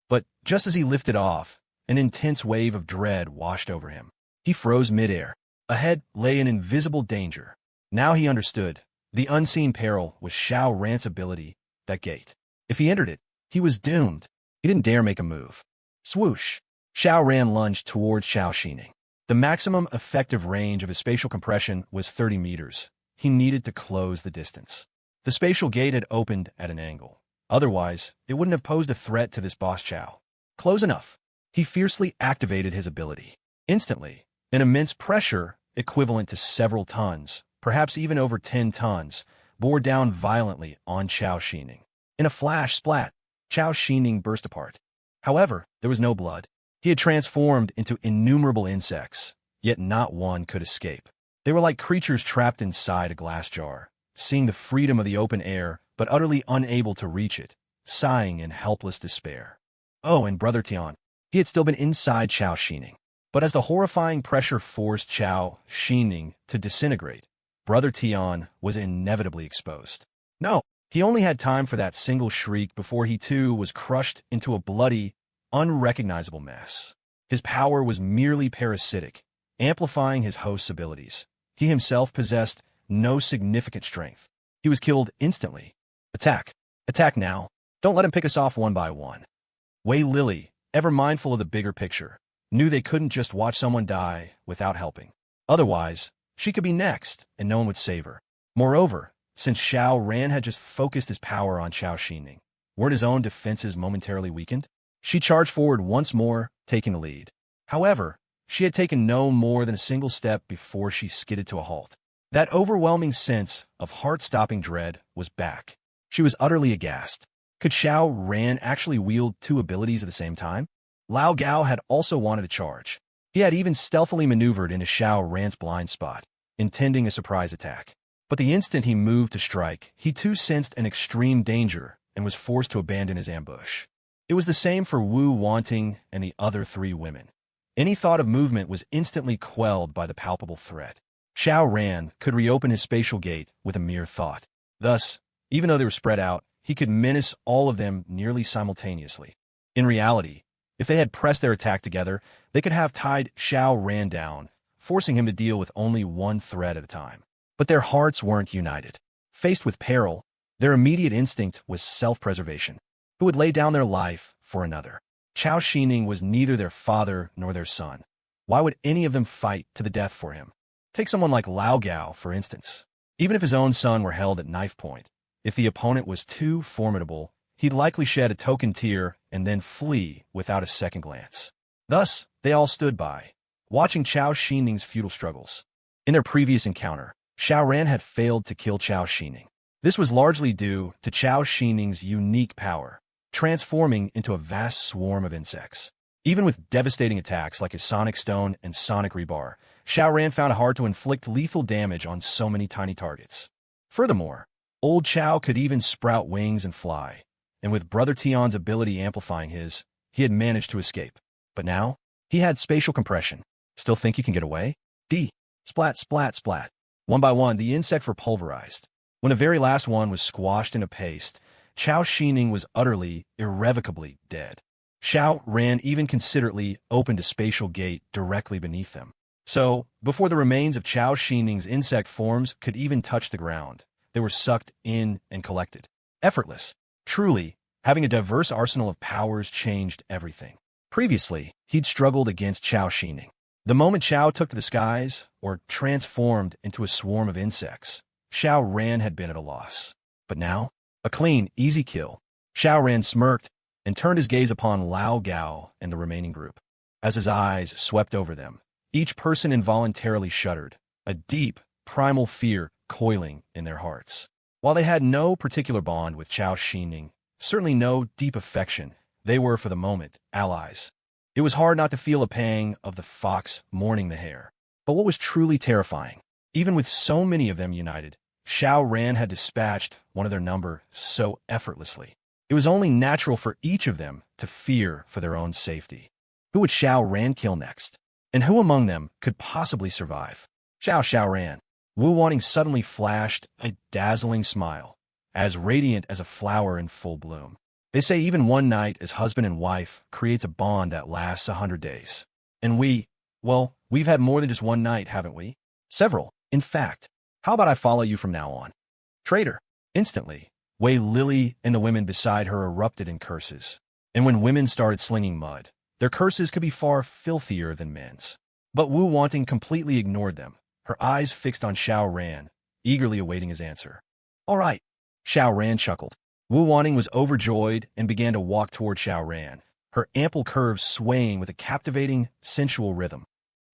But just as he lifted off, an intense wave of dread washed over him. He froze midair. Ahead lay an invisible danger. Now he understood. The unseen peril was Xiao Ran's ability, that gate. If he entered it, he was doomed. He didn't dare make a move. Swoosh! Xiao Ran lunged towards Xiao Xining. The maximum effective range of his spatial compression was 30 meters. He needed to close the distance. The spatial gate had opened at an angle. Otherwise, it wouldn't have posed a threat to this boss Xiao. Close enough. He fiercely activated his ability. Instantly, an immense pressure, equivalent to several tons, perhaps even over 10 tons, bore down violently on Xiao Xining. In a flash splat, Xiao Xining burst apart. However, there was no blood. He had transformed into innumerable insects, yet not one could escape. They were like creatures trapped inside a glass jar, seeing the freedom of the open air, but utterly unable to reach it, sighing in helpless despair. Oh, and Brother Tian. He had still been inside Xiao Xining. But as the horrifying pressure forced Xiao Xining to disintegrate, Brother Tian was inevitably exposed. No, he only had time for that single shriek before he too was crushed into a bloody, unrecognizable mess. His power was merely parasitic, amplifying his host's abilities. He himself possessed no significant strength. He was killed instantly. Attack. Attack now. Don't let him pick us off one by one. Wei Lily, ever mindful of the bigger picture, knew they couldn't just watch someone die without helping. Otherwise, she could be next, and no one would save her. Moreover, since Xiao Ran had just focused his power on Xiao Xining, weren't his own defenses momentarily weakened? She charged forward once more, taking the lead. However, she had taken no more than a single step before she skidded to a halt. That overwhelming sense of heart-stopping dread was back. She was utterly aghast. Could Xiao Ran actually wield two abilities at the same time? Lao Gao had also wanted to charge. He had even stealthily maneuvered into Xiao Ran's blind spot, intending a surprise attack. But the instant he moved to strike, he too sensed an extreme danger and was forced to abandon his ambush. It was the same for Wu Wanting and the other 3 women. Any thought of movement was instantly quelled by the palpable threat. Xiao Ran could reopen his spatial gate with a mere thought. Thus, even though they were spread out, he could menace all of them nearly simultaneously. In reality, if they had pressed their attack together, they could have tied Xiao Ran down, forcing him to deal with only one threat at a time. But their hearts weren't united. Faced with peril, their immediate instinct was self-preservation. Who would lay down their life for another? Xiao Xining was neither their father nor their son. Why would any of them fight to the death for him? Take someone like Lao Gao, for instance. Even if his own son were held at knife point, if the opponent was too formidable, he'd likely shed a token tear and then flee without a second glance. Thus, they all stood by, watching Xiao Xining's futile struggles. In their previous encounter, Xiao Ran had failed to kill Xiao Xining. This was largely due to Xiao Xining's unique power, transforming into a vast swarm of insects. Even with devastating attacks like his Sonic Stone and Sonic Rebar, Xiao Ran found it hard to inflict lethal damage on so many tiny targets. Furthermore, Old Xiao could even sprout wings and fly, and with Brother Tian's ability amplifying his, he had managed to escape. But now, he had spatial compression. Still think you can get away? D. Splat, splat, splat. One by one, the insects were pulverized. When the very last one was squashed into paste, Xiao Xining was utterly, irrevocably dead. Xiao Ran even considerately opened a spatial gate directly beneath them. So, before the remains of Xiao Xining's insect forms could even touch the ground, they were sucked in and collected. Effortless. Truly, having a diverse arsenal of powers changed everything. Previously, he'd struggled against Xiao Xining. The moment Xiao took to the skies, or transformed into a swarm of insects, Xiao Ran had been at a loss. But now, a clean, easy kill. Xiao Ran smirked and turned his gaze upon Lao Gao and the remaining group. As his eyes swept over them, each person involuntarily shuddered, a deep, primal fear coiling in their hearts. While they had no particular bond with Xiao Xining, certainly no deep affection, they were, for the moment, allies. It was hard not to feel a pang of the fox mourning the hare. But what was truly terrifying, even with so many of them united, Xiao Ran had dispatched one of their number so effortlessly. It was only natural for each of them to fear for their own safety. Who would Xiao Ran kill next? And who among them could possibly survive? Xiao Ran. Wu Wanting suddenly flashed a dazzling smile, as radiant as a flower in full bloom. They say even one night as husband and wife creates a bond that lasts 100 days. And we've had more than just one night, haven't we? Several, in fact. How about I follow you from now on? Traitor. Instantly, Wei Lily and the women beside her erupted in curses. And when women started slinging mud, their curses could be far filthier than men's. But Wu Wanting completely ignored them, her eyes fixed on Xiao Ran, eagerly awaiting his answer. All right, Xiao Ran chuckled. Wu Wanting was overjoyed and began to walk toward Xiao Ran, her ample curves swaying with a captivating, sensual rhythm.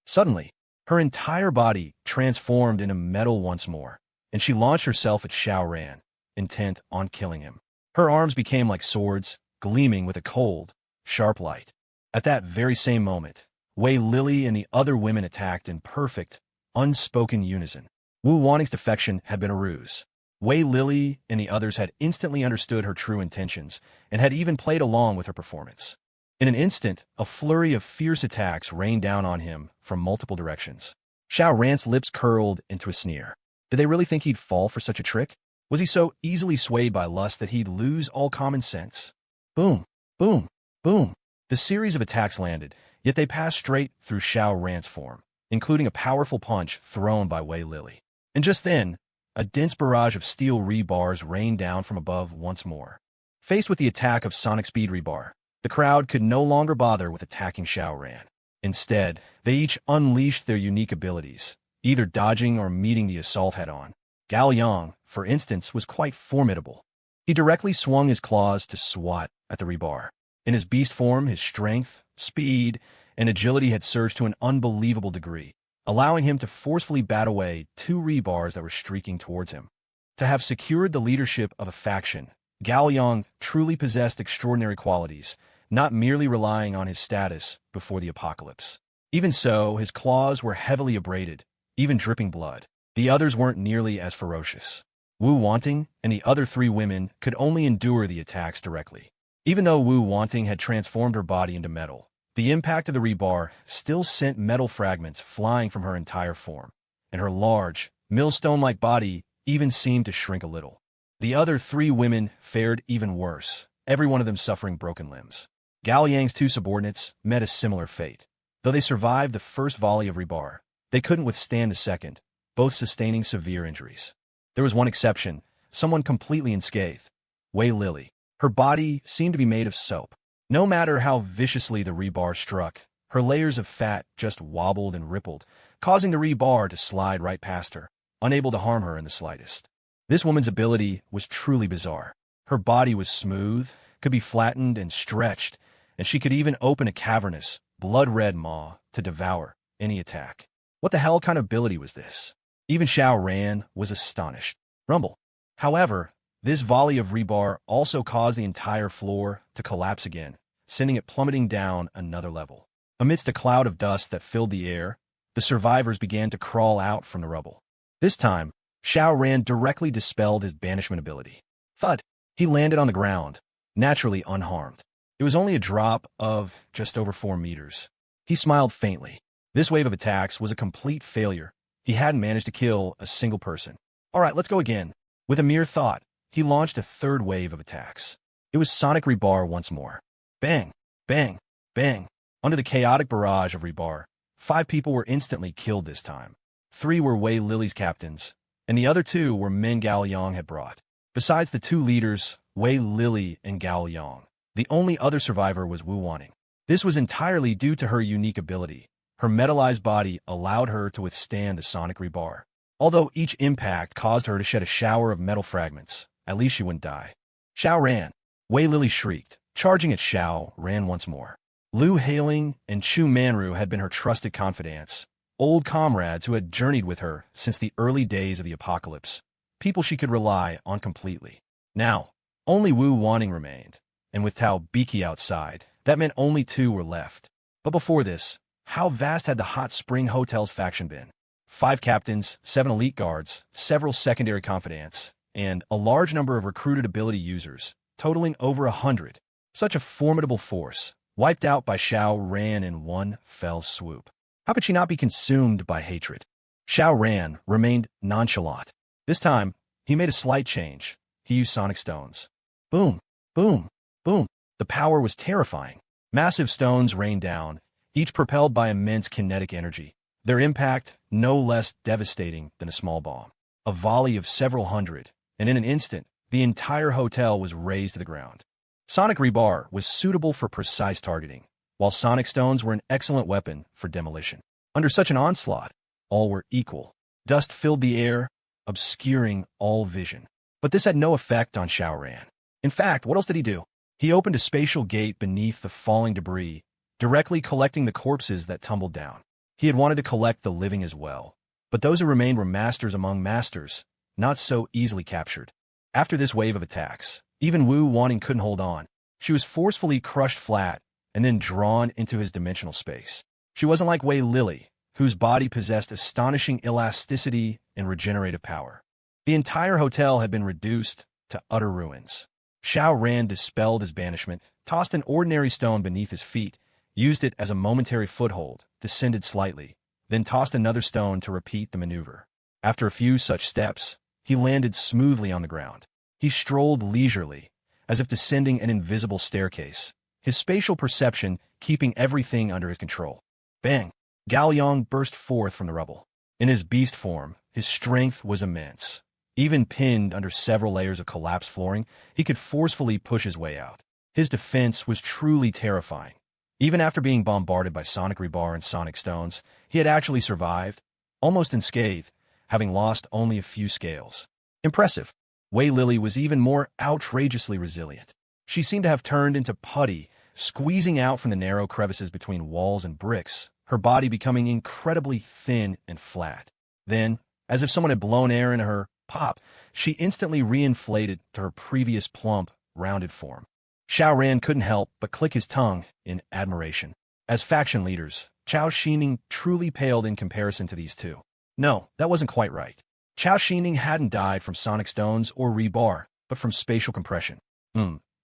Suddenly, her entire body transformed into metal once more, and she launched herself at Xiao Ran, intent on killing him. Her arms became like swords, gleaming with a cold, sharp light. At that very same moment, Wei Lily and the other women attacked in perfect, unspoken unison. Wu Wanting's defection had been a ruse. Wei Lily and the others had instantly understood her true intentions and had even played along with her performance. In an instant, a flurry of fierce attacks rained down on him from multiple directions. Xiao Ran's lips curled into a sneer. Did they really think he'd fall for such a trick? Was he so easily swayed by lust that he'd lose all common sense? Boom, boom, boom. The series of attacks landed, yet they passed straight through Xiao Ran's form, including a powerful punch thrown by Wei Lily. And just then, a dense barrage of steel rebars rained down from above once more. Faced with the attack of sonic speed rebar, the crowd could no longer bother with attacking Xiao Ran. Instead, they each unleashed their unique abilities, either dodging or meeting the assault head-on. Gao Yang, for instance, was quite formidable. He directly swung his claws to swat at the rebar. In his beast form, his strength, speed, and agility had surged to an unbelievable degree, allowing him to forcefully bat away two rebars that were streaking towards him. To have secured the leadership of a faction, Gao Yang truly possessed extraordinary qualities, not merely relying on his status before the apocalypse. Even so, his claws were heavily abraded, even dripping blood. The others weren't nearly as ferocious. Wu Wanting and the other three women could only endure the attacks directly. Even though Wu Wanting had transformed her body into metal, the impact of the rebar still sent metal fragments flying from her entire form, and her large, millstone-like body even seemed to shrink a little. The other three women fared even worse, every one of them suffering broken limbs. Gao Yang's two subordinates met a similar fate. Though they survived the first volley of rebar, they couldn't withstand the second, both sustaining severe injuries. There was one exception, someone completely unscathed, Wei Lily. Her body seemed to be made of soap. No matter how viciously the rebar struck, her layers of fat just wobbled and rippled, causing the rebar to slide right past her, unable to harm her in the slightest. This woman's ability was truly bizarre. Her body was smooth, could be flattened and stretched, and she could even open a cavernous, blood-red maw to devour any attack. What the hell kind of ability was this? Even Xiao Ran was astonished. Rumble. However, this volley of rebar also caused the entire floor to collapse again, sending it plummeting down another level. Amidst a cloud of dust that filled the air, the survivors began to crawl out from the rubble. This time, Xiao Ran directly dispelled his banishment ability. Thud! He landed on the ground, naturally unharmed. It was only a drop of just over 4 meters. He smiled faintly. This wave of attacks was a complete failure. He hadn't managed to kill a single person. All right, let's go again. With a mere thought, he launched a third wave of attacks. It was Sonic Rebar once more. Bang, bang, bang. Under the chaotic barrage of Rebar, 5 people were instantly killed this time. 3 were Wei Lily's captains, and the other 2 were men Gao Yang had brought. Besides the 2 leaders, Wei Lily and Gao Yang, the only other survivor was Wu Wanning. This was entirely due to her unique ability. Her metallized body allowed her to withstand the Sonic Rebar. Although each impact caused her to shed a shower of metal fragments, at least she wouldn't die. Xiao Ran. Wei Lily shrieked, charging at Xiao Ran once more. Lu Hailing and Chu Manru had been her trusted confidants, old comrades who had journeyed with her since the early days of the apocalypse, people she could rely on completely. Now, only Wu Wanning remained, and with Tao Biki outside, that meant only 2 were left. But before this, how vast had the Hot Spring Hotel's faction been? 5 captains, 7 elite guards, several secondary confidants, and a large number of recruited ability users, totaling over 100. Such a formidable force, wiped out by Xiao Ran in one fell swoop. How could she not be consumed by hatred? Xiao Ran remained nonchalant. This time, he made a slight change. He used sonic stones. Boom, boom, boom. The power was terrifying. Massive stones rained down, each propelled by immense kinetic energy. Their impact no less devastating than a small bomb. A volley of several hundred, and in an instant, the entire hotel was razed to the ground. Sonic Rebar was suitable for precise targeting, while sonic stones were an excellent weapon for demolition. Under such an onslaught, all were equal. Dust filled the air, obscuring all vision. But this had no effect on Xiao Ran. In fact, what else did he do? He opened a spatial gate beneath the falling debris, directly collecting the corpses that tumbled down. He had wanted to collect the living as well, but those who remained were masters among masters, not so easily captured. After this wave of attacks, even Wu Wanning couldn't hold on. She was forcefully crushed flat and then drawn into his dimensional space. She wasn't like Wei Lily, whose body possessed astonishing elasticity and regenerative power. The entire hotel had been reduced to utter ruins. Xiao Ran dispelled his banishment, tossed an ordinary stone beneath his feet, used it as a momentary foothold, descended slightly, then tossed another stone to repeat the maneuver. After a few such steps, he landed smoothly on the ground. He strolled leisurely, as if descending an invisible staircase, his spatial perception keeping everything under his control. Bang! Gao Yang burst forth from the rubble. In his beast form, his strength was immense. Even pinned under several layers of collapsed flooring, he could forcefully push his way out. His defense was truly terrifying. Even after being bombarded by Sonic Rebar and Sonic Stones, he had actually survived, almost unscathed, having lost only a few scales. Impressive. Wei Lily was even more outrageously resilient. She seemed to have turned into putty, squeezing out from the narrow crevices between walls and bricks, her body becoming incredibly thin and flat. Then, as if someone had blown air into her, pop, she instantly reinflated to her previous plump, rounded form. Xiao Ran couldn't help but click his tongue in admiration. As faction leaders, Chao Xining truly paled in comparison to these two. No, that wasn't quite right. Chao Xining hadn't died from sonic stones or rebar, but from spatial compression.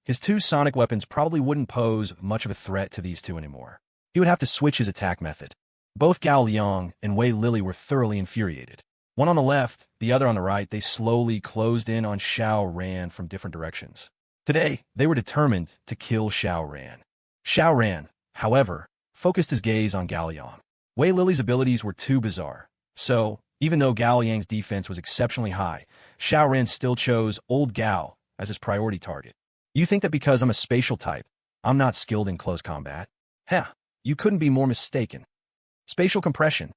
His 2 sonic weapons probably wouldn't pose much of a threat to these 2 anymore. He would have to switch his attack method. Both Gao Yang and Wei Lily were thoroughly infuriated. One on the left, the other on the right, they slowly closed in on Xiao Ran from different directions. Today, they were determined to kill Xiao Ran. Xiao Ran, however, focused his gaze on Gao Yang. Wei Lily's abilities were too bizarre, so, even though Gao Yang's defense was exceptionally high, Xiao Ran still chose Old Gao as his priority target. You think that because I'm a spatial type, I'm not skilled in close combat? Heh, you couldn't be more mistaken. Spatial compression.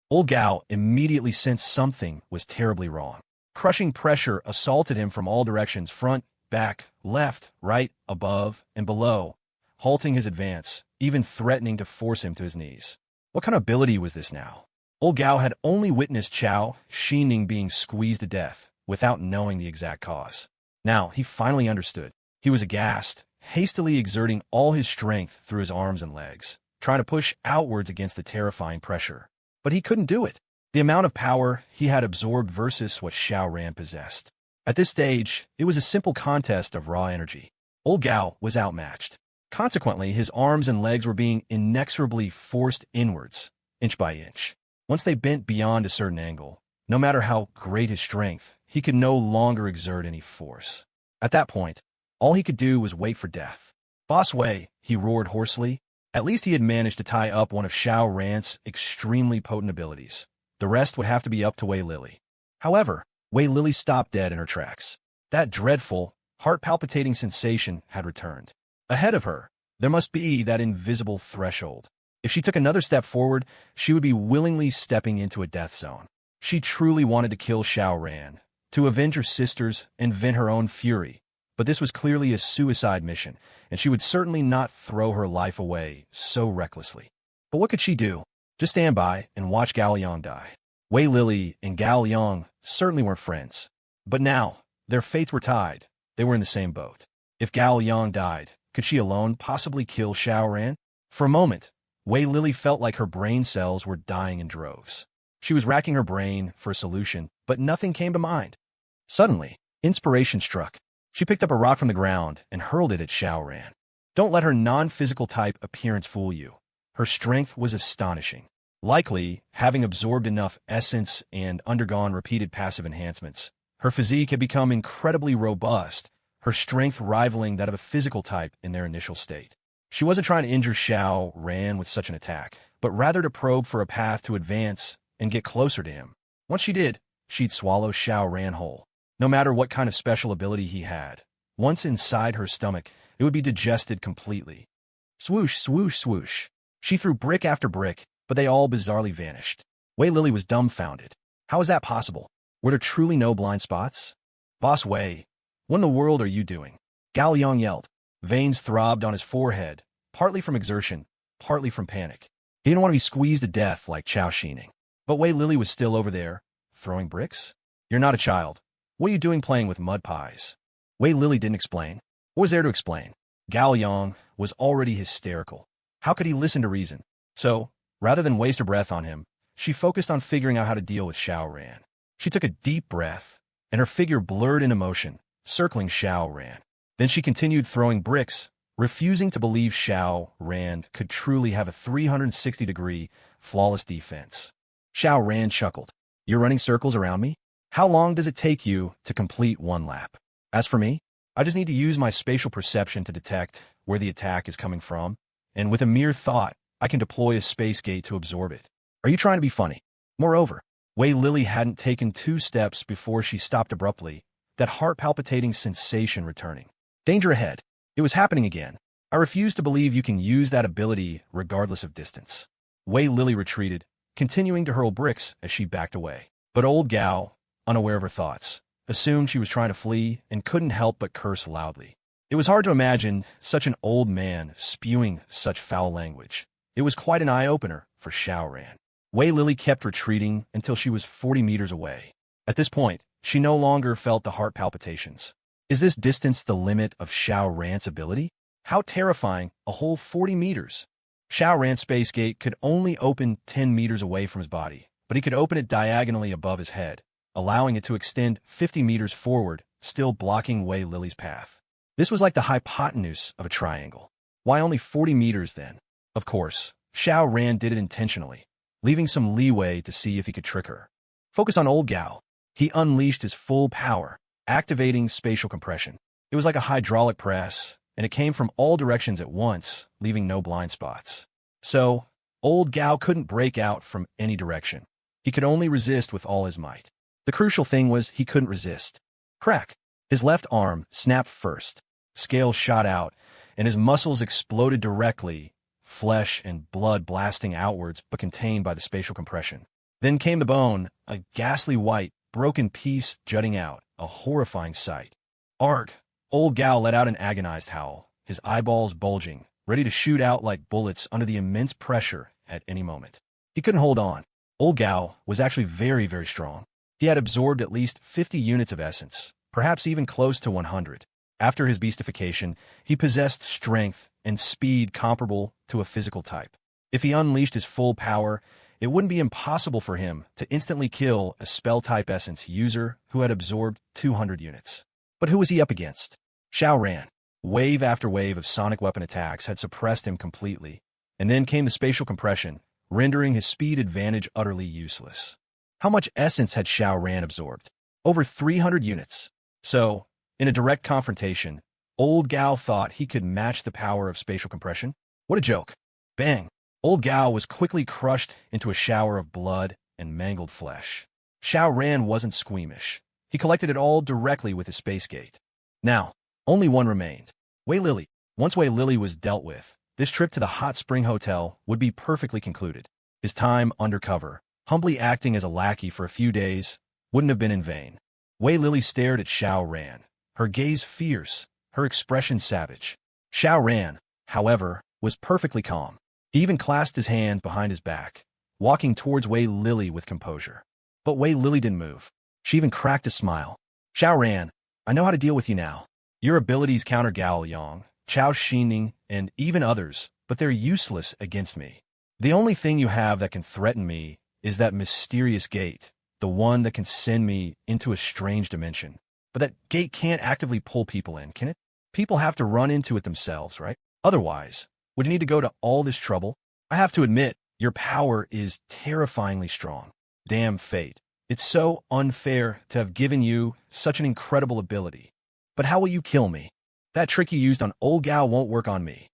Old Gao immediately sensed something was terribly wrong. Crushing pressure assaulted him from all directions, front, back, left, right, above, and below, halting his advance, even threatening to force him to his knees. What kind of ability was this now? Old Gao had only witnessed Chao Xining being squeezed to death without knowing the exact cause. Now, he finally understood. He was aghast, hastily exerting all his strength through his arms and legs, trying to push outwards against the terrifying pressure. But he couldn't do it. The amount of power he had absorbed versus what Xiao Ran possessed. At this stage, it was a simple contest of raw energy. Old Gao was outmatched. Consequently, his arms and legs were being inexorably forced inwards, inch by inch. Once they bent beyond a certain angle, no matter how great his strength, he could no longer exert any force. At that point, all he could do was wait for death. "Boss Wei," he roared hoarsely. At least he had managed to tie up one of Xiao Ran's extremely potent abilities. The rest would have to be up to Wei Lily. However, Wei Lily stopped dead in her tracks. That dreadful, heart-palpitating sensation had returned. Ahead of her, there must be that invisible threshold. If she took another step forward, she would be willingly stepping into a death zone. She truly wanted to kill Xiao Ran, to avenge her sisters and vent her own fury. But this was clearly a suicide mission, and she would certainly not throw her life away so recklessly. But what could she do? Just stand by and watch Gao Liang die. Wei Lily and Gao Liang certainly weren't friends. But now, their fates were tied. They were in the same boat. If Gao Liang died, could she alone possibly kill Xiao Ran? For a moment, Wei Lily felt like her brain cells were dying in droves. She was racking her brain for a solution, but nothing came to mind. Suddenly, inspiration struck. She picked up a rock from the ground and hurled it at Xiao Ran. Don't let her non-physical type appearance fool you. Her strength was astonishing. Likely, having absorbed enough essence and undergone repeated passive enhancements, her physique had become incredibly robust, her strength rivaling that of a physical type in their initial state. She wasn't trying to injure Xiao Ran with such an attack, but rather to probe for a path to advance and get closer to him. Once she did, she'd swallow Xiao Ran whole. No matter what kind of special ability he had, once inside her stomach, it would be digested completely. Swoosh, swoosh, swoosh. She threw brick after brick, but they all bizarrely vanished. Wei Lily was dumbfounded. How is that possible? Were there truly no blind spots? "Boss Wei, what in the world are you doing?" Gao Liang yelled. Veins throbbed on his forehead, partly from exertion, partly from panic. He didn't want to be squeezed to death like Chao Xining. But Wei Lily was still over there, throwing bricks? "You're not a child. What are you doing playing with mud pies?" Wei Lily didn't explain. What was there to explain? Gao Liang was already hysterical. How could he listen to reason? So, rather than waste her breath on him, she focused on figuring out how to deal with Xiao Ran. She took a deep breath, and her figure blurred into motion, circling Xiao Ran. Then she continued throwing bricks, refusing to believe Xiao Ran could truly have a 360-degree, flawless defense. Xiao Ran chuckled. "You're running circles around me? How long does it take you to complete one lap? As for me, I just need to use my spatial perception to detect where the attack is coming from, and with a mere thought, I can deploy a space gate to absorb it. Are you trying to be funny?" Moreover, Wei Lily hadn't taken 2 steps before she stopped abruptly, that heart-palpitating sensation returning. Danger ahead. It was happening again. "I refuse to believe you can use that ability regardless of distance." Wei Lily retreated, continuing to hurl bricks as she backed away. But old Gao, unaware of her thoughts, assumed she was trying to flee and couldn't help but curse loudly. It was hard to imagine such an old man spewing such foul language. It was quite an eye-opener for Xiao Ran. Wei Lily kept retreating until she was 40 meters away. At this point, she no longer felt the heart palpitations. Is this distance the limit of Xiao Ran's ability? How terrifying, a whole 40 meters. Xiao Ran's space gate could only open 10 meters away from his body, but he could open it diagonally above his head, allowing it to extend 50 meters forward, still blocking Wei Lily's path. This was like the hypotenuse of a triangle. Why only 40 meters then? Of course, Xiao Ran did it intentionally, leaving some leeway to see if he could trick her. Focus on old Gao. He unleashed his full power, activating spatial compression. It was like a hydraulic press, and it came from all directions at once, leaving no blind spots. So, old Gao couldn't break out from any direction. He could only resist with all his might. The crucial thing was he couldn't resist. Crack! His left arm snapped first. Scales shot out, and his muscles exploded directly, flesh and blood blasting outwards but contained by the spatial compression. Then came the bone, a ghastly white, broken piece jutting out, a horrifying sight. Arg! Old Gao let out an agonized howl, his eyeballs bulging, ready to shoot out like bullets under the immense pressure at any moment. He couldn't hold on. Old Gao was actually very, very strong. He had absorbed at least 50 units of essence, perhaps even close to 100. After his beastification, he possessed strength and speed comparable to a physical type. If he unleashed his full power, it wouldn't be impossible for him to instantly kill a spell-type essence user who had absorbed 200 units. But who was he up against? Xiao Ran. Wave after wave of sonic weapon attacks had suppressed him completely, and then came the spatial compression, rendering his speed advantage utterly useless. How much essence had Xiao Ran absorbed? Over 300 units. So, in a direct confrontation, Old Gao thought he could match the power of spatial compression? What a joke. Bang! Old Gao was quickly crushed into a shower of blood and mangled flesh. Xiao Ran wasn't squeamish. He collected it all directly with his space gate. Now, only one remained. Wei Lily. Once Wei Lily was dealt with, this trip to the Hot Spring Hotel would be perfectly concluded. His time undercover, humbly acting as a lackey for a few days, wouldn't have been in vain. Wei Lily stared at Xiao Ran, her gaze fierce, her expression savage. Xiao Ran, however, was perfectly calm. He even clasped his hands behind his back, walking towards Wei Lily with composure. But Wei Lily didn't move. She even cracked a smile. Xiao Ran, I know how to deal with you now. Your abilities counter Gao Yang, Chao Xining, and even others, but they're useless against me. The only thing you have that can threaten me is that mysterious gate, the one that can send me into a strange dimension. But that gate can't actively pull people in, can it? People have to run into it themselves, right? Otherwise, would you need to go to all this trouble? I have to admit, your power is terrifyingly strong. Damn fate. It's so unfair to have given you such an incredible ability. But how will you kill me? That trick you used on Old Gao won't work on me.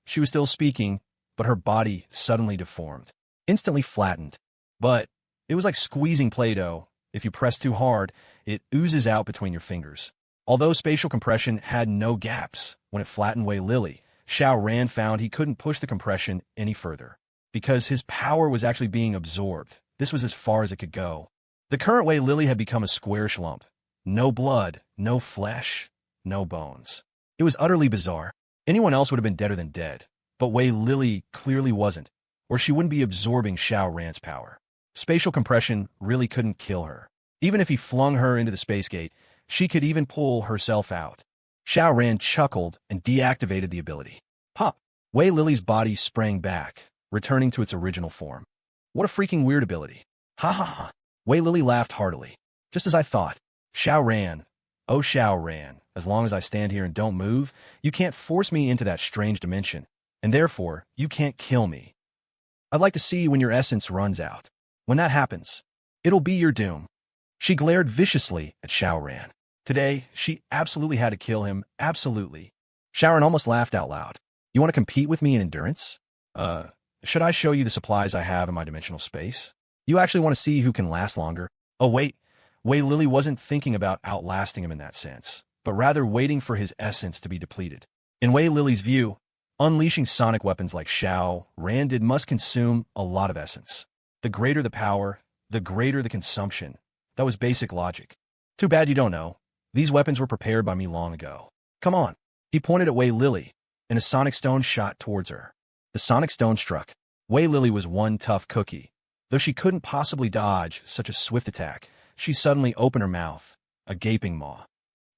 She was still speaking, but her body suddenly deformed, instantly flattened. But it was like squeezing Play-Doh. If you press too hard, it oozes out between your fingers. Although spatial compression had no gaps, when it flattened Wei Lily, Xiao Ran found he couldn't push the compression any further. Because his power was actually being absorbed, this was as far as it could go. The current Wei Lily had become a squarish lump. No blood, no flesh, no bones. It was utterly bizarre. Anyone else would have been deader than dead, but Wei Lily clearly wasn't, or she wouldn't be absorbing Xiao Ran's power. Spatial compression really couldn't kill her. Even if he flung her into the space gate, she could even pull herself out. Xiao Ran chuckled and deactivated the ability. Pop! Wei Lily's body sprang back, returning to its original form. What a freaking weird ability. Ha ha ha. Wei Lily laughed heartily. Just as I thought. Xiao Ran. Oh, Xiao Ran. As long as I stand here and don't move, you can't force me into that strange dimension, and therefore, you can't kill me. I'd like to see when your essence runs out. When that happens, it'll be your doom. She glared viciously at Xiao Ran. Today, she absolutely had to kill him, absolutely. Xiao Ran almost laughed out loud. You want to compete with me in endurance? Should I show you the supplies I have in my dimensional space? You actually want to see who can last longer? Oh, wait. Wei Lily wasn't thinking about outlasting him in that sense, but rather waiting for his essence to be depleted. In Wei Lily's view, unleashing sonic weapons like Xiao Ran must consume a lot of essence. The greater the power, the greater the consumption. That was basic logic. Too bad you don't know. These weapons were prepared by me long ago. Come on. He pointed at Wei Lily, and a sonic stone shot towards her. The sonic stone struck. Wei Lily was one tough cookie. Though she couldn't possibly dodge such a swift attack, she suddenly opened her mouth, a gaping maw.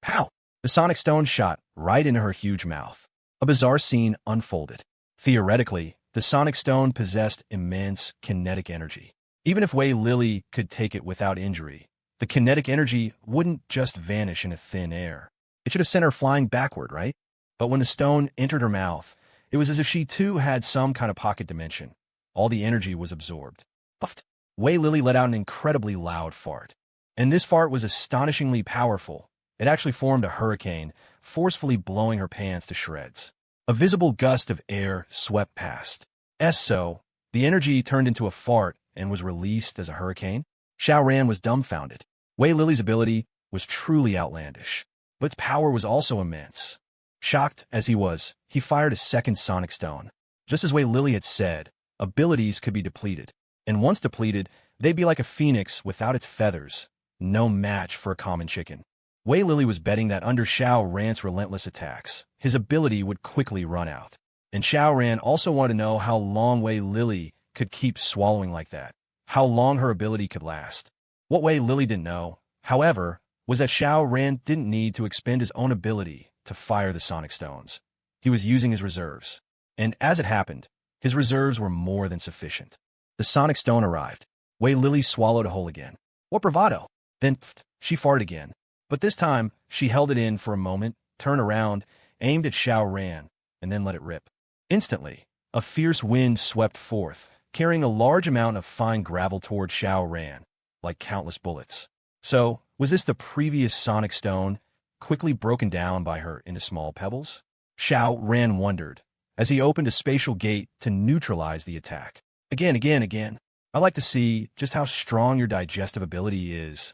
Pow! The sonic stone shot right into her huge mouth. A bizarre scene unfolded. Theoretically, the sonic stone possessed immense kinetic energy. Even if Wei Lily could take it without injury, the kinetic energy wouldn't just vanish into thin air. It should have sent her flying backward, right? But when the stone entered her mouth, it was as if she too had some kind of pocket dimension. All the energy was absorbed. Puffed. Wei Lily let out an incredibly loud fart. And this fart was astonishingly powerful. It actually formed a hurricane, forcefully blowing her pants to shreds. A visible gust of air swept past. So, the energy turned into a fart and was released as a hurricane. Xiao Ran was dumbfounded. Wei Lily's ability was truly outlandish, but its power was also immense. Shocked as he was, he fired a second sonic stone. Just as Wei Lily had said, abilities could be depleted, and once depleted, they'd be like a phoenix without its feathers, no match for a common chicken. Wei Lily was betting that under Xiao Ran's relentless attacks, his ability would quickly run out. And Xiao Ran also wanted to know how long Wei Lily could keep swallowing like that, how long her ability could last. What Wei Lily didn't know, however, was that Xiao Ran didn't need to expend his own ability to fire the sonic stones. He was using his reserves. And as it happened, his reserves were more than sufficient. The sonic stone arrived. Wei Lily swallowed whole again. What bravado! Then, she farted again. But this time, she held it in for a moment, turned around, aimed at Xiao Ran, and then let it rip. Instantly, a fierce wind swept forth, carrying a large amount of fine gravel toward Xiao Ran, like countless bullets. So, was this the previous sonic stone, quickly broken down by her into small pebbles? Xiao Ran wondered, as he opened a spatial gate to neutralize the attack. Again. I like to see just how strong your digestive ability is.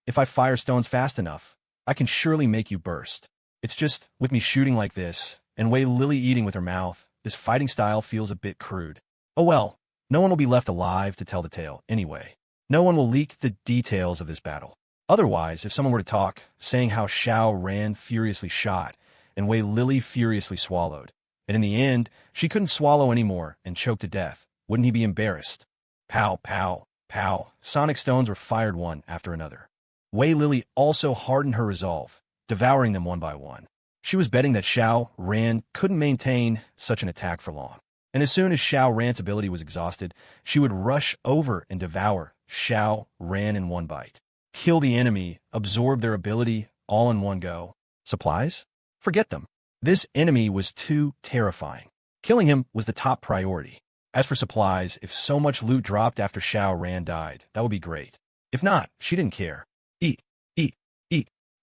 If I fire stones fast enough, I can surely make you burst. It's just, with me shooting like this, and Wei Lily eating with her mouth, this fighting style feels a bit crude. Oh well, no one will be left alive to tell the tale anyway. No one will leak the details of this battle. Otherwise, if someone were to talk, saying how Xiao Ran furiously shot, and Wei Lily furiously swallowed, and in the end, she couldn't swallow anymore and choked to death, wouldn't he be embarrassed? Pow, pow, pow. Sonic stones were fired one after another. Wei Lily also hardened her resolve, devouring them one by one. She was betting that Xiao Ran couldn't maintain such an attack for long. And as soon as Xiao Ran's ability was exhausted, she would rush over and devour Xiao Ran in one bite. Kill the enemy, absorb their ability, all in one go. Supplies? Forget them. This enemy was too terrifying. Killing him was the top priority. As for supplies, if so much loot dropped after Xiao Ran died, that would be great. If not, she didn't care. Eat.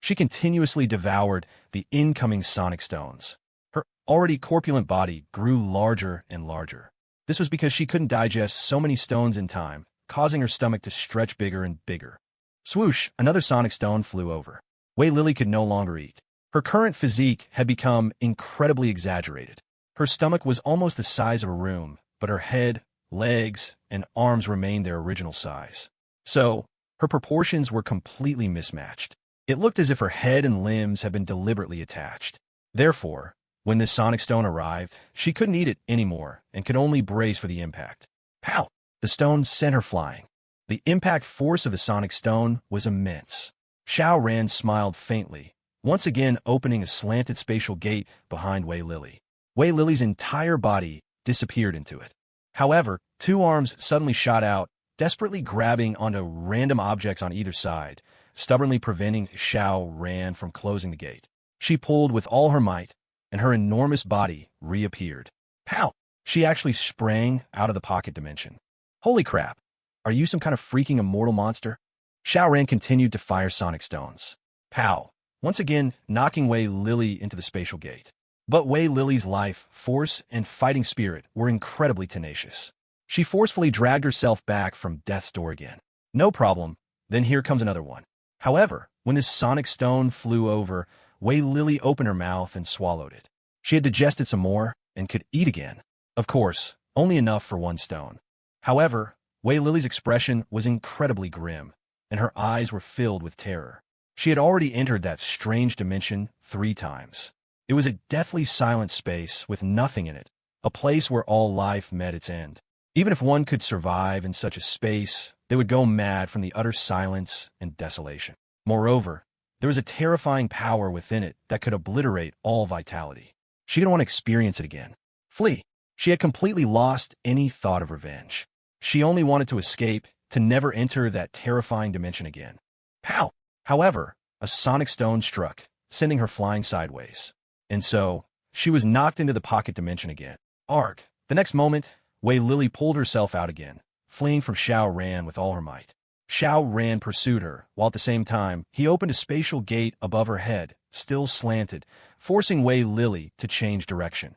She continuously devoured the incoming sonic stones. Her already corpulent body grew larger and larger. This was because she couldn't digest so many stones in time, causing her stomach to stretch bigger and bigger. Swoosh, another sonic stone flew over. Wei Lily could no longer eat. Her current physique had become incredibly exaggerated. Her stomach was almost the size of a room, but her head, legs, and arms remained their original size. So, her proportions were completely mismatched. It looked as if her head and limbs had been deliberately attached. Therefore, when this sonic stone arrived, she couldn't eat it anymore and could only brace for the impact. Pow! The stone sent her flying. The impact force of the sonic stone was immense. Xiao Ran smiled faintly, once again opening a slanted spatial gate behind Wei Lily. Wei Lily's entire body disappeared into it. However, two arms suddenly shot out, desperately grabbing onto random objects on either side, stubbornly preventing Xiao Ran from closing the gate. She pulled with all her might, and her enormous body reappeared. Pow! She actually sprang out of the pocket dimension. Holy crap! Are you some kind of freaking immortal monster? Xiao Ran continued to fire sonic stones. Pow! Once again, knocking Wei Lily into the spatial gate. But Wei Lily's life, force, and fighting spirit were incredibly tenacious. She forcefully dragged herself back from death's door again. No problem, then here comes another one. However, when this sonic stone flew over, Wei Lily opened her mouth and swallowed it. She had digested some more and could eat again. Of course, only enough for one stone. However, Wei Lily's expression was incredibly grim, and her eyes were filled with terror. She had already entered that strange dimension 3 times. It was a deathly silent space with nothing in it, a place where all life met its end. Even if one could survive in such a space, they would go mad from the utter silence and desolation. Moreover, there was a terrifying power within it that could obliterate all vitality. She didn't want to experience it again. Flee. She had completely lost any thought of revenge. She only wanted to escape, to never enter that terrifying dimension again. Pow! However, a sonic stone struck, sending her flying sideways. And so, she was knocked into the pocket dimension again. Arg. The next moment, Wei Lily pulled herself out again, fleeing from Xiao Ran with all her might. Xiao Ran pursued her, while at the same time, he opened a spatial gate above her head, still slanted, forcing Wei Lily to change direction.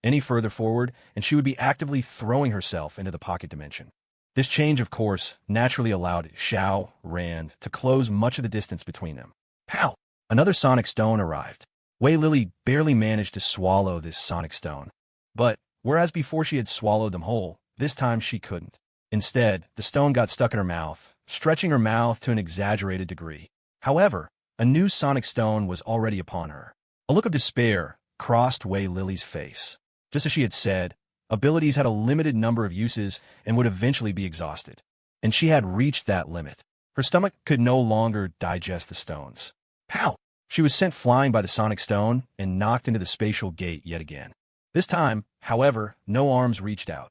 Any further forward, and she would be actively throwing herself into the pocket dimension. This change, of course, naturally allowed Xiao Ran to close much of the distance between them. Pow! Another sonic stone arrived. Wei Lily barely managed to swallow this sonic stone. But, whereas before she had swallowed them whole, this time she couldn't. Instead, the stone got stuck in her mouth, stretching her mouth to an exaggerated degree. However, a new sonic stone was already upon her. A look of despair crossed Wei Lily's face. Just as she had said, abilities had a limited number of uses and would eventually be exhausted. And she had reached that limit. Her stomach could no longer digest the stones. Pow! She was sent flying by the sonic stone and knocked into the spatial gate yet again. This time, however, no arms reached out.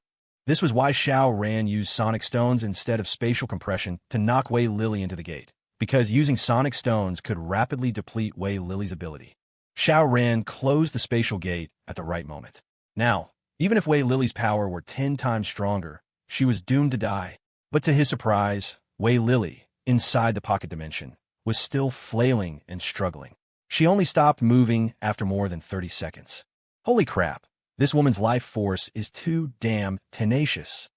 This was why Xiao Ran used sonic stones instead of spatial compression to knock Wei Lily into the gate, because using sonic stones could rapidly deplete Wei Lily's ability. Xiao Ran closed the spatial gate at the right moment. Now, Even if Wei Lily's power were 10 times stronger, she was doomed to die. But to his surprise, Wei Lily, inside the pocket dimension, was still flailing and struggling. She only stopped moving after more than 30 seconds. Holy crap, this woman's life force is too damn tenacious.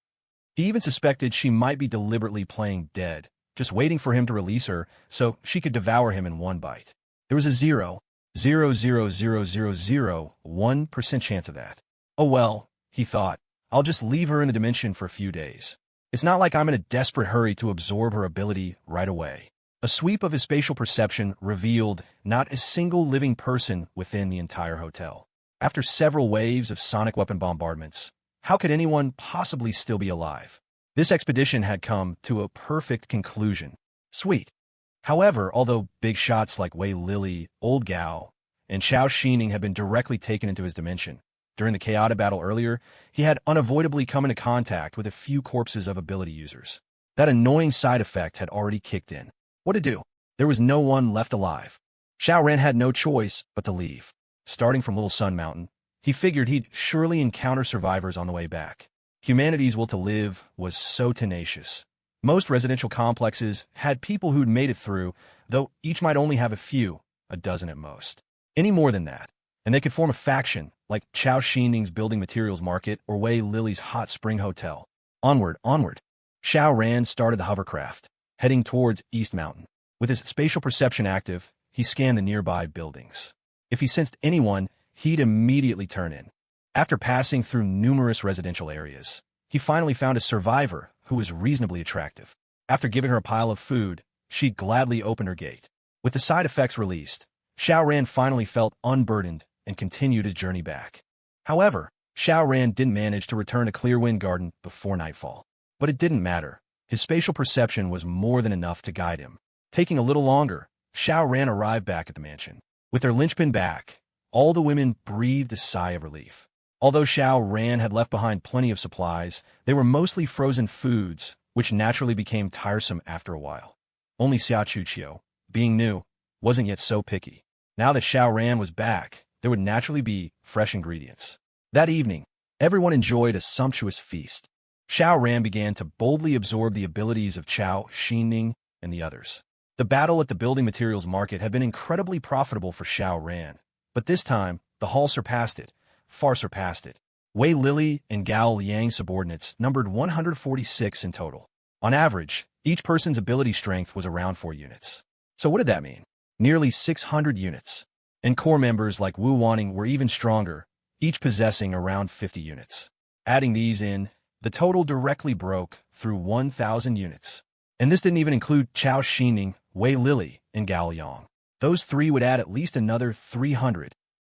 He even suspected she might be deliberately playing dead, just waiting for him to release her so she could devour him in one bite. There was a 0.00001% chance of that. Oh well, he thought, I'll just leave her in the dimension for a few days. It's not like I'm in a desperate hurry to absorb her ability right away. A sweep of his spatial perception revealed not a single living person within the entire hotel. After several waves of sonic weapon bombardments, how could anyone possibly still be alive? This expedition had come to a perfect conclusion. Sweet. However, although big shots like Wei Lily, Old Gao, and Xiao Xining had been directly taken into his dimension, during the chaotic battle earlier, he had unavoidably come into contact with a few corpses of ability users. That annoying side effect had already kicked in. What to do? There was no one left alive. Xiao Ran had no choice but to leave. Starting from Little Sun Mountain, he figured he'd surely encounter survivors on the way back. Humanity's will to live was so tenacious. Most residential complexes had people who'd made it through, though each might only have a dozen at most. Any more than that, and they could form a faction, like Xiao Xining's building materials market or Wei Lily's hot spring hotel. Onward, onward. Xiao Ran started the hovercraft, heading towards East Mountain. With his spatial perception active, he scanned the nearby buildings. If he sensed anyone, he'd immediately turn in. After passing through numerous residential areas, he finally found a survivor who was reasonably attractive. After giving her a pile of food, she'd gladly opened her gate. With the side effects released, Xiao Ran finally felt unburdened and continued his journey back. However, Xiao Ran didn't manage to return to Clearwind Garden before nightfall. But it didn't matter. His spatial perception was more than enough to guide him. Taking a little longer, Xiao Ran arrived back at the mansion. With their linchpin back, all the women breathed a sigh of relief. Although Xiao Ran had left behind plenty of supplies, they were mostly frozen foods, which naturally became tiresome after a while. Only Xiao, being new, wasn't yet so picky. Now that Xiao Ran was back, there would naturally be fresh ingredients. That evening, everyone enjoyed a sumptuous feast. Xiao Ran began to boldly absorb the abilities of Xiao Xining and the others. The battle at the building materials market had been incredibly profitable for Xiao Ran, but this time, the hall surpassed it, far surpassed it. Wei Lily and Gao Liang's subordinates numbered 146 in total. On average, each person's ability strength was around 4 units. So what did that mean? Nearly 600 units. And core members like Wu Wanning were even stronger, each possessing around 50 units. Adding these in, the total directly broke through 1,000 units. And this didn't even include Xiao Xining, Wei Lily, and Gao Liang. Those three would add at least another 300.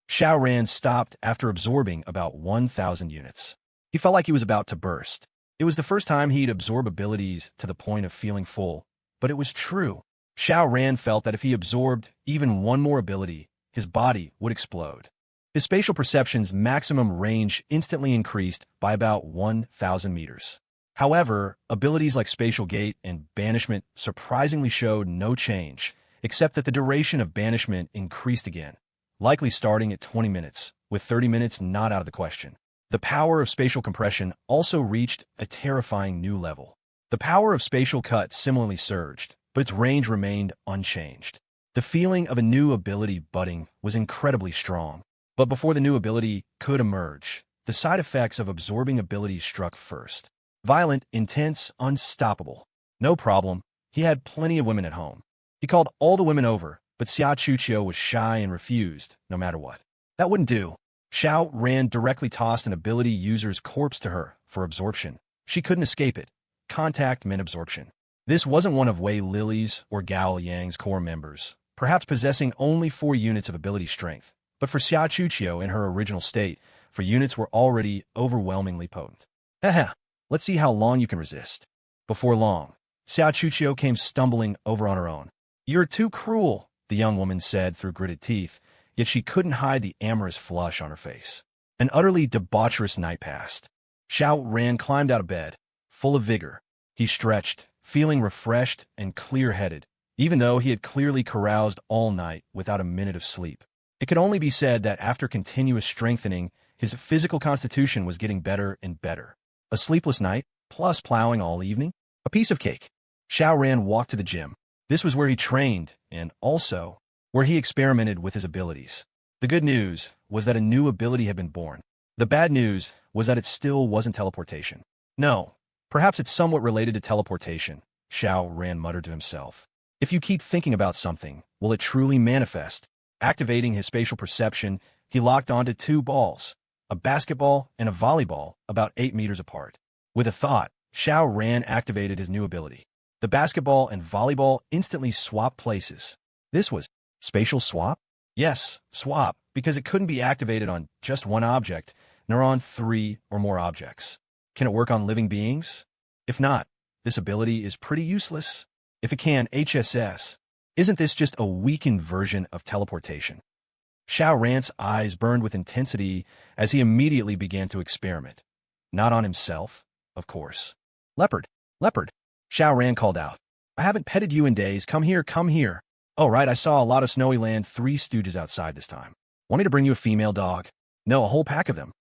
Xiao Ran stopped after absorbing about 1,000 units. He felt like he was about to burst. It was the first time he'd absorbed abilities to the point of feeling full, but it was true. Xiao Ran felt that if he absorbed even one more ability, his body would explode. His spatial perception's maximum range instantly increased by about 1,000 meters. However, abilities like Spatial Gate and Banishment surprisingly showed no change, except that the duration of banishment increased again, likely starting at 20 minutes, with 30 minutes not out of the question. The power of spatial compression also reached a terrifying new level. The power of Spatial Cut similarly surged, but its range remained unchanged. The feeling of a new ability budding was incredibly strong. But before the new ability could emerge, the side effects of absorbing abilities struck first. Violent, intense, unstoppable. No problem, he had plenty of women at home. He called all the women over, but Xiao was shy and refused, no matter what. That wouldn't do. Xiao Ran directly tossed an ability user's corpse to her for absorption. She couldn't escape it. Contact meant absorption. This wasn't one of Wei Lily's or Gao Liang's core members, perhaps possessing only 4 units of ability strength. But for Xiao in her original state, for units were already overwhelmingly potent. Haha, let's see how long you can resist. Before long, Xiao came stumbling over on her own. You're too cruel, the young woman said through gritted teeth, yet she couldn't hide the amorous flush on her face. An utterly debaucherous night passed. Xiao Ran climbed out of bed, full of vigor. He stretched, feeling refreshed and clear-headed, even though he had clearly caroused all night without a minute of sleep. It could only be said that after continuous strengthening, His physical constitution was getting better and better. A sleepless night, plus plowing all evening? A piece of cake. Xiao Ran walked to the gym. This was where he trained, and also where he experimented with his abilities. The good news was that a new ability had been born. The bad news was that it still wasn't teleportation. No, perhaps it's somewhat related to teleportation, Xiao Ran muttered to himself. If you keep thinking about something, will it truly manifest? Activating his spatial perception, he locked onto two balls, a basketball and a volleyball, about 8 meters apart. With a thought, Xiao Ran activated his new ability. The basketball and volleyball instantly swapped places. This was spatial swap? Yes, swap, because it couldn't be activated on just one object, nor on 3 or more objects. Can it work on living beings? If not, this ability is pretty useless. If it can, HSS. Isn't this just a weakened version of teleportation? Xiao Ran's eyes burned with intensity as he immediately began to experiment. Not on himself, of course. Leopard, leopard, Xiao Ran called out. I haven't petted you in days. Come here, come here. Oh, right, I saw a lot of snowy land, 3 stooges outside this time. Want me to bring you a female dog? No, a whole pack of them.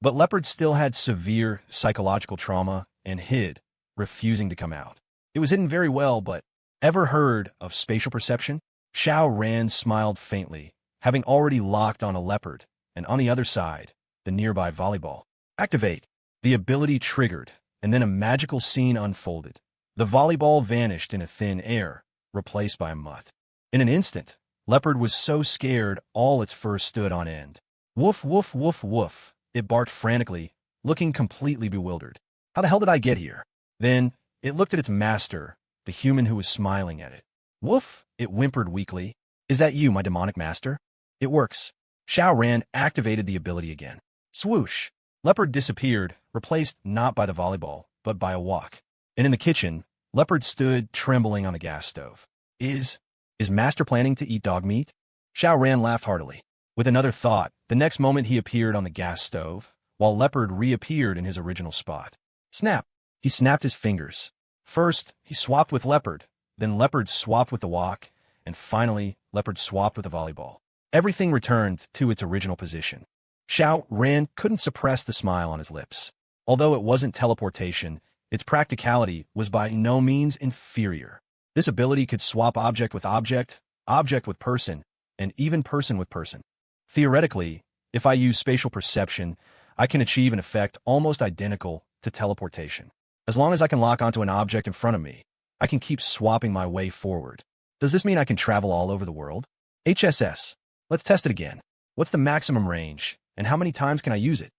But Leopard still had severe psychological trauma and hid, refusing to come out. It was hidden very well, but ever heard of spatial perception? Xiao Ran smiled faintly, having already locked on a leopard, and on the other side, the nearby volleyball. Activate. The ability triggered, and then a magical scene unfolded. The volleyball vanished in a thin air, replaced by a mutt. In an instant, Leopard was so scared all its fur stood on end. Woof, woof, woof, woof, it barked frantically, looking completely bewildered. How the hell did I get here? Then, it looked at its master, the human who was smiling at it. Woof, it whimpered weakly. Is that you, my demonic master? It works. Xiao Ran activated the ability again. Swoosh. Leopard disappeared, replaced not by the volleyball, but by a walk. And in the kitchen, Leopard stood trembling on the gas stove. Is Master planning to eat dog meat? Xiao Ran laughed heartily. With another thought, the next moment he appeared on the gas stove, while Leopard reappeared in his original spot. Snap! He snapped his fingers. First, he swapped with Leopard, then Leopard swapped with the wok, and finally, Leopard swapped with the volleyball. Everything returned to its original position. Xiao Ran couldn't suppress the smile on his lips. Although it wasn't teleportation, its practicality was by no means inferior. This ability could swap object with object, object with person, and even person with person. Theoretically, if I use spatial perception, I can achieve an effect almost identical to teleportation. As long as I can lock onto an object in front of me, I can keep swapping my way forward. Does this mean I can travel all over the world? HSS. Let's test it again. What's the maximum range, and how many times can I use it?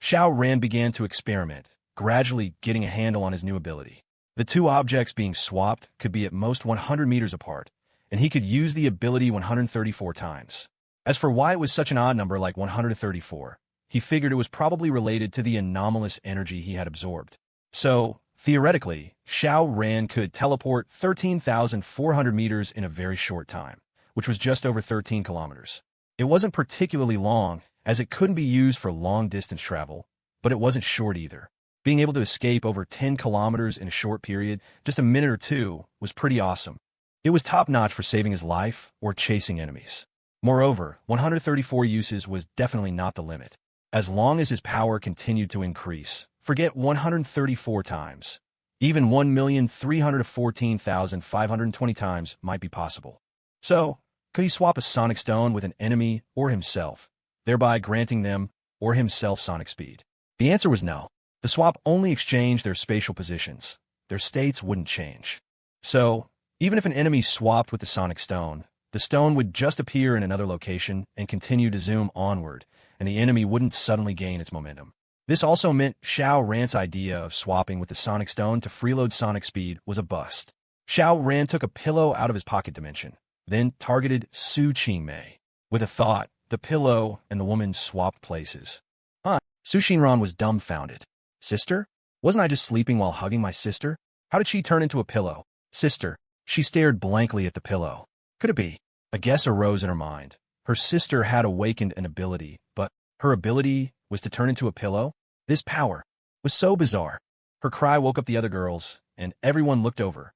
Xiao Ran began to experiment, gradually getting a handle on his new ability. The 2 objects being swapped could be at most 100 meters apart, and he could use the ability 134 times. As for why it was such an odd number like 134, he figured it was probably related to the anomalous energy he had absorbed. So, theoretically, Xiao Ran could teleport 13,400 meters in a very short time, which was just over 13 kilometers. It wasn't particularly long, as it couldn't be used for long-distance travel, but it wasn't short either. Being able to escape over 10 kilometers in a short period, just a minute or two, was pretty awesome. It was top-notch for saving his life or chasing enemies. Moreover, 134 uses was definitely not the limit. As long as his power continued to increase, forget 134 times. Even 1,314,520 times might be possible. So, could he swap a sonic stone with an enemy or himself, thereby granting them or himself sonic speed? The answer was no. The swap only exchanged their spatial positions. Their states wouldn't change. So, even if an enemy swapped with the sonic stone, the stone would just appear in another location and continue to zoom onward, and the enemy wouldn't suddenly gain its momentum. This also meant Xiao Ran's idea of swapping with the sonic stone to freeload sonic speed was a bust. Xiao Ran took a pillow out of his pocket dimension, then targeted Su Qingmei. With a thought, the pillow and the woman swapped places. Su Ran was dumbfounded. Sister? Wasn't I just sleeping while hugging my sister? How did she turn into a pillow? Sister. She stared blankly at the pillow. Could it be? A guess arose in her mind. Her sister had awakened an ability, but her ability was to turn into a pillow? This power was so bizarre. Her cry woke up the other girls, and everyone looked over.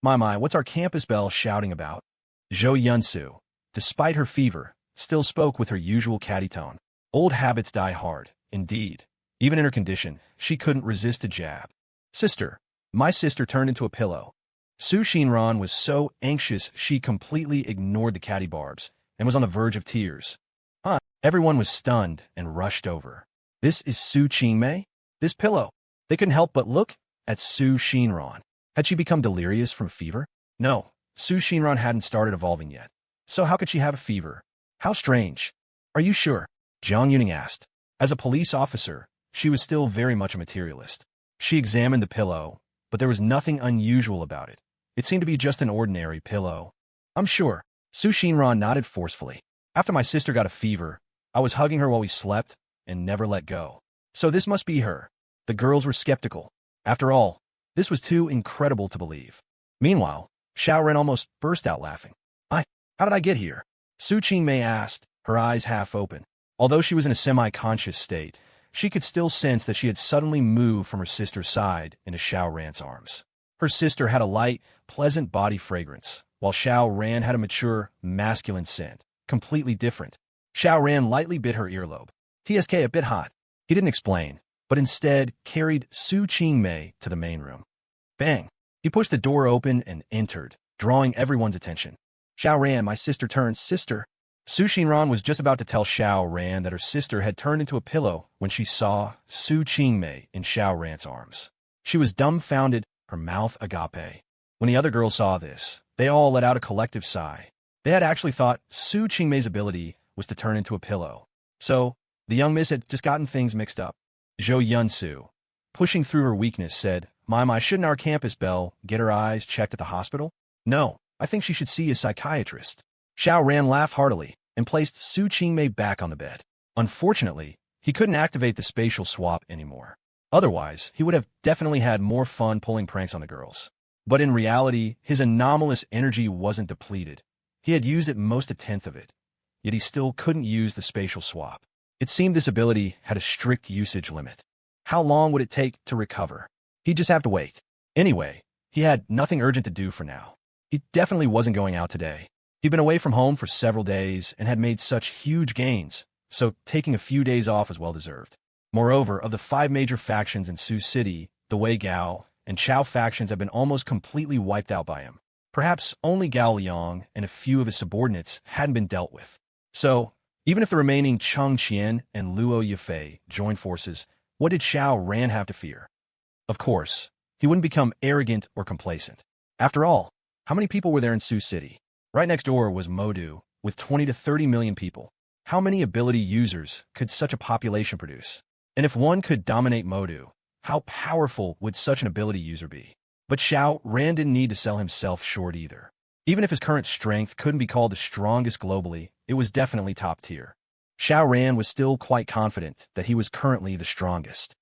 My, what's our campus belle shouting about? Zhou Yunsu, despite her fever, still spoke with her usual catty tone. Old habits die hard, indeed. Even in her condition, she couldn't resist a jab. Sister. My sister turned into a pillow. Xiao Ran was so anxious she completely ignored the catty barbs and was on the verge of tears. Everyone was stunned and rushed over. This is Xiao Mei? This pillow? They couldn't help but look at Xiao Ran. Had she become delirious from fever? No, Xiao Ran hadn't started evolving yet. So how could she have a fever? How strange. Are you sure? Jiang Yuning asked. As a police officer, she was still very much a materialist. She examined the pillow, but there was nothing unusual about it. It seemed to be just an ordinary pillow. I'm sure. Xiao Ran nodded forcefully. After my sister got a fever, I was hugging her while we slept and never let go. So this must be her. The girls were skeptical. After all, this was too incredible to believe. Meanwhile, Xiao Ran almost burst out laughing. How did I get here? Xiao Mei asked, her eyes half open. Although she was in a semi-conscious state, she could still sense that she had suddenly moved from her sister's side into Xiao Ran's arms. Her sister had a light, pleasant body fragrance, while Xiao Ran had a mature, masculine scent, completely different. Xiao Ran lightly bit her earlobe. TSK a bit hot. He didn't explain, but instead carried Xiao Mei to the main room. Bang! He pushed the door open and entered, drawing everyone's attention. Xiao Ran, my sister turned sister. Xiao Ran was just about to tell Xiao Ran that her sister had turned into a pillow when she saw Xiao Mei in Xiao Ran's arms. She was dumbfounded, her mouth agape. When the other girls saw this, they all let out a collective sigh. They had actually thought Xiao Mei's ability was to turn into a pillow. So, the young miss had just gotten things mixed up. Zhou Yunsu, pushing through her weakness, said, My, shouldn't our campus belle get her eyes checked at the hospital? No, I think she should see a psychiatrist. Xiao Ran laughed heartily and placed Xiao Mei back on the bed. Unfortunately, he couldn't activate the spatial swap anymore. Otherwise, he would have definitely had more fun pulling pranks on the girls. But in reality, his anomalous energy wasn't depleted. He had used at most a tenth of it, yet he still couldn't use the spatial swap. It seemed this ability had a strict usage limit. How long would it take to recover? He'd just have to wait. Anyway, he had nothing urgent to do for now. He definitely wasn't going out today. He'd been away from home for several days and had made such huge gains, so taking a few days off was well-deserved. Moreover, of the 5 major factions in Sioux City, the Wei Gao and Chao factions had been almost completely wiped out by him. Perhaps only Gao Liang and a few of his subordinates hadn't been dealt with. So, even if the remaining Cheng Qian and Luo Yifei joined forces, what did Xiao Ran have to fear? Of course, he wouldn't become arrogant or complacent. After all, how many people were there in Sioux City? Right next door was Modu, with 20 to 30 million people. How many ability users could such a population produce? And if one could dominate Modu, how powerful would such an ability user be? But Xiao Ran didn't need to sell himself short either. Even if his current strength couldn't be called the strongest globally, it was definitely top tier. Xiao Ran was still quite confident that he was currently the strongest.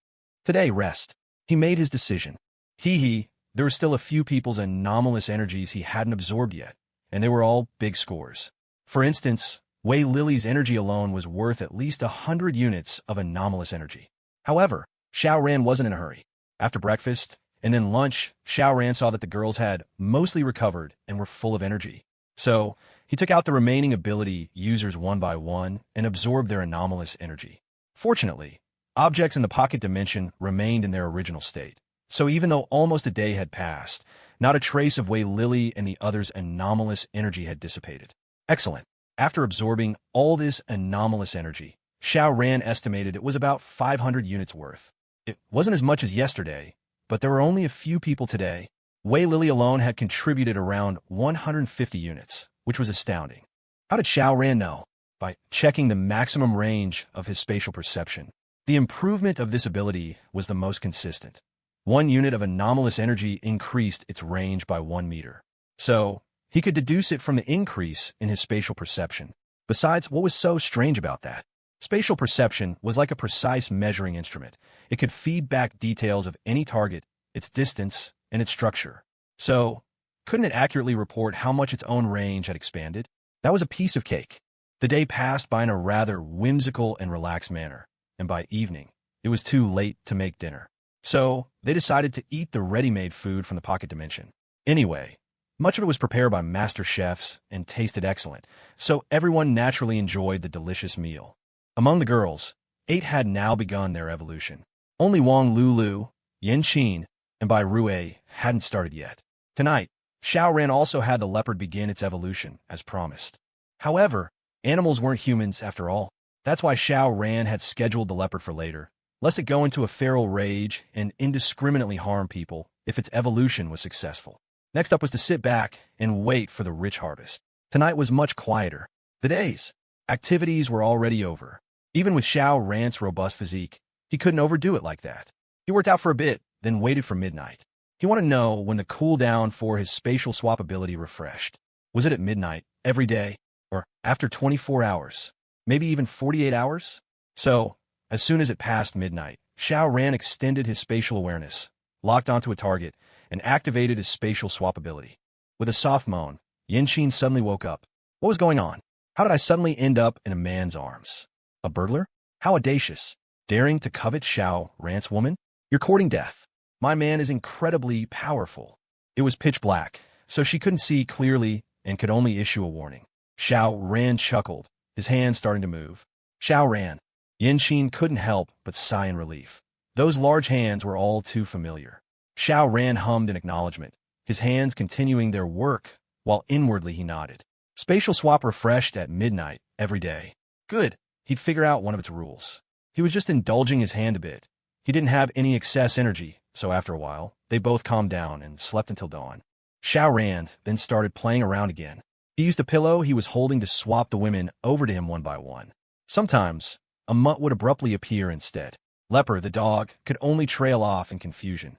Today, rest. He made his decision. There were still a few people's anomalous energies he hadn't absorbed yet, and they were all big scores. For instance, Wei Lily's energy alone was worth at least 100 units of anomalous energy. However, Xiao Ran wasn't in a hurry. After breakfast and then lunch, Xiao Ran saw that the girls had mostly recovered and were full of energy. So, he took out the remaining ability users one by one and absorbed their anomalous energy. Fortunately, objects in the pocket dimension remained in their original state. So even though almost a day had passed, not a trace of Wei Lily and the others' anomalous energy had dissipated. Excellent. After absorbing all this anomalous energy, Xiao Ran estimated it was about 500 units worth. It wasn't as much as yesterday, but there were only a few people today. Wei Lily alone had contributed around 150 units, which was astounding. How did Xiao Ran know? By checking the maximum range of his spatial perception. The improvement of this ability was the most consistent. 1 unit of anomalous energy increased its range by 1 meter. So, he could deduce it from the increase in his spatial perception. Besides, what was so strange about that? Spatial perception was like a precise measuring instrument. It could feed back details of any target, its distance, and its structure. So, couldn't it accurately report how much its own range had expanded? That was a piece of cake. The day passed by in a rather whimsical and relaxed manner, and by evening, it was too late to make dinner. So, they decided to eat the ready-made food from the pocket dimension. Anyway, much of it was prepared by master chefs and tasted excellent, so everyone naturally enjoyed the delicious meal. Among the girls, 8 had now begun their evolution. Only Wang Lulu, Yin Qin, and Bai Rui hadn't started yet. Tonight, Xiao Ran also had the leopard begin its evolution, as promised. However, animals weren't humans after all. That's why Xiao Ran had scheduled the leopard for later, lest it go into a feral rage and indiscriminately harm people if its evolution was successful. Next up was to sit back and wait for the rich harvest. Tonight was much quieter. The day's activities were already over. Even with Xiao Ran's robust physique, he couldn't overdo it like that. He worked out for a bit, then waited for midnight. He wanted to know when the cooldown for his spatial swap ability refreshed. Was it at midnight, every day, or after 24 hours? Maybe even 48 hours? So, as soon as it passed midnight, Xiao Ran extended his spatial awareness, locked onto a target, and activated his spatial swap ability. With a soft moan, Yin Qin suddenly woke up. What was going on? How did I suddenly end up in a man's arms? A burglar? How audacious. Daring to covet Xiao Ran's woman? You're courting death. My man is incredibly powerful. It was pitch black, so she couldn't see clearly and could only issue a warning. Xiao Ran chuckled, his hands starting to move. Xiao Ran. Yin Qin couldn't help but sigh in relief. Those large hands were all too familiar. Xiao Ran hummed in acknowledgement, his hands continuing their work, while inwardly he nodded. Spatial swap refreshed at midnight every day. Good. He'd figure out one of its rules. He was just indulging his hand a bit. He didn't have any excess energy, so after a while, they both calmed down and slept until dawn. Xiao Ran then started playing around again. He used the pillow he was holding to swap the women over to him one by one. Sometimes, a mutt would abruptly appear instead. Leper, the dog, could only trail off in confusion.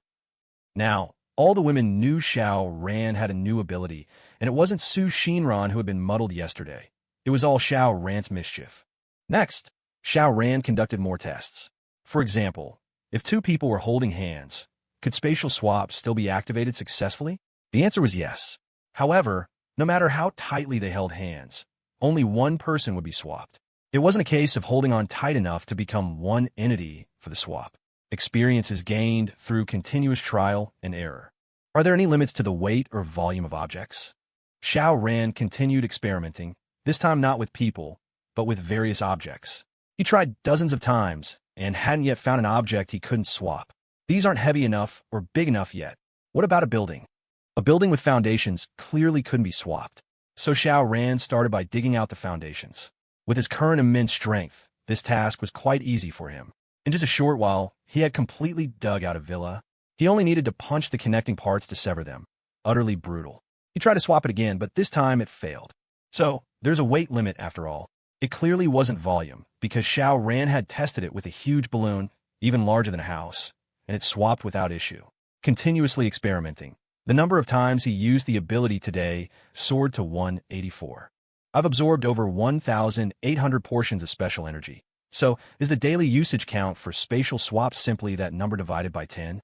Now, all the women knew Xiao Ran had a new ability, and it wasn't Su Xinran who had been muddled yesterday. It was all Xiao Ran's mischief. Next, Xiao Ran conducted more tests. For example, if 2 people were holding hands, could spatial swap still be activated successfully? The answer was yes. However, no matter how tightly they held hands, only one person would be swapped. It wasn't a case of holding on tight enough to become one entity for the swap. Experience is gained through continuous trial and error. Are there any limits to the weight or volume of objects? Xiao Ran continued experimenting, this time not with people, but with various objects. He tried dozens of times and hadn't yet found an object he couldn't swap. These aren't heavy enough or big enough yet. What about a building? A building with foundations clearly couldn't be swapped. So Xiao Ran started by digging out the foundations. With his current immense strength, this task was quite easy for him. In just a short while, he had completely dug out a villa. He only needed to punch the connecting parts to sever them. Utterly brutal. He tried to swap it again, but this time it failed. So, there's a weight limit after all. It clearly wasn't volume, because Xiao Ran had tested it with a huge balloon, even larger than a house, and it swapped without issue. Continuously experimenting, the number of times he used the ability today soared to 184. I've absorbed over 1,800 portions of special energy. So, is the daily usage count for spatial swaps simply that number divided by 10?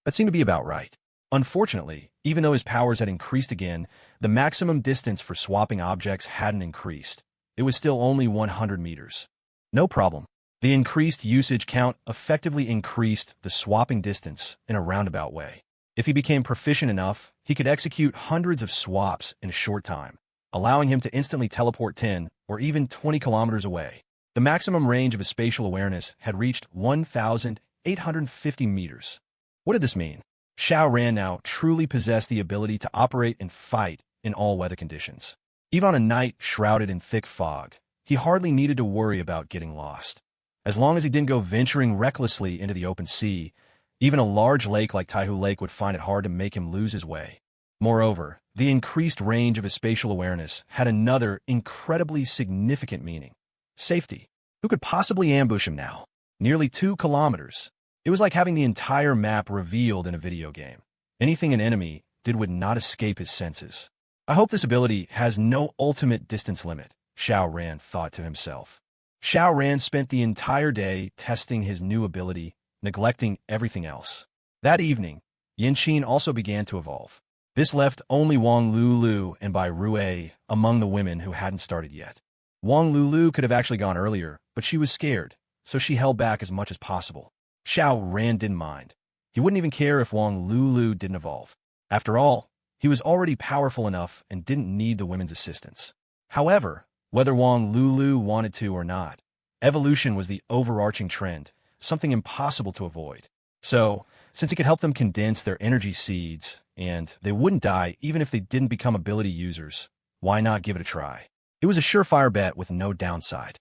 That seemed to be about right. Unfortunately, even though his powers had increased again, the maximum distance for swapping objects hadn't increased. It was still only 100 meters. No problem. The increased usage count effectively increased the swapping distance in a roundabout way. If he became proficient enough, he could execute hundreds of swaps in a short time, allowing him to instantly teleport 10 or even 20 kilometers away. The maximum range of his spatial awareness had reached 1,850 meters. What did this mean? Xiao Ran now truly possessed the ability to operate and fight in all weather conditions. Even on a night shrouded in thick fog, he hardly needed to worry about getting lost. As long as he didn't go venturing recklessly into the open sea, even a large lake like Taihu Lake would find it hard to make him lose his way. Moreover, the increased range of his spatial awareness had another incredibly significant meaning. Safety. Who could possibly ambush him now? Nearly 2 kilometers. It was like having the entire map revealed in a video game. Anything an enemy did would not escape his senses. I hope this ability has no ultimate distance limit, Xiao Ran thought to himself. Xiao Ran spent the entire day testing his new ability, neglecting everything else. That evening, Yin Qin also began to evolve. This left only Wang Lulu and Bai Rui among the women who hadn't started yet. Wang Lulu could have actually gone earlier, but she was scared, so she held back as much as possible. Xiao Ran didn't mind. He wouldn't even care if Wang Lulu didn't evolve. After all, he was already powerful enough and didn't need the women's assistance. However, whether Wang Lulu wanted to or not, Evolution was the overarching trend, something impossible to avoid. So, since it could help them condense their energy seeds, and they wouldn't die even if they didn't become ability users, why not give it a try? It was a surefire bet with no downside.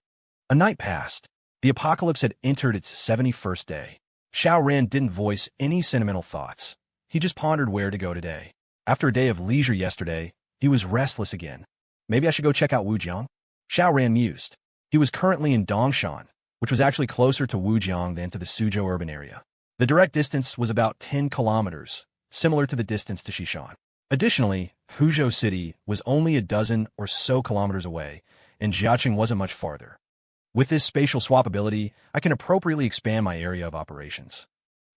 A night passed. The apocalypse had entered its 71st day. Xiao Ran didn't voice any sentimental thoughts. He just pondered where to go today. After a day of leisure yesterday, he was restless again. Maybe I should go check out Wujiang? Xiao Ran mused. He was currently in Dongshan, which was actually closer to Wujiang than to the Suzhou urban area. The direct distance was about 10 kilometers, similar to the distance to Xishan. Additionally, Huzhou City was only a dozen or so kilometers away, and Jiaqing wasn't much farther. With this spatial swap ability, I can appropriately expand my area of operations.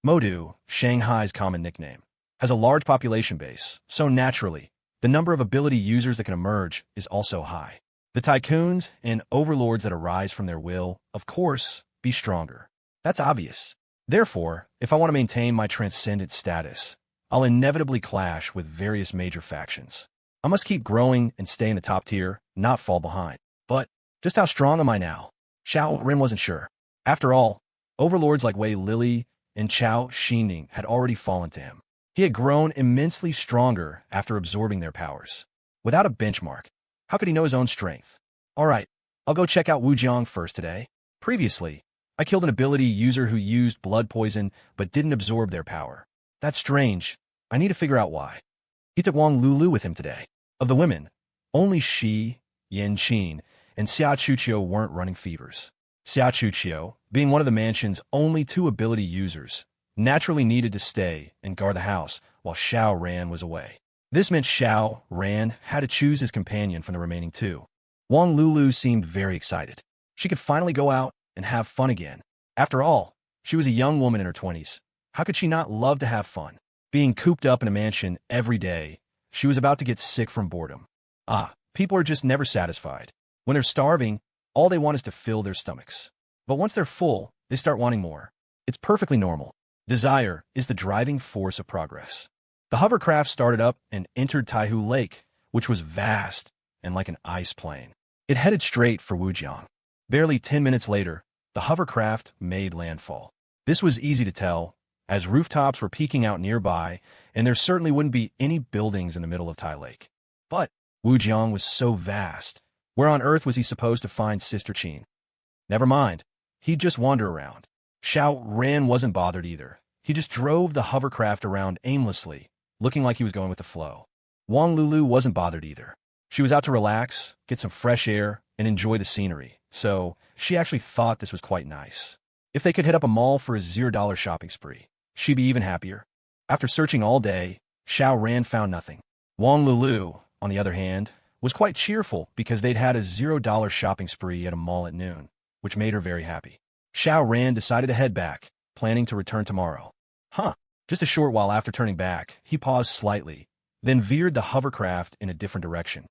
Modu, Shanghai's common nickname, has a large population base, so naturally, the number of ability users that can emerge is also high. The tycoons and overlords that arise from their will, of course, be stronger. That's obvious. Therefore, if I want to maintain my transcendent status, I'll inevitably clash with various major factions. I must keep growing and stay in the top tier, not fall behind. But just how strong am I now? Xiao Ran wasn't sure. After all, overlords like Wei Lily and Chao Xining had already fallen to him. He had grown immensely stronger after absorbing their powers. Without a benchmark, how could he know his own strength? All right, I'll go check out Wujiang first today. Previously, I killed an ability user who used blood poison but didn't absorb their power. That's strange. I need to figure out why. He took Wang Lulu with him today. Of the women, only Shi, Yanqin, and Xia Chuqiu weren't running fevers. Xia Chuqiu, being one of the mansion's only two ability users, naturally needed to stay and guard the house while Xiao Ran was away. This meant Xiao Ran had to choose his companion from the remaining two. Wang Lulu seemed very excited. She could finally go out and have fun again. After all, she was a young woman in her 20s. How could she not love to have fun? Being cooped up in a mansion every day, she was about to get sick from boredom. People are just never satisfied. When they're starving, all they want is to fill their stomachs. But once they're full, they start wanting more. It's perfectly normal. Desire is the driving force of progress. The hovercraft started up and entered Taihu Lake, which was vast and like an ice plain. It headed straight for Wujiang. Barely 10 minutes later, the hovercraft made landfall. This was easy to tell, as rooftops were peeking out nearby, and there certainly wouldn't be any buildings in the middle of Tai Lake. But Wujiang was so vast. Where on earth was he supposed to find Sister Qin? Never mind. He'd just wander around. Xiao Ran wasn't bothered either. He just drove the hovercraft around aimlessly, looking like he was going with the flow. Wang Lulu wasn't bothered either. She was out to relax, get some fresh air, and enjoy the scenery, so she actually thought this was quite nice. If they could hit up a mall for a $0 shopping spree, she'd be even happier. After searching all day, Xiao Ran found nothing. Wang Lulu, on the other hand, was quite cheerful because they'd had a $0 shopping spree at a mall at noon, which made her very happy. Xiao Ran decided to head back, planning to return tomorrow. Just a short while after turning back, he paused slightly, then veered the hovercraft in a different direction.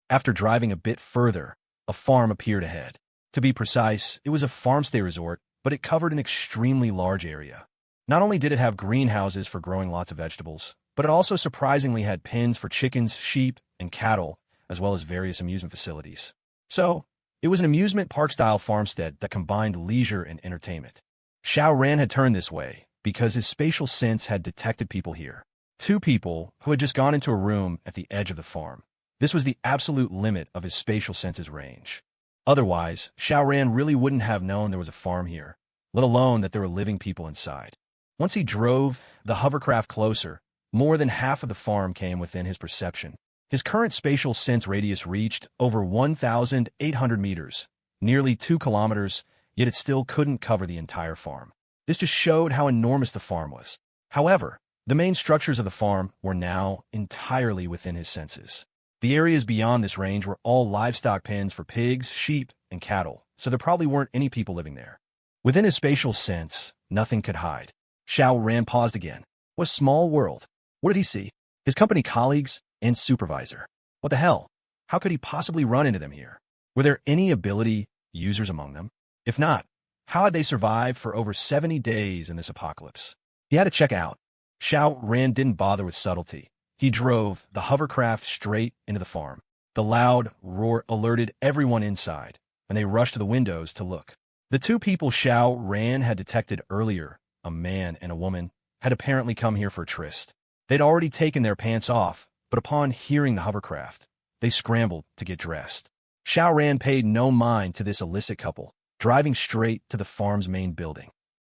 After driving a bit further, a farm appeared ahead. To be precise, it was a farmstay resort, but it covered an extremely large area. Not only did it have greenhouses for growing lots of vegetables, but it also surprisingly had pens for chickens, sheep, and cattle, as well as various amusement facilities. So, it was an amusement park-style farmstead that combined leisure and entertainment. Xiao Ran had turned this way because his spatial sense had detected people here. Two people who had just gone into a room at the edge of the farm. This was the absolute limit of his spatial sense's range. Otherwise, Xiao Ran really wouldn't have known there was a farm here, let alone that there were living people inside. Once he drove the hovercraft closer, more than half of the farm came within his perception. His current spatial sense radius reached over 1,800 meters, nearly 2 kilometers, yet it still couldn't cover the entire farm. This just showed how enormous the farm was. However, the main structures of the farm were now entirely within his senses. The areas beyond this range were all livestock pens for pigs, sheep, and cattle, so there probably weren't any people living there. Within his spatial sense, nothing could hide. Xiao Ran paused again. What a small world. What did he see? His company colleagues and supervisor. What the hell? How could he possibly run into them here? Were there any ability users among them? If not, how had they survived for over 70 days in this apocalypse? He had to check out. Xiao Ran didn't bother with subtlety. He drove the hovercraft straight into the farm. The loud roar alerted everyone inside, and they rushed to the windows to look. The two people Xiao Ran had detected earlier, a man and a woman, had apparently come here for a tryst. They'd already taken their pants off, but upon hearing the hovercraft, they scrambled to get dressed. Xiao Ran paid no mind to this illicit couple, driving straight to the farm's main building.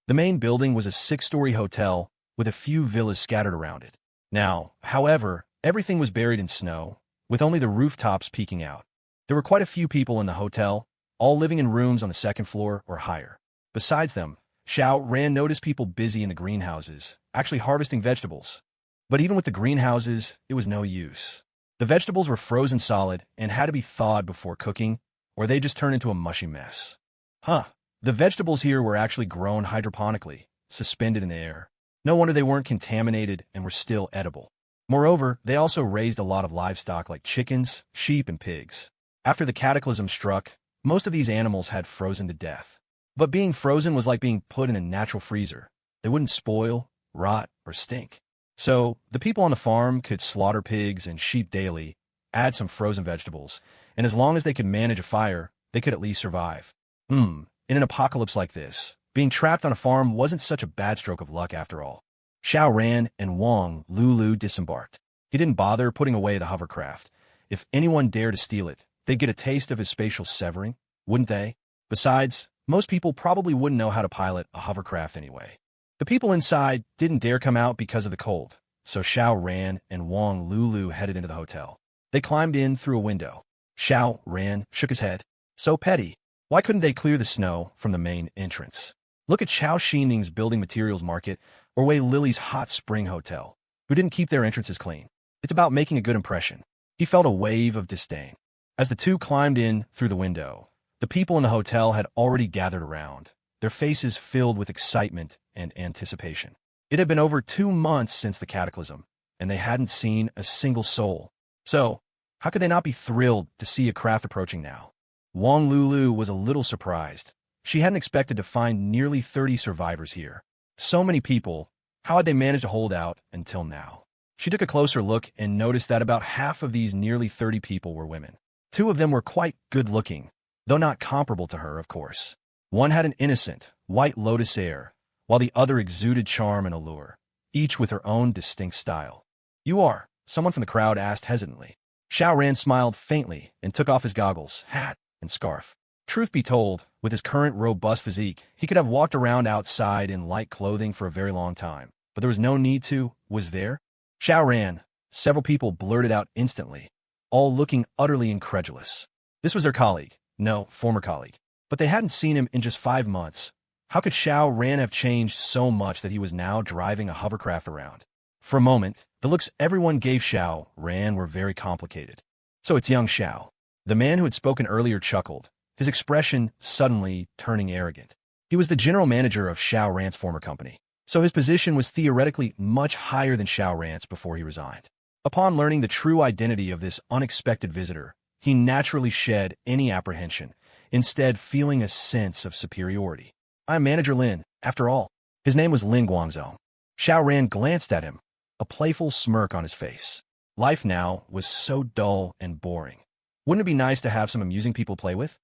The main building was a 6-story hotel with a few villas scattered around it. Now, however, everything was buried in snow, with only the rooftops peeking out. There were quite a few people in the hotel, all living in rooms on the second floor or higher. Besides them, Xiao Ran noticed people busy in the greenhouses, actually harvesting vegetables. But even with the greenhouses, it was no use. The vegetables were frozen solid and had to be thawed before cooking, or they just turned into a mushy mess. The vegetables here were actually grown hydroponically, suspended in the air. No wonder they weren't contaminated and were still edible. Moreover, they also raised a lot of livestock like chickens, sheep, and pigs. After the cataclysm struck, most of these animals had frozen to death. But being frozen was like being put in a natural freezer. They wouldn't spoil, rot, or stink. So, the people on the farm could slaughter pigs and sheep daily, add some frozen vegetables, and as long as they could manage a fire, they could at least survive. In an apocalypse like this, being trapped on a farm wasn't such a bad stroke of luck after all. Xiao Ran and Wang Lulu disembarked. He didn't bother putting away the hovercraft. If anyone dared to steal it, they'd get a taste of his spatial severing, wouldn't they? Besides, most people probably wouldn't know how to pilot a hovercraft anyway. The people inside didn't dare come out because of the cold, so Xiao Ran and Wang Lulu headed into the hotel. They climbed in through a window. Xiao Ran shook his head. So petty. Why couldn't they clear the snow from the main entrance? Look at Chao Xining's building materials market or Wei Lily's hot spring hotel, who didn't keep their entrances clean. It's about making a good impression. He felt a wave of disdain. As the two climbed in through the window, the people in the hotel had already gathered around, their faces filled with excitement and anticipation. It had been over 2 months since the cataclysm, and they hadn't seen a single soul. So, how could they not be thrilled to see a craft approaching now? Wang Lulu was a little surprised. She hadn't expected to find nearly 30 survivors here. So many people, how had they managed to hold out until now? She took a closer look and noticed that about half of these nearly 30 people were women. 2 of them were quite good-looking, though not comparable to her, of course. One had an innocent, white lotus air, while the other exuded charm and allure, each with her own distinct style. "You are?" someone from the crowd asked hesitantly. Xiao Ran smiled faintly and took off his goggles, hat, and scarf. Truth be told, with his current robust physique, he could have walked around outside in light clothing for a very long time, but there was no need to, was there? Xiao Ran, several people blurted out instantly, all looking utterly incredulous. This was their colleague, no, former colleague, but they hadn't seen him in just 5 months. How could Xiao Ran have changed so much that he was now driving a hovercraft around? For a moment, the looks everyone gave Xiao Ran were very complicated. So it's young Xiao. The man who had spoken earlier chuckled, his expression suddenly turning arrogant. He was the general manager of Xiao Ran's former company, so his position was theoretically much higher than Xiao Ran's before he resigned. Upon learning the true identity of this unexpected visitor, he naturally shed any apprehension, instead feeling a sense of superiority. "I'm Manager Lin, after all." His name was Lin Guangzhou. Xiao Ran glanced at him, a playful smirk on his face. Life now was so dull and boring. Wouldn't it be nice to have some amusing people to play with?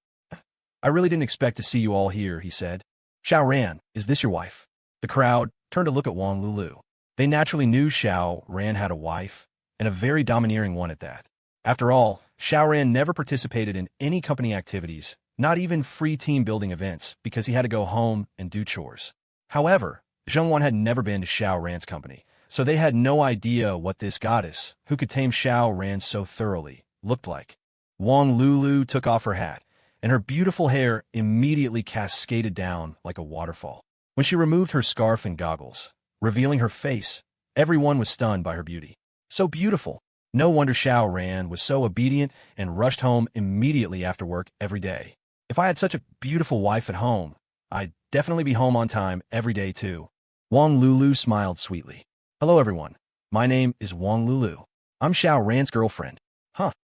"I really didn't expect to see you all here," he said. "Xiao Ran, is this your wife?" The crowd turned to look at Wang Lulu. They naturally knew Xiao Ran had a wife, and a very domineering one at that. After all, Xiao Ran never participated in any company activities, not even free team building events, because he had to go home and do chores. However, Zhengwan had never been to Xiao Ran's company, so they had no idea what this goddess, who could tame Xiao Ran so thoroughly, looked like. Wang Lulu took off her hat, and her beautiful hair immediately cascaded down like a waterfall. When she removed her scarf and goggles, revealing her face, everyone was stunned by her beauty. So beautiful. No wonder Xiao Ran was so obedient and rushed home immediately after work every day. If I had such a beautiful wife at home, I'd definitely be home on time every day too. Wang Lulu smiled sweetly. "Hello everyone. My name is Wang Lulu. I'm Xiao Ran's girlfriend."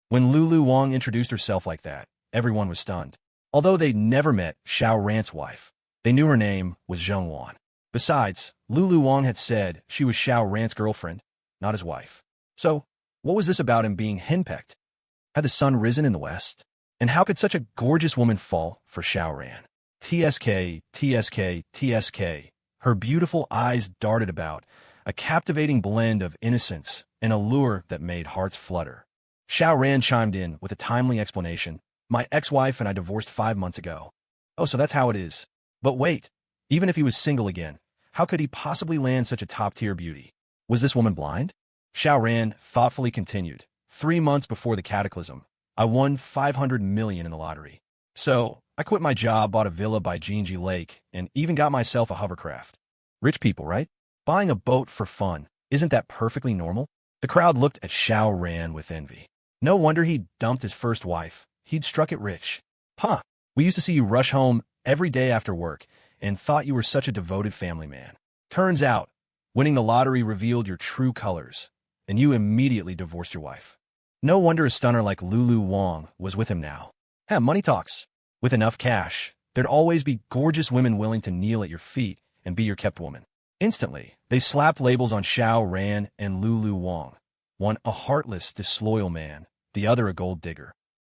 When Lulu Wang introduced herself like that, everyone was stunned. Although they'd never met Xiao Ran's wife, they knew her name was Zhengwan. Besides, Lulu Wang had said she was Xiao Ran's girlfriend, not his wife. So, what was this about him being henpecked? Had the sun risen in the west? And how could such a gorgeous woman fall for Xiao Ran? TSK, TSK, TSK. Her beautiful eyes darted about, a captivating blend of innocence and allure that made hearts flutter. Xiao Ran chimed in with a timely explanation. My ex-wife and I divorced 5 months ago. Oh, so that's how it is. But wait, even if he was single again, how could he possibly land such a top-tier beauty? Was this woman blind? Xiao Ran thoughtfully continued. 3 months before the cataclysm, I won 500 million in the lottery. So, I quit my job, bought a villa by Jinji Lake, and even got myself a hovercraft. Rich people, right? Buying a boat for fun, isn't that perfectly normal? The crowd looked at Xiao Ran with envy. No wonder he'd dumped his first wife. He'd struck it rich. Huh, we used to see you rush home every day after work and thought you were such a devoted family man. Turns out, winning the lottery revealed your true colors, and you immediately divorced your wife. No wonder a stunner like Lulu Wang was with him now. Money talks. With enough cash, there'd always be gorgeous women willing to kneel at your feet and be your kept woman. Instantly, they slapped labels on Xiao Ran and Lulu Wang. One a heartless, disloyal man, the other a gold digger.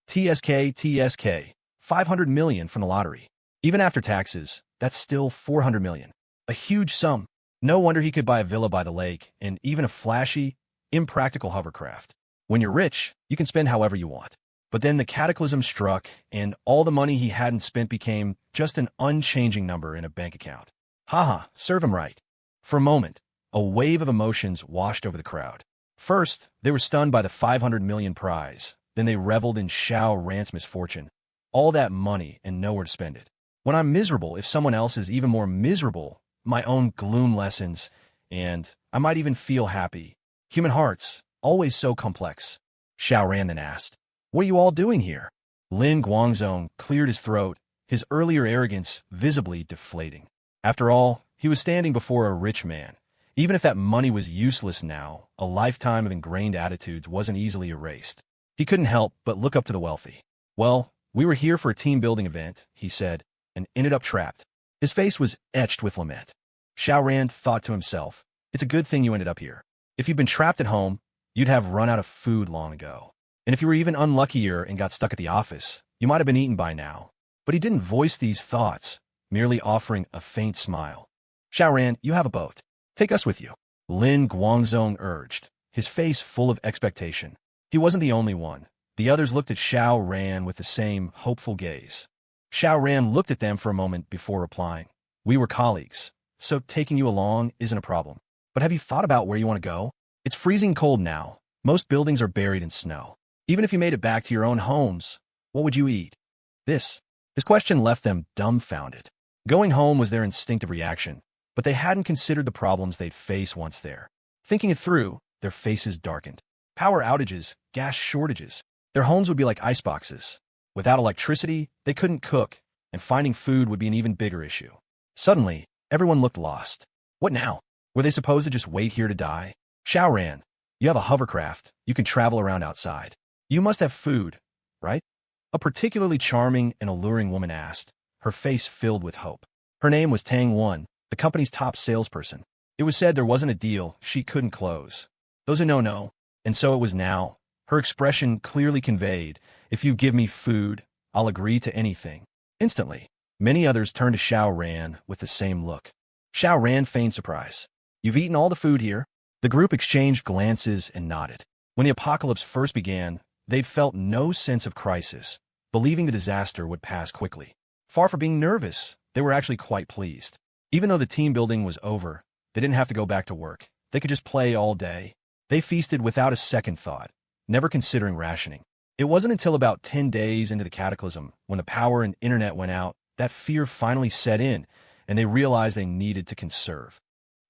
TSK, TSK, 500 million from the lottery. Even after taxes, that's still 400 million. A huge sum. No wonder he could buy a villa by the lake and even a flashy, impractical hovercraft. When you're rich, you can spend however you want. But then the cataclysm struck, and all the money he hadn't spent became just an unchanging number in a bank account. Haha, serve him right. For a moment, a wave of emotions washed over the crowd. First, they were stunned by the 500 million prize. Then they reveled in Xiao Ran's misfortune. All that money and nowhere to spend it. When I'm miserable, if someone else is even more miserable, my own gloom lessens, and I might even feel happy. Human hearts, always so complex. Xiao Ran then asked, what are you all doing here? Lin Guangzong cleared his throat, his earlier arrogance visibly deflating. After all, he was standing before a rich man. Even if that money was useless now, a lifetime of ingrained attitudes wasn't easily erased. He couldn't help but look up to the wealthy. Well, we were here for a team-building event, he said, and ended up trapped. His face was etched with lament. Xiao Ran thought to himself, it's a good thing you ended up here. If you'd been trapped at home, you'd have run out of food long ago. And if you were even unluckier and got stuck at the office, you might have been eaten by now. But he didn't voice these thoughts, merely offering a faint smile. Xiao Ran, you have a boat. Take us with you. Lin Guangzong urged, his face full of expectation. He wasn't the only one. The others looked at Xiao Ran with the same hopeful gaze. Xiao Ran looked at them for a moment before replying. We were colleagues, so taking you along isn't a problem. But have you thought about where you want to go? It's freezing cold now. Most buildings are buried in snow. Even if you made it back to your own homes, what would you eat? His question left them dumbfounded. Going home was their instinctive reaction, but they hadn't considered the problems they'd face once there. Thinking it through, their faces darkened. Power outages, gas shortages. Their homes would be like iceboxes. Without electricity, they couldn't cook, and finding food would be an even bigger issue. Suddenly, everyone looked lost. What now? Were they supposed to just wait here to die? Xiao Ran, you have a hovercraft. You can travel around outside. You must have food, right? A particularly charming and alluring woman asked, her face filled with hope. Her name was Tang Wan, the company's top salesperson. It was said there wasn't a deal she couldn't close. Those a no-no, and so it was now. Her expression clearly conveyed, if you give me food, I'll agree to anything. Instantly, many others turned to Xiao Ran with the same look. Xiao Ran feigned surprise. You've eaten all the food here? The group exchanged glances and nodded. When the apocalypse first began, they'd felt no sense of crisis, believing the disaster would pass quickly. Far from being nervous, they were actually quite pleased. Even though the team building was over, they didn't have to go back to work. They could just play all day. They feasted without a second thought, never considering rationing. It wasn't until about 10 days into the cataclysm, when the power and internet went out, that fear finally set in, and they realized they needed to conserve.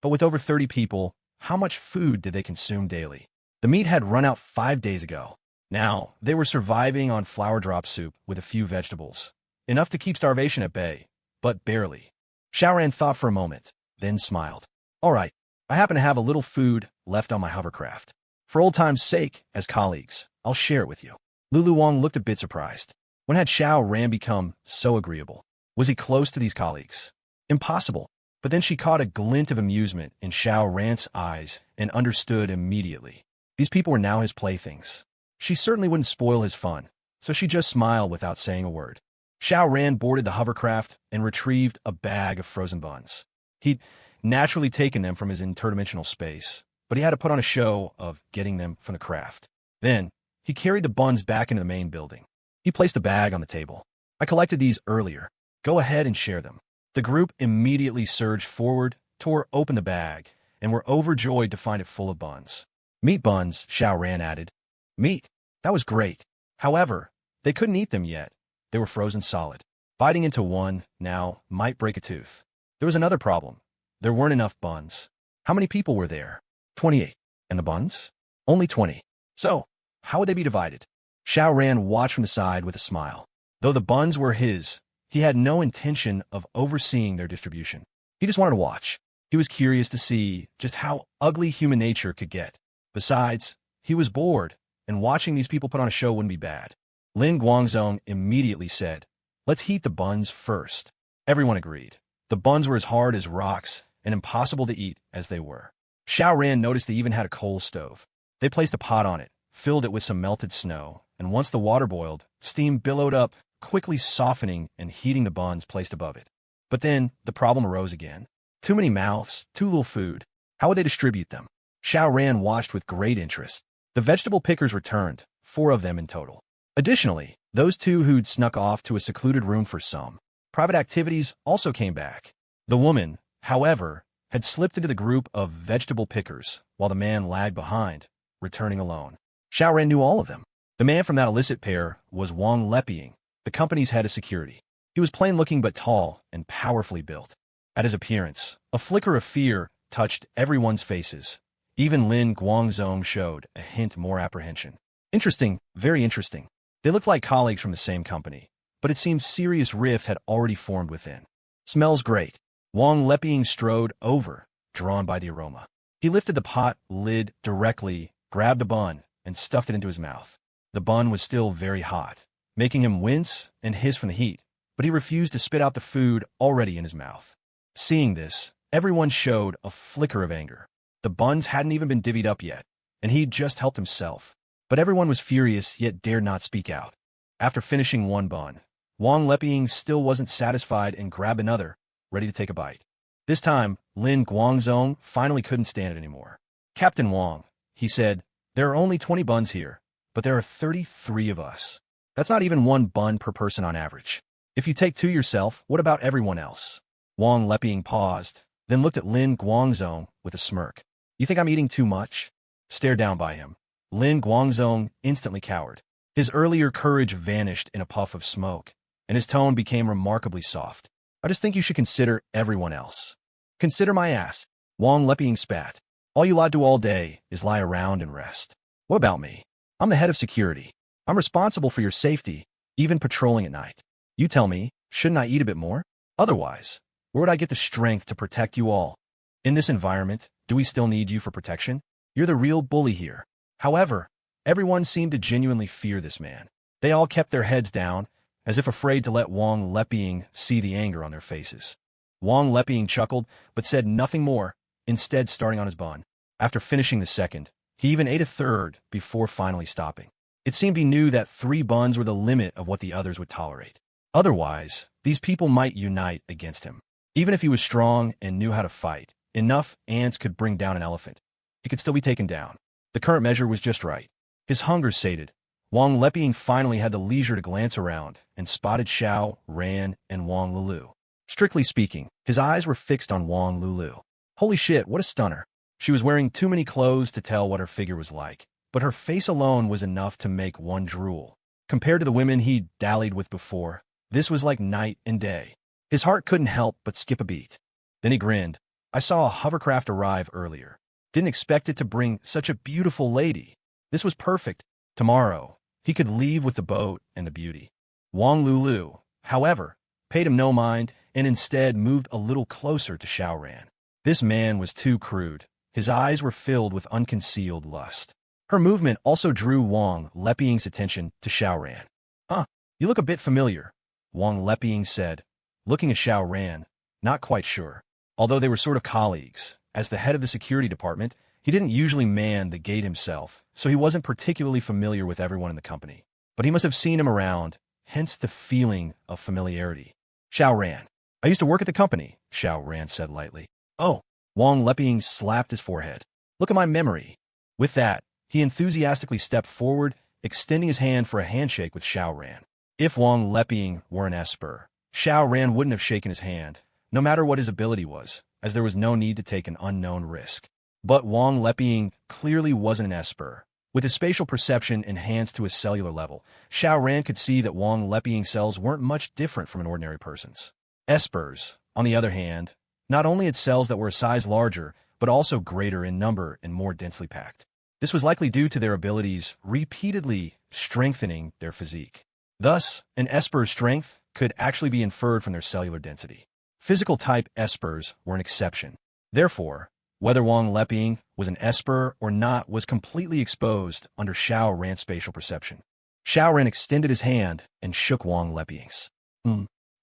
But with over 30 people, how much food did they consume daily? The meat had run out 5 days ago. Now, they were surviving on flour drop soup with a few vegetables. Enough to keep starvation at bay, but barely. Xiao Ran thought for a moment, then smiled. All right, I happen to have a little food left on my hovercraft. For old time's sake, as colleagues, I'll share it with you. Lulu Wang looked a bit surprised. When had Xiao Ran become so agreeable? Was he close to these colleagues? Impossible. But then she caught a glint of amusement in Xiao Ran's eyes and understood immediately. These people were now his playthings. She certainly wouldn't spoil his fun, so she just smiled without saying a word. Xiao Ran boarded the hovercraft and retrieved a bag of frozen buns. He'd naturally taken them from his interdimensional space, but he had to put on a show of getting them from the craft. Then, he carried the buns back into the main building. He placed the bag on the table. I collected these earlier. Go ahead and share them. The group immediately surged forward, tore open the bag, and were overjoyed to find it full of buns. Meat buns, Xiao Ran added. Meat. That was great. However, they couldn't eat them yet. They were frozen solid. Biting into one, now, might break a tooth. There was another problem. There weren't enough buns. How many people were there? 28. And the buns? Only 20. So, how would they be divided? Xiao Ran watched from the side with a smile. Though the buns were his, he had no intention of overseeing their distribution. He just wanted to watch. He was curious to see just how ugly human nature could get. Besides, he was bored, and watching these people put on a show wouldn't be bad. Lin Guangzong immediately said, "Let's heat the buns first." Everyone agreed. The buns were as hard as rocks and impossible to eat as they were. Xiao Ran noticed they even had a coal stove. They placed a pot on it, filled it with some melted snow, and once the water boiled, steam billowed up, quickly softening and heating the buns placed above it. But then, the problem arose again. Too many mouths, too little food. How would they distribute them? Xiao Ran watched with great interest. The vegetable pickers returned, 4 of them in total. Additionally, those 2 who'd snuck off to a secluded room for some private activities also came back. The woman, however, had slipped into the group of vegetable pickers, while the man lagged behind, returning alone. Xiao Ran knew all of them. The man from that illicit pair was Wang Leping, the company's head of security. He was plain-looking but tall and powerfully built. At his appearance, a flicker of fear touched everyone's faces. Even Lin Guangzong showed a hint more apprehension. Interesting, very interesting. They looked like colleagues from the same company, but it seemed serious rift had already formed within. Smells great. Wang Leping strode over, drawn by the aroma. He lifted the pot lid directly, grabbed a bun, and stuffed it into his mouth. The bun was still very hot, making him wince and hiss from the heat, but he refused to spit out the food already in his mouth. Seeing this, everyone showed a flicker of anger. The buns hadn't even been divvied up yet, and he'd just helped himself. But everyone was furious, yet dared not speak out. After finishing one bun, Wang Leping still wasn't satisfied and grabbed another, ready to take a bite. This time, Lin Guangzong finally couldn't stand it anymore. "Captain Wang," he said, "there are only 20 buns here, but there are 33 of us. That's not even 1 bun per person on average. If you take 2 yourself, what about everyone else?" Wang Leping paused, then looked at Lin Guangzong with a smirk. "You think I'm eating too much?" Stared down by him. Lin Guangzong instantly cowered. His earlier courage vanished in a puff of smoke, and his tone became remarkably soft. "I just think you should consider everyone else." "Consider my ass," Wang Leping spat. "All you lot do all day is lie around and rest. What about me? I'm the head of security. I'm responsible for your safety, even patrolling at night. You tell me, shouldn't I eat a bit more? Otherwise, where would I get the strength to protect you all? In this environment, do we still need you for protection? You're the real bully here." However, everyone seemed to genuinely fear this man. They all kept their heads down, as if afraid to let Wang Leping see the anger on their faces. Wang Leping chuckled, but said nothing more, instead starting on his bun. After finishing the second, he even ate a third before finally stopping. It seemed he knew that 3 buns were the limit of what the others would tolerate. Otherwise, these people might unite against him. Even if he was strong and knew how to fight, enough ants could bring down an elephant. He could still be taken down. The current measure was just right. His hunger sated, Wang Leping finally had the leisure to glance around and spotted Xiao Ran and Wang Lulu. Strictly speaking, his eyes were fixed on Wang Lulu. Holy shit, what a stunner. She was wearing too many clothes to tell what her figure was like, but her face alone was enough to make one drool. Compared to the women he'd dallied with before, this was like night and day. His heart couldn't help but skip a beat. Then he grinned. "I saw a hovercraft arrive earlier. Didn't expect it to bring such a beautiful lady. This was perfect. Tomorrow, he could leave with the boat and the beauty." Wang Lulu, however, paid him no mind and instead moved a little closer to Xiao Ran. This man was too crude. His eyes were filled with unconcealed lust. Her movement also drew Wang Leping's attention to Xiao Ran. "Huh, you look a bit familiar," Wang Leping said, looking at Xiao Ran, not quite sure. Although they were sort of colleagues, as the head of the security department, he didn't usually man the gate himself, so he wasn't particularly familiar with everyone in the company. But he must have seen him around. hence the feeling of familiarity. Xiao Ran. I used to work at the company, Xiao Ran said lightly. Oh, Wang Leping slapped his forehead. Look at my memory. With that, he enthusiastically stepped forward, extending his hand for a handshake with Xiao Ran. If Wang Leping were an esper, Xiao Ran wouldn't have shaken his hand, no matter what his ability was, as there was no need to take an unknown risk. But Wang Leping clearly wasn't an esper. With his spatial perception enhanced to a cellular level, Xiao Ran could see that Wang Leping's cells weren't much different from an ordinary person's. Espers, on the other hand, not only had cells that were a size larger, but also greater in number and more densely packed. This was likely due to their abilities repeatedly strengthening their physique. Thus, an esper's strength could actually be inferred from their cellular density. Physical type espers were an exception. Therefore, whether Wang Leping was an esper or not was completely exposed under Xiao Ran's spatial perception. Xiao Ran extended his hand and shook Wang Leping's.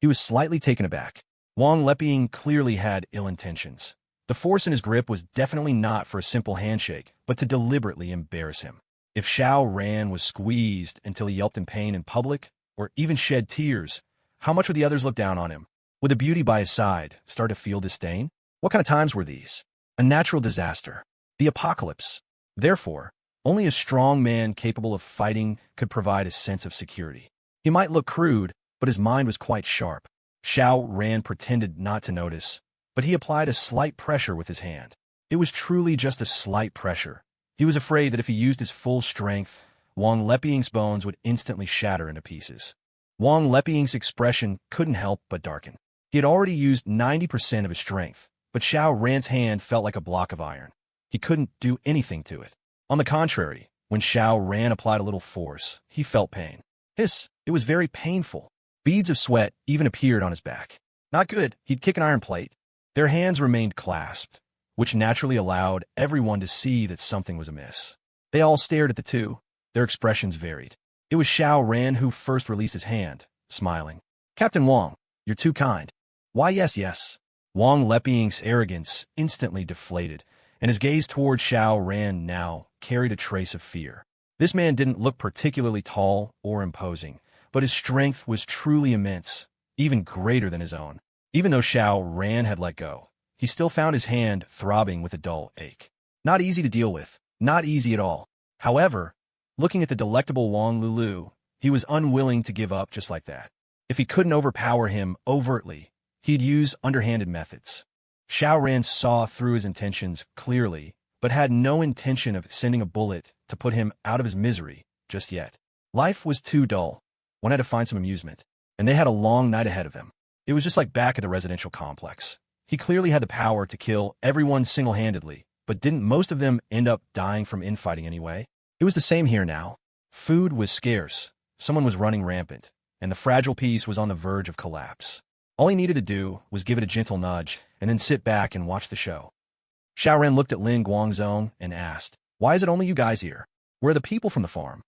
He was slightly taken aback. Wang Leping clearly had ill intentions. The force in his grip was definitely not for a simple handshake, but to deliberately embarrass him. If Xiao Ran was squeezed until he yelped in pain in public, or even shed tears, how much would the others look down on him? Would the beauty by his side start to feel disdain? What kind of times were these? A natural disaster. The apocalypse. Therefore, only a strong man capable of fighting could provide a sense of security. He might look crude, but his mind was quite sharp. Xiao Ran pretended not to notice, but he applied a slight pressure with his hand. It was truly just a slight pressure. He was afraid that if he used his full strength, Wang Leping's bones would instantly shatter into pieces. Wang Leping's expression couldn't help but darken. He had already used 90% of his strength, but Xiao Ran's hand felt like a block of iron. He couldn't do anything to it. On the contrary, when Xiao Ran applied a little force, he felt pain. It was very painful. Beads of sweat even appeared on his back. Not good, he'd kick an iron plate. Their hands remained clasped, which naturally allowed everyone to see that something was amiss. They all stared at the two. Their expressions varied. It was Xiao Ran who first released his hand, smiling. Captain Wang, you're too kind. Why, yes. Wang Leping's arrogance instantly deflated, and his gaze toward Xiao Ran now carried a trace of fear. This man didn't look particularly tall or imposing, but his strength was truly immense, even greater than his own. Even though Xiao Ran had let go, he still found his hand throbbing with a dull ache. Not easy to deal with, not easy at all. However, looking at the delectable Wang Lulu, he was unwilling to give up just like that. If he couldn't overpower him overtly, he'd use underhanded methods. Xiao Ran saw through his intentions clearly, but had no intention of sending a bullet to put him out of his misery just yet. Life was too dull. One had to find some amusement, and they had a long night ahead of them. It was just like back at the residential complex. He clearly had the power to kill everyone single-handedly, but didn't most of them end up dying from infighting anyway? It was the same here now. Food was scarce, someone was running rampant, and the fragile piece was on the verge of collapse. All he needed to do was give it a gentle nudge, and then sit back and watch the show. Xiao Ran looked at Lin Guangzong and asked, "Why is it only you guys here? Where are the people from the farm?"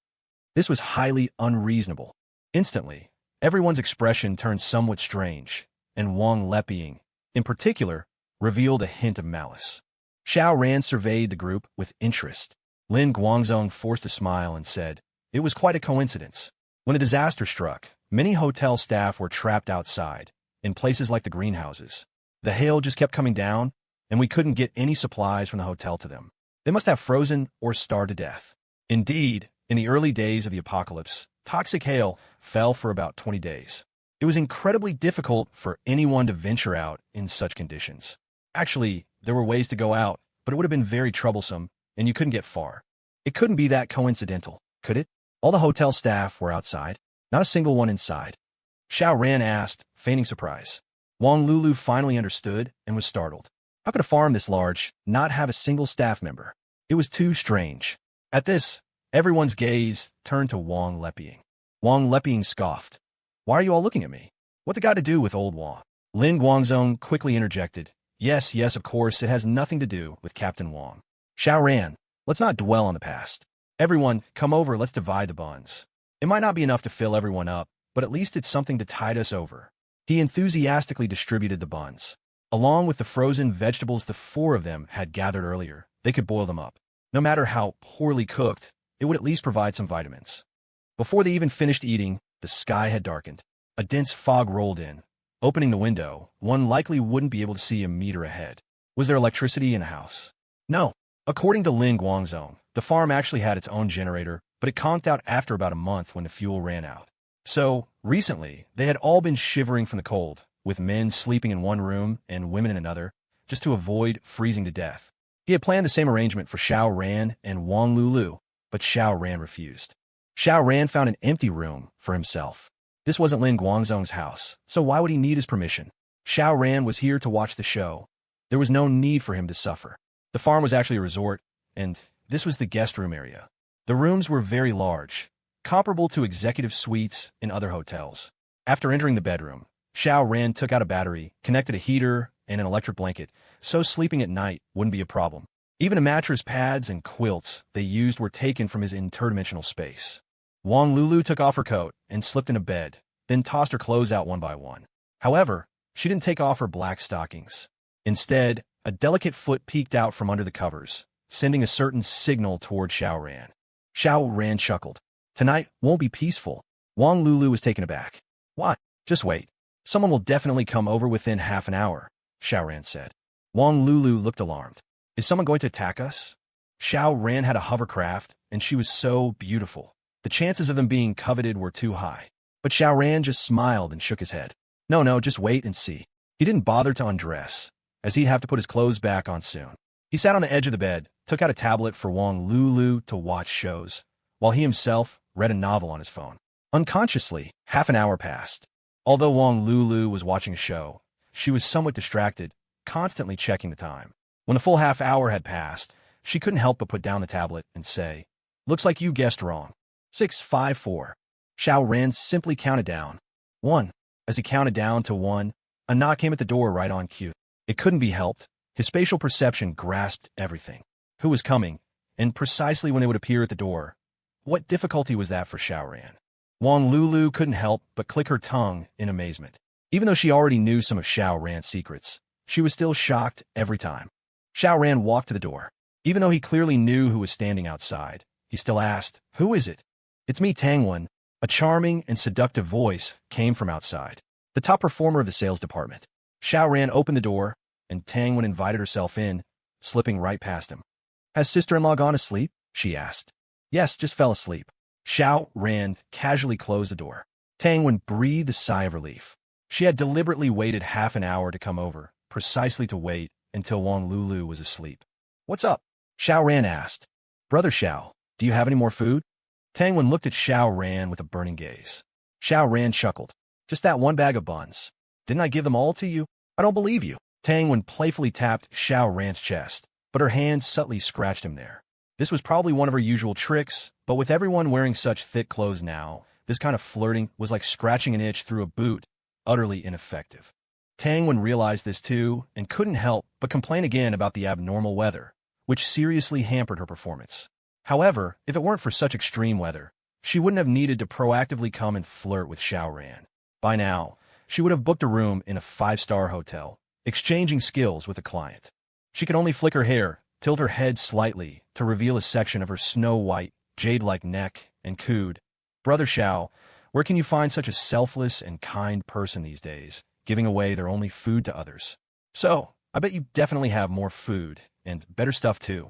This was highly unreasonable. Instantly, everyone's expression turned somewhat strange, and Wang Leping, in particular, revealed a hint of malice. Xiao Ran surveyed the group with interest. Lin Guangzong forced a smile and said, "It was quite a coincidence. When the disaster struck, many hotel staff were trapped outside, in places like the greenhouses. The hail just kept coming down, and we couldn't get any supplies from the hotel to them. They must have frozen or starved to death. Indeed, in the early days of the apocalypse, toxic hail fell for about 20 days. It was incredibly difficult for anyone to venture out in such conditions. Actually, there were ways to go out, but it would have been very troublesome, and you couldn't get far. It couldn't be that coincidental, could it? All the hotel staff were outside, not a single one inside." Xiao Ran asked, feigning surprise. Wang Lulu finally understood and was startled. How could a farm this large not have a single staff member? It was too strange. At this, everyone's gaze turned to Wang Leping. Wang Leping scoffed. "Why are you all looking at me? What's it got to do with old Wang?" Lin Guangzong quickly interjected. Yes, of course, it has nothing to do with Captain Wang. Xiao Ran, let's not dwell on the past. Everyone, come over, let's divide the buns. It might not be enough to fill everyone up, but at least it's something to tide us over. He enthusiastically distributed the buns. Along with the frozen vegetables the four of them had gathered earlier, they could boil them up. No matter how poorly cooked, it would at least provide some vitamins. Before they even finished eating, The sky had darkened. A dense fog rolled in. Opening the window, one likely wouldn't be able to see a meter ahead. Was there electricity in the house? No. According to Lin Guangzong, the farm actually had its own generator, but it conked out after about a month when the fuel ran out. So, recently, they had all been shivering from the cold, with men sleeping in one room and women in another, just to avoid freezing to death. He had planned the same arrangement for Xiao Ran and Wang Lulu, but Xiao Ran refused. Xiao Ran found an empty room for himself. This wasn't Lin Guangzong's house, so why would he need his permission? Xiao Ran was here to watch the show. There was no need for him to suffer. The farm was actually a resort, and this was the guest room area. The rooms were very large, comparable to executive suites in other hotels. After entering the bedroom, Xiao Ran took out a battery, connected a heater and an electric blanket, so sleeping at night wouldn't be a problem. Even a mattress, pads, and quilts they used were taken from his interdimensional space. Wang Lulu took off her coat and slipped into bed, then tossed her clothes out one by one. However, she didn't take off her black stockings. Instead, a delicate foot peeked out from under the covers, sending a certain signal toward Xiao Ran. Xiao Ran chuckled. Tonight won't be peaceful. Wang Lulu was taken aback. Why? Just wait. Someone will definitely come over within half an hour, Xiao Ran said. Wang Lulu looked alarmed. Is someone going to attack us? Xiao Ran had a hovercraft, and she was so beautiful. The chances of them being coveted were too high. But Xiao Ran just smiled and shook his head. No, just wait and see. He didn't bother to undress, as he'd have to put his clothes back on soon. He sat on the edge of the bed, took out a tablet for Wang Lulu to watch shows, while he himself read a novel on his phone. Unconsciously, half an hour passed. Although Wang Lulu was watching a show, she was somewhat distracted, constantly checking the time. When the full half hour had passed, she couldn't help but put down the tablet and say, "Looks like you guessed wrong. 654. Xiao Ran simply counted down. 1. As he counted down to 1, a knock came at the door right on cue. It couldn't be helped. His spatial perception grasped everything. Who was coming, and precisely when they would appear at the door. What difficulty was that for Xiao Ran? Wang Lulu couldn't help but click her tongue in amazement. Even though she already knew some of Xiao Ran's secrets, she was still shocked every time. Xiao Ran walked to the door. Even though he clearly knew who was standing outside, he still asked, "Who is it?" "It's me, Tangwen." A charming and seductive voice came from outside, the top performer of the sales department. Xiao Ran opened the door, and Tangwen invited herself in, slipping right past him. "Has sister-in-law gone to sleep?" she asked. "Yes, just fell asleep." Xiao Ran casually closed the door. Tangwen breathed a sigh of relief. She had deliberately waited half an hour to come over, precisely to wait until Wang Lulu was asleep. "What's up?" Xiao Ran asked. "Brother Xiao, do you have any more food?" Tangwen looked at Xiao Ran with a burning gaze. Xiao Ran chuckled. "Just that one bag of buns. Didn't I give them all to you? I don't believe you." Tangwen playfully tapped Xiao Ran's chest, but her hand subtly scratched him there. This was probably one of her usual tricks, but with everyone wearing such thick clothes now, this kind of flirting was like scratching an itch through a boot, utterly ineffective. Tangwen realized this too, and couldn't help but complain again about the abnormal weather, which seriously hampered her performance. However, if it weren't for such extreme weather, she wouldn't have needed to proactively come and flirt with Xiao Ran. By now, she would have booked a room in a 5-star hotel, exchanging skills with a client. She could only flick her hair, tilt her head slightly to reveal a section of her snow-white, jade-like neck, and cooed, "Brother Xiao, where can you find such a selfless and kind person these days, giving away their only food to others? So, I bet you definitely have more food, and better stuff too.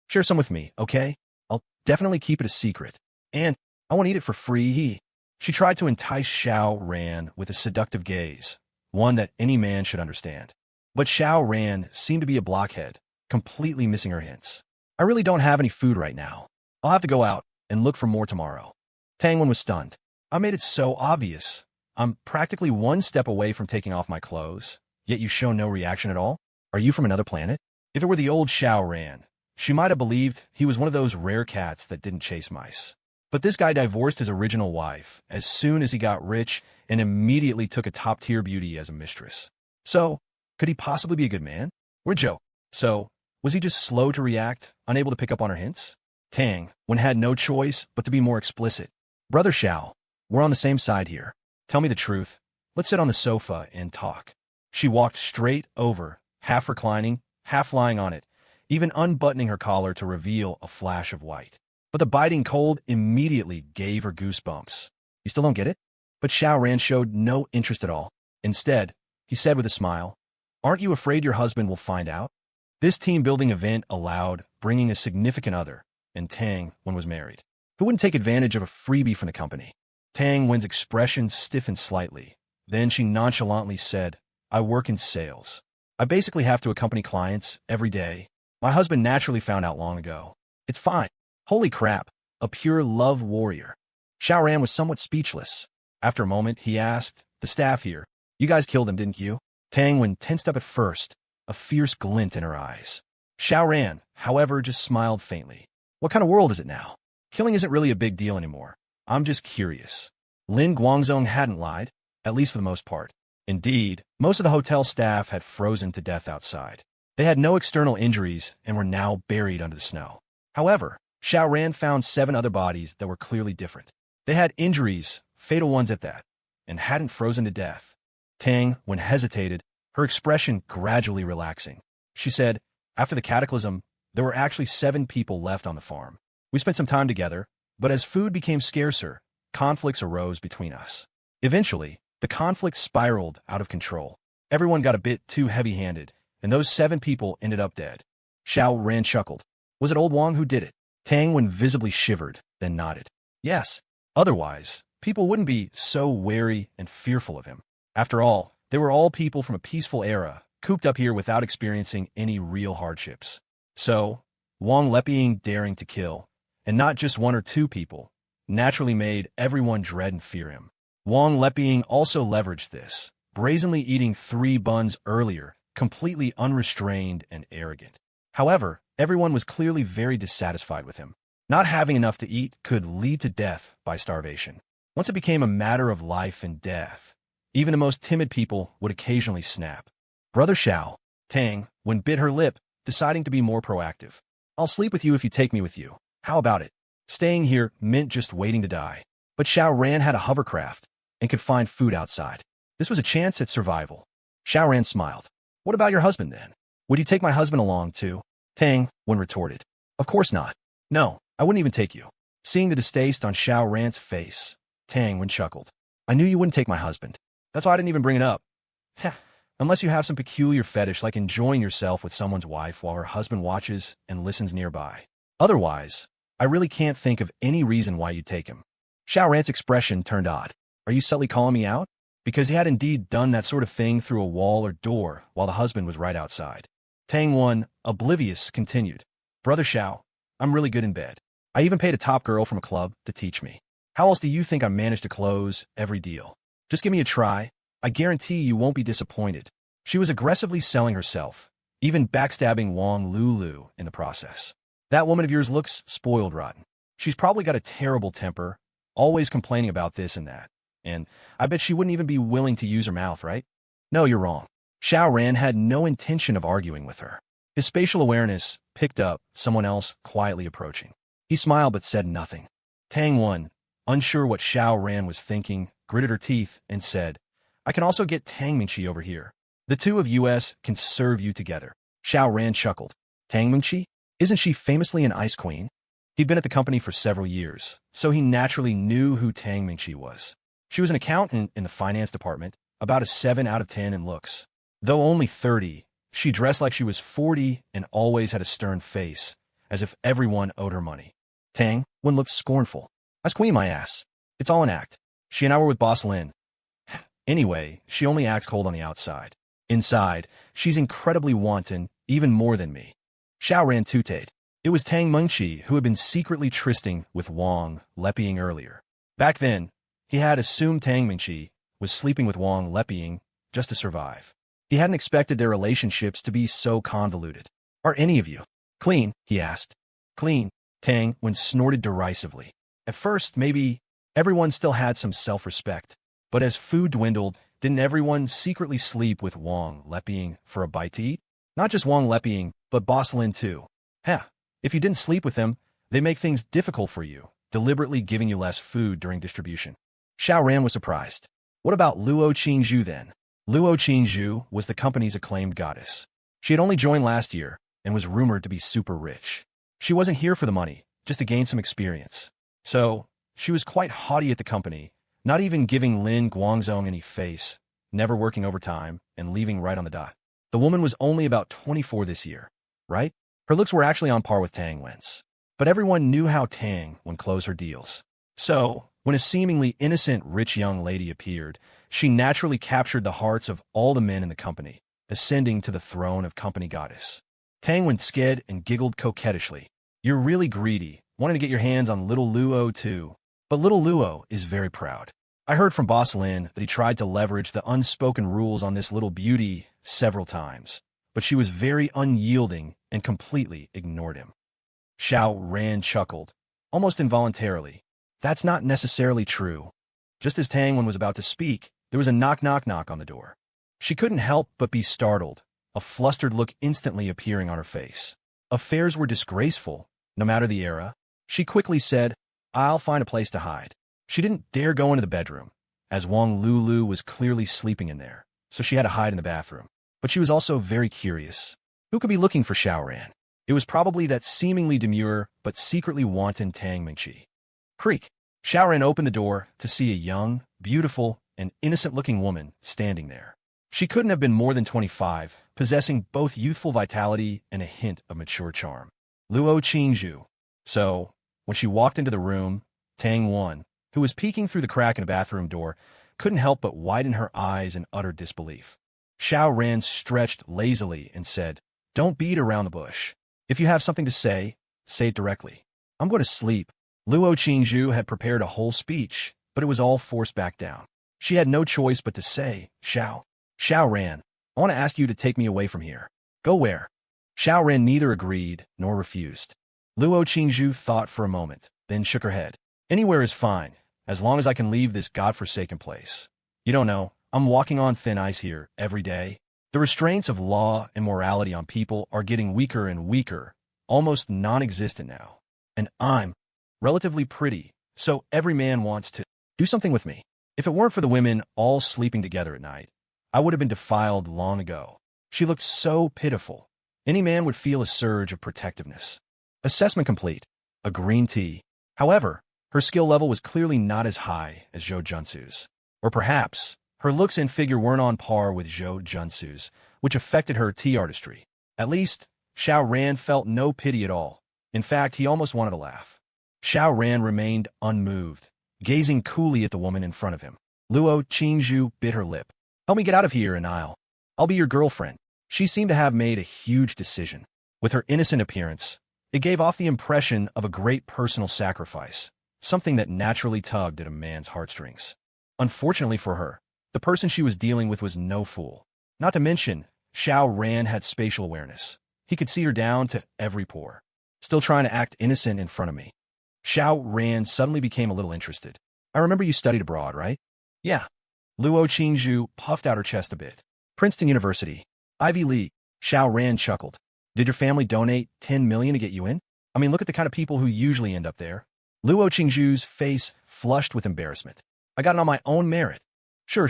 Share some with me, okay? I'll definitely keep it a secret. And I won't eat it for free." She tried to entice Xiao Ran with a seductive gaze, one that any man should understand. But Xiao Ran seemed to be a blockhead, completely missing her hints. "I really don't have any food right now. I'll have to go out and look for more tomorrow." Tangwen was stunned. "I made it so obvious. I'm practically one step away from taking off my clothes, yet you show no reaction at all? Are you from another planet?" If it were the old Xiao Ran, she might have believed he was one of those rare cats that didn't chase mice. But this guy divorced his original wife as soon as he got rich and immediately took a top-tier beauty as a mistress. So, could he possibly be a good man? Or a joke? So, was he just slow to react, unable to pick up on her hints? Tangwen had no choice but to be more explicit. "Brother Xiao, we're on the same side here. Tell me the truth. Let's sit on the sofa and talk." She walked straight over, half reclining, half lying on it, even unbuttoning her collar to reveal a flash of white. But the biting cold immediately gave her goosebumps. You still don't get it? But Xiao Ran showed no interest at all. Instead, he said with a smile, "Aren't you afraid your husband will find out?" This team-building event allowed bringing a significant other, and Tang Wen was married. Who wouldn't take advantage of a freebie from the company? Tang Wen's expression stiffened slightly. Then she nonchalantly said, "I work in sales. I basically have to accompany clients every day. My husband naturally found out long ago. It's fine." Holy crap, a pure love warrior. Xiao Ran was somewhat speechless. After a moment, he asked, "The staff here, you guys killed him, didn't you?" Tang Wen tensed up at first, a fierce glint in her eyes. Xiao Ran, however, just smiled faintly. "What kind of world is it now? Killing isn't really a big deal anymore. I'm just curious." Lin Guangzong hadn't lied, at least for the most part. Indeed, most of the hotel staff had frozen to death outside. They had no external injuries and were now buried under the snow. However, Xiao Ran found 7 other bodies that were clearly different. They had injuries, fatal ones at that, and hadn't frozen to death. Tang Wen hesitated, her expression gradually relaxing. She said, "After the cataclysm, there were actually 7 people left on the farm. We spent some time together, but as food became scarcer, conflicts arose between us. Eventually, the conflict spiraled out of control. Everyone got a bit too heavy-handed, and those 7 people ended up dead." Xiao Ran chuckled. "Was it old Wang who did it?" Tang Wen visibly shivered, then nodded. "Yes. Otherwise, people wouldn't be so wary and fearful of him. After all, they were all people from a peaceful era, cooped up here without experiencing any real hardships. So, Wang Leping daring to kill, and not just 1 or 2 people, naturally made everyone dread and fear him. Wang Leping also leveraged this, brazenly eating 3 buns earlier, completely unrestrained and arrogant. However, everyone was clearly very dissatisfied with him. Not having enough to eat could lead to death by starvation. Once it became a matter of life and death, even the most timid people would occasionally snap. "Brother Xiao," Tang Wen bit her lip, deciding to be more proactive. "I'll sleep with you if you take me with you. How about it?" Staying here meant just waiting to die. But Xiao Ran had a hovercraft and could find food outside. This was a chance at survival. Xiao Ran smiled. "What about your husband then? Would you take my husband along too?" Tang Wen retorted. "Of course not. No, I wouldn't even take you." Seeing the distaste on Xiao Ran's face, Tang Wen chuckled. "I knew you wouldn't take my husband. That's why I didn't even bring it up. Heh. Unless you have some peculiar fetish like enjoying yourself with someone's wife while her husband watches and listens nearby. Otherwise, I really can't think of any reason why you'd take him." Xiao Ran's expression turned odd. "Are you subtly calling me out?" Because he had indeed done that sort of thing through a wall or door while the husband was right outside. Tang Wen, oblivious, continued. "Brother Xiao, I'm really good in bed. I even paid a top girl from a club to teach me. How else do you think I managed to close every deal? Just give me a try. I guarantee you won't be disappointed." She was aggressively selling herself, even backstabbing Wang Lulu in the process. "That woman of yours looks spoiled rotten. She's probably got a terrible temper, always complaining about this and that. And I bet she wouldn't even be willing to use her mouth, right?" "No, you're wrong." Xiao Ran had no intention of arguing with her. His spatial awareness picked up someone else quietly approaching. He smiled but said nothing. Tang Wen, unsure what Xiao Ran was thinking, gritted her teeth and said, "I can also get Tang Mingqi over here. The 2 of us can serve you together." Xiao Ran chuckled. "Tang Mingqi? Isn't she famously an ice queen?" He'd been at the company for several years, so he naturally knew who Tang Mingqi was. She was an accountant in the finance department, about a 7 out of 10 in looks. Though only 30, she dressed like she was 40 and always had a stern face, as if everyone owed her money. Tang Wen looked scornful. "Ice queen, my ass. It's all an act. She and I were with Boss Lin. Anyway, she only acts cold on the outside. Inside, she's incredibly wanton, even more than me." Xiao Ran tooted. It was Tang Mingqi who had been secretly trysting with Wang Leping earlier. Back then, he had assumed Tang Mingqi was sleeping with Wang Leping just to survive. He hadn't expected their relationships to be so convoluted. "Are any of you clean?" he asked. "Clean," Tang Wen snorted derisively. At first, maybe everyone still had some self-respect, but as food dwindled, didn't everyone secretly sleep with Wang Leping for a bite to eat? Not just Wang Leping, but Boss Lin too. If you didn't sleep with them, they make things difficult for you, deliberately giving you less food during distribution. Xiao Ran was surprised. What about Luo Qingzhu then? Luo Qingzhu was the company's acclaimed goddess. She had only joined last year and was rumored to be super rich. She wasn't here for the money, just to gain some experience. So, she was quite haughty at the company, not even giving Lin Guangzong any face, never working overtime, and leaving right on the dot. The woman was only about 24 this year, right? Her looks were actually on par with Tang Wen's. But everyone knew how Tang would close her deals. So, when a seemingly innocent rich young lady appeared, she naturally captured the hearts of all the men in the company, ascending to the throne of company goddess. Tang Wen sked and giggled coquettishly. You're really greedy, wanting to get your hands on little Luo too. But little Luo is very proud. I heard from Boss Lin that he tried to leverage the unspoken rules on this little beauty several times, but she was very unyielding and completely ignored him. Xiao Ran chuckled, almost involuntarily. That's not necessarily true. Just as Tang Wen was about to speak, there was a knock on the door. She couldn't help but be startled, a flustered look instantly appearing on her face. Affairs were disgraceful, no matter the era. She quickly said, I'll find a place to hide. She didn't dare go into the bedroom, as Wang Lulu was clearly sleeping in there, so she had to hide in the bathroom. But she was also very curious. Who could be looking for Xiao Ran? It was probably that seemingly demure but secretly wanton Tang Mingqi. Creak. Xiao Ran opened the door to see a young, beautiful, and innocent-looking woman standing there. She couldn't have been more than 25, possessing both youthful vitality and a hint of mature charm. Luo Qingzhu. So, when she walked into the room, Tang Wen, who was peeking through the crack in a bathroom door, couldn't help but widen her eyes in utter disbelief. Xiao Ran stretched lazily and said, Don't beat around the bush. If you have something to say it directly. I'm going to sleep. Luo Qingzhu had prepared a whole speech, but it was all forced back down. She had no choice but to say, Xiao Ran, I want to ask you to take me away from here. Go where? Xiao Ran neither agreed nor refused. Luo Qingzhu thought for a moment, then shook her head. Anywhere is fine, as long as I can leave this godforsaken place. You don't know, I'm walking on thin ice here every day. The restraints of law and morality on people are getting weaker and weaker, almost non-existent now. And I'm relatively pretty, so every man wants to do something with me. If it weren't for the women all sleeping together at night, I would have been defiled long ago. She looked so pitiful. Any man would feel a surge of protectiveness. Assessment complete. A green tea. However, her skill level was clearly not as high as Zhou Junsu's. Or perhaps, her looks and figure weren't on par with Zhou Junsu's, which affected her tea artistry. At least, Xiao Ran felt no pity at all. In fact, he almost wanted to laugh. Xiao Ran remained unmoved, gazing coolly at the woman in front of him. Luo Qingzhu bit her lip. Help me get out of here and I'll be your girlfriend. She seemed to have made a huge decision. With her innocent appearance, it gave off the impression of a great personal sacrifice, something that naturally tugged at a man's heartstrings. Unfortunately for her, the person she was dealing with was no fool. Not to mention, Xiao Ran had spatial awareness. He could see her down to every pore. Still trying to act innocent in front of me. Xiao Ran suddenly became a little interested. I remember you studied abroad, right? Yeah. Luo Qingzhu puffed out her chest a bit. Princeton University. Ivy League. Xiao Ran chuckled. Did your family donate $10 million to get you in? I mean, look at the kind of people who usually end up there. Luo Qingzhu's face flushed with embarrassment. I got it on my own merit. Sure.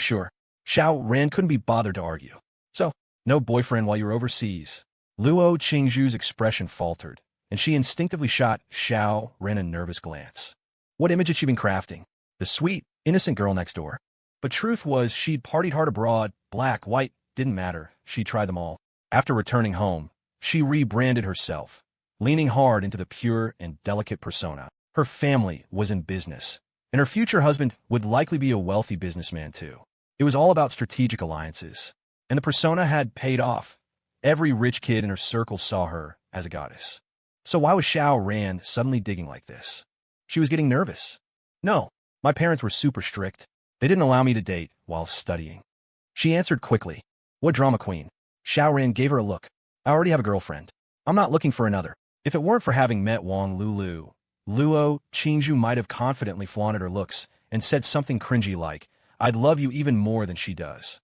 Xiao Ran couldn't be bothered to argue. So, no boyfriend while you're overseas. Luo Qingzhu's expression faltered, and she instinctively shot Xiao Ran a nervous glance. What image had she been crafting? The sweet, innocent girl next door? But truth was she'd partied hard abroad, black, white, didn't matter. She'd tried them all. After returning home, she rebranded herself, leaning hard into the pure and delicate persona. Her family was in business, and her future husband would likely be a wealthy businessman too. It was all about strategic alliances, and the persona had paid off. Every rich kid in her circle saw her as a goddess. So why was Xiao Ran suddenly digging like this? She was getting nervous. No, my parents were super strict. They didn't allow me to date while studying. She answered quickly. What drama queen? Xiao Ran gave her a look. I already have a girlfriend. I'm not looking for another. If it weren't for having met Wang Lulu, Luo Qingzhu might have confidently flaunted her looks and said something cringy like, I'd love you even more than she does.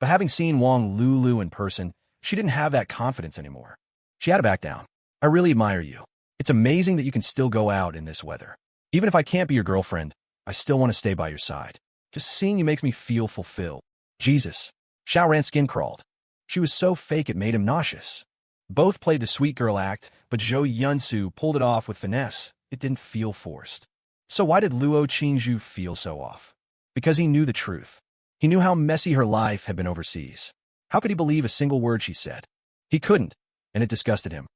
But having seen Wang Lulu in person, she didn't have that confidence anymore. She had to back down. I really admire you. It's amazing that you can still go out in this weather. Even if I can't be your girlfriend, I still want to stay by your side. Just seeing you makes me feel fulfilled. Jesus. Xiao Ran's skin crawled. She was so fake it made him nauseous. Both played the sweet girl act, but Zhou Yunsu pulled it off with finesse. It didn't feel forced. So why did Luo Qingzhu feel so off? Because he knew the truth. He knew how messy her life had been overseas. How could he believe a single word she said? He couldn't, and it disgusted him.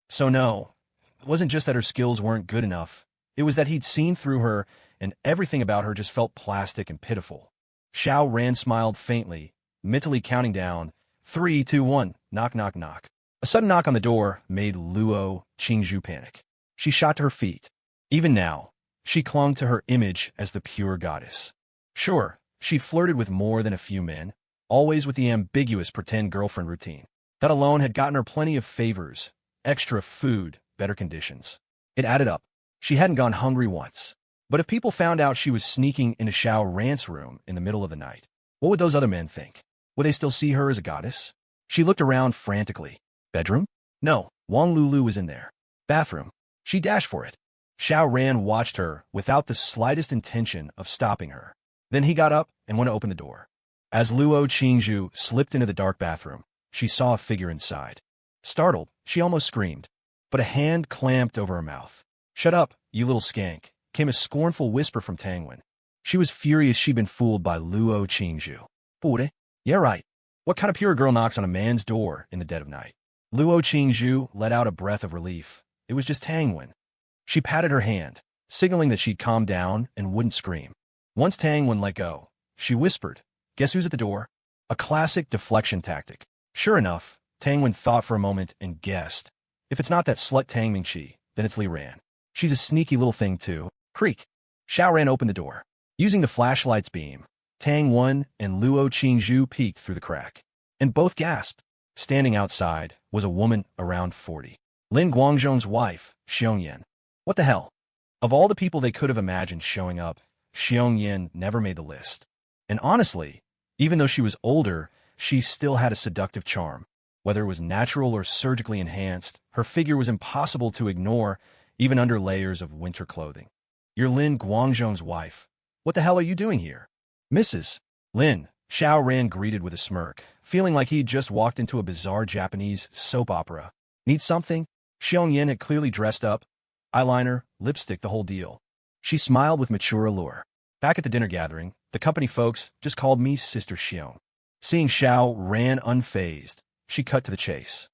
So no, it wasn't just that her skills weren't good enough. It was that he'd seen through her, and everything about her just felt plastic and pitiful. Xiao Ran smiled faintly, mentally counting down, 3, 2, 1, knock, knock, knock. A sudden knock on the door made Luo Qingzhu panic. She shot to her feet. Even now, she clung to her image as the pure goddess. Sure, she'd flirted with more than a few men, always with the ambiguous pretend girlfriend routine. That alone had gotten her plenty of favors, extra food, better conditions. It added up. She hadn't gone hungry once. But if people found out she was sneaking into Xiao Ran's room in the middle of the night, what would those other men think? Would they still see her as a goddess? She looked around frantically. Bedroom? No, Wang Lulu was in there. Bathroom. She dashed for it. Xiao Ran watched her without the slightest intention of stopping her. Then he got up and went to open the door. As Luo Qingzhu slipped into the dark bathroom, she saw a figure inside. Startled, she almost screamed. But a hand clamped over her mouth. "Shut up, you little skank," came a scornful whisper from Tangwen. She was furious she'd been fooled by Luo Qingzhu. "Bude? Yeah, right. What kind of pure girl knocks on a man's door in the dead of night?" Luo Qingzhu let out a breath of relief. It was just Tangwen. She patted her hand, signaling that she'd calm down and wouldn't scream. Once Tangwen let go, she whispered, "Guess who's at the door?" A classic deflection tactic. Sure enough, Tangwen thought for a moment and guessed. If it's not that slut Tang Mingqi, then it's Li Ran. She's a sneaky little thing too. Creak. Xiao Ran opened the door. Using the flashlight's beam, Tang Wen and Luo Qingzhu peeked through the crack. And both gasped. Standing outside was a woman around 40. Lin Guangzhong's wife, Xiongyan. What the hell? Of all the people they could have imagined showing up, Xiongyan never made the list. And honestly, even though she was older, she still had a seductive charm. Whether it was natural or surgically enhanced, her figure was impossible to ignore, even under layers of winter clothing. "You're Lin Guangzhong's wife. What the hell are you doing here?" "Mrs. Lin," Xiao Ran greeted with a smirk, feeling like he'd just walked into a bizarre Japanese soap opera. "Need something?" Xiongyan had clearly dressed up. Eyeliner, lipstick, the whole deal. She smiled with mature allure. "Back at the dinner gathering, the company folks just called me Sister Xiong." Seeing Xiao Ran unfazed, she cut to the chase.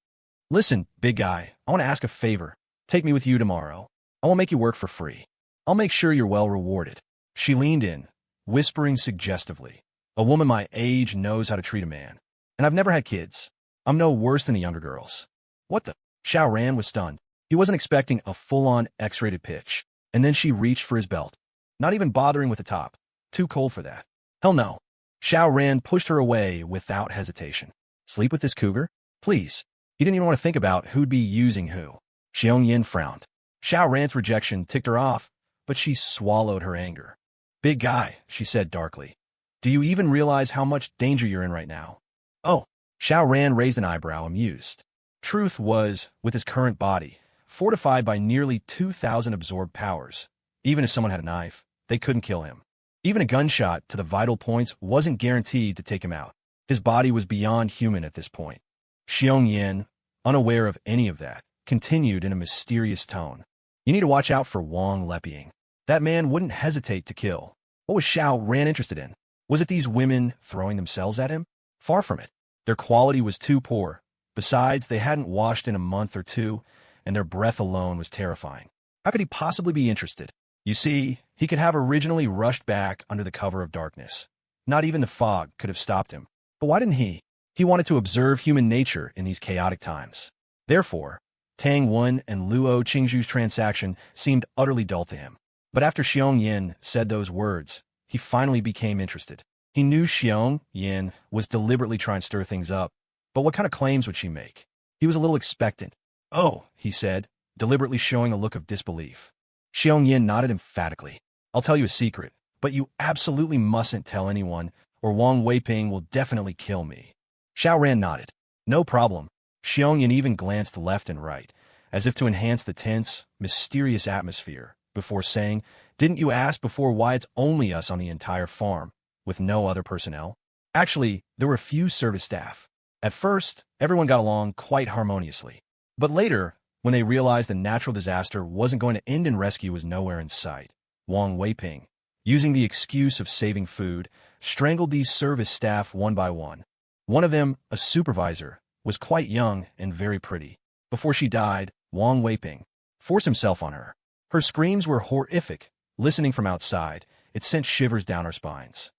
"Listen, big guy, I want to ask a favor. Take me with you tomorrow. I won't make you work for free. I'll make sure you're well rewarded." She leaned in, whispering suggestively. "A woman my age knows how to treat a man. And I've never had kids. I'm no worse than the younger girls." "What the?" Xiao Ran was stunned. He wasn't expecting a full-on X-rated pitch. And then she reached for his belt. Not even bothering with the top. Too cold for that. "Hell no." Xiao Ran pushed her away without hesitation. "Sleep with this cougar? Please." He didn't even want to think about who'd be using who. Xiongyan frowned. Xiao Ran's rejection ticked her off, but she swallowed her anger. "Big guy," she said darkly. "Do you even realize how much danger you're in right now?" "Oh." Xiao Ran raised an eyebrow, amused. Truth was, with his current body, fortified by nearly 2,000 absorbed powers, even if someone had a knife, they couldn't kill him. Even a gunshot to the vital points wasn't guaranteed to take him out. His body was beyond human at this point. Xiongyan, unaware of any of that, continued in a mysterious tone. "You need to watch out for Wang Leping. That man wouldn't hesitate to kill." What was Xiao Ran interested in? Was it these women throwing themselves at him? Far from it. Their quality was too poor. Besides, they hadn't washed in a month or two, and their breath alone was terrifying. How could he possibly be interested? You see, he could have originally rushed back under the cover of darkness. Not even the fog could have stopped him. But why didn't he? He wanted to observe human nature in these chaotic times. Therefore, Tang Wen and Luo Qingzhu's transaction seemed utterly dull to him. But after Xiongyan said those words, he finally became interested. He knew Xiongyan was deliberately trying to stir things up. But what kind of claims would she make? He was a little expectant. "Oh," he said, deliberately showing a look of disbelief. Xiongyan nodded emphatically. "I'll tell you a secret, but you absolutely mustn't tell anyone, or Wang Weiping will definitely kill me." Xiao Ran nodded. "No problem." Xiongyan even glanced left and right, as if to enhance the tense, mysterious atmosphere, before saying, "Didn't you ask before why it's only us on the entire farm, with no other personnel?" Actually, there were a few service staff. At first, everyone got along quite harmoniously. But later, when they realized the natural disaster wasn't going to end and rescue was nowhere in sight, Wang Weiping, using the excuse of saving food, strangled these service staff one by one. One of them, a supervisor, was quite young and very pretty. Before she died, Wang Weiping forced himself on her. Her screams were horrific. Listening from outside, it sent shivers down our spines.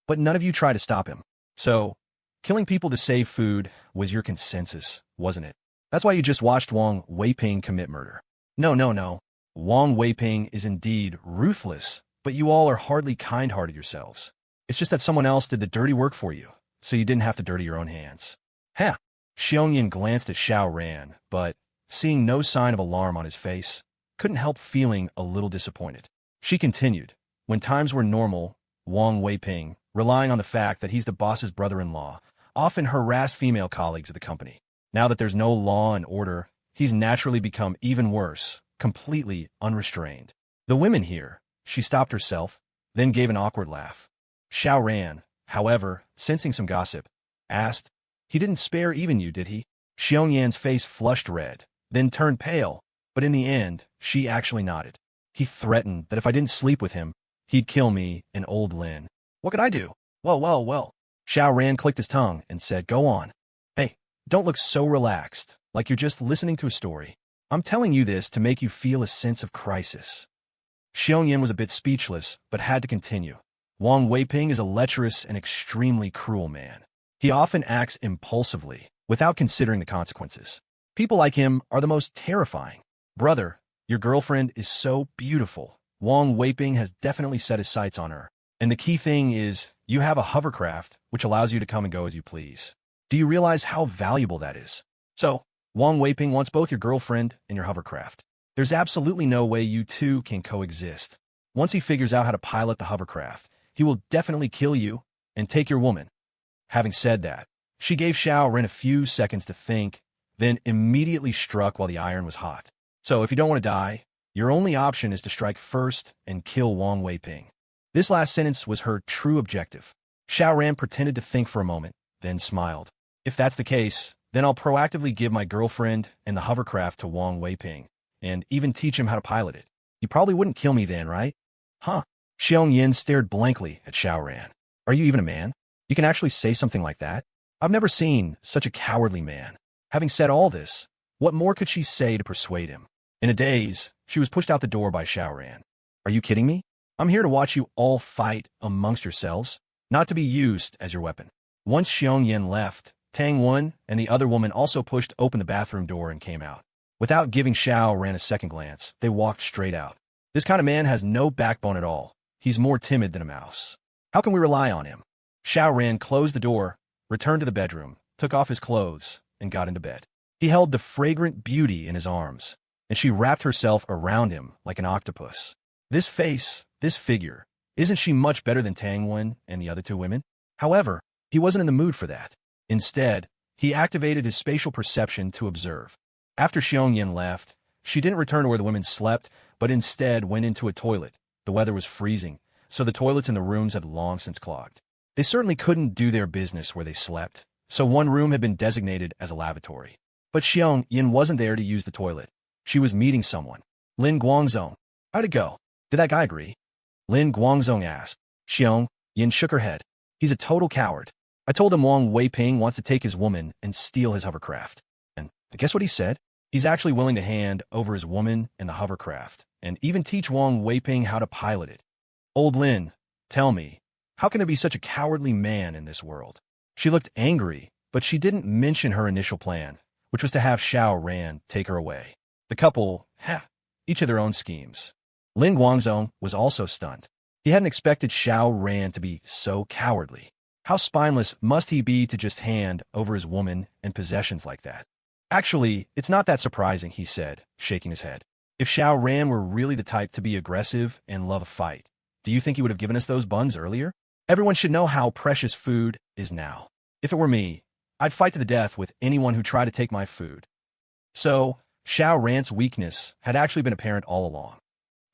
But none of you tried to stop him. So, killing people to save food was your consensus, wasn't it? That's why you just watched Wang Weiping commit murder. No, no, no. Wang Weiping is indeed ruthless, but you all are hardly kind-hearted yourselves. It's just that someone else did the dirty work for you, so you didn't have to dirty your own hands. Ha! Xiao glanced at Xiao Ran, but, seeing no sign of alarm on his face, couldn't help feeling a little disappointed. She continued, when times were normal, Wang Weiping, relying on the fact that he's the boss's brother-in-law, often harassed female colleagues of the company. Now that there's no law and order, he's naturally become even worse, completely unrestrained. The women here, she stopped herself, then gave an awkward laugh. Xiao Ran, however, sensing some gossip, asked, he didn't spare even you, did he? Xiao Yan's face flushed red, then turned pale, but in the end, she actually nodded. He threatened that if I didn't sleep with him, he'd kill me and old Lin. What could I do? Well. Xiao Ran clicked his tongue and said, go on. Hey, don't look so relaxed, like you're just listening to a story. I'm telling you this to make you feel a sense of crisis. Xiao Yan was a bit speechless, but had to continue. Wang Weiping is a lecherous and extremely cruel man. He often acts impulsively, without considering the consequences. People like him are the most terrifying. Brother, your girlfriend is so beautiful. Wang Weiping has definitely set his sights on her. And the key thing is, you have a hovercraft, which allows you to come and go as you please. Do you realize how valuable that is? So, Wang Weiping wants both your girlfriend and your hovercraft. There's absolutely no way you two can coexist. Once he figures out how to pilot the hovercraft, he will definitely kill you and take your woman. Having said that, she gave Xiao Ran a few seconds to think, then immediately struck while the iron was hot. So if you don't want to die, your only option is to strike first and kill Wang Weiping. This last sentence was her true objective. Xiao Ran pretended to think for a moment, then smiled. If that's the case, then I'll proactively give my girlfriend and the hovercraft to Wang Weiping, and even teach him how to pilot it. You probably wouldn't kill me then, right? Huh? Xiao Yan stared blankly at Xiao Ran. Are you even a man? You can actually say something like that? I've never seen such a cowardly man. Having said all this, what more could she say to persuade him? In a daze, she was pushed out the door by Xiao Ran. Are you kidding me? I'm here to watch you all fight amongst yourselves, not to be used as your weapon. Once Xiao Yan left, Tang Wen and the other woman also pushed open the bathroom door and came out. Without giving Xiao Ran a second glance, they walked straight out. This kind of man has no backbone at all. He's more timid than a mouse. How can we rely on him? Xiao Ran closed the door, returned to the bedroom, took off his clothes, and got into bed. He held the fragrant beauty in his arms, and she wrapped herself around him like an octopus. This face, this figure, isn't she much better than Tang Wen and the other two women? However, he wasn't in the mood for that. Instead, he activated his spatial perception to observe. After Xiao Yan left, she didn't return to where the women slept, but instead went into a toilet. The weather was freezing, so the toilets in the rooms had long since clogged. They certainly couldn't do their business where they slept, so one room had been designated as a lavatory. But Xiao Yan wasn't there to use the toilet. She was meeting someone. Lin Guangzong. How'd it go? Did that guy agree? Lin Guangzong asked. Xiao Yan shook her head. He's a total coward. I told him Wang Weiping wants to take his woman and steal his hovercraft. And guess what he said? He's actually willing to hand over his woman and the hovercraft, and even teach Wang Weiping how to pilot it. Old Lin, tell me, how can there be such a cowardly man in this world? She looked angry, but she didn't mention her initial plan, which was to have Xiao Ran take her away. The couple, each of their own schemes. Lin Guangzong was also stunned. He hadn't expected Xiao Ran to be so cowardly. How spineless must he be to just hand over his woman and possessions like that? Actually, it's not that surprising, he said, shaking his head. If Xiao Ran were really the type to be aggressive and love a fight, do you think he would have given us those buns earlier? Everyone should know how precious food is now. If it were me, I'd fight to the death with anyone who tried to take my food. So, Xiao Ran's weakness had actually been apparent all along.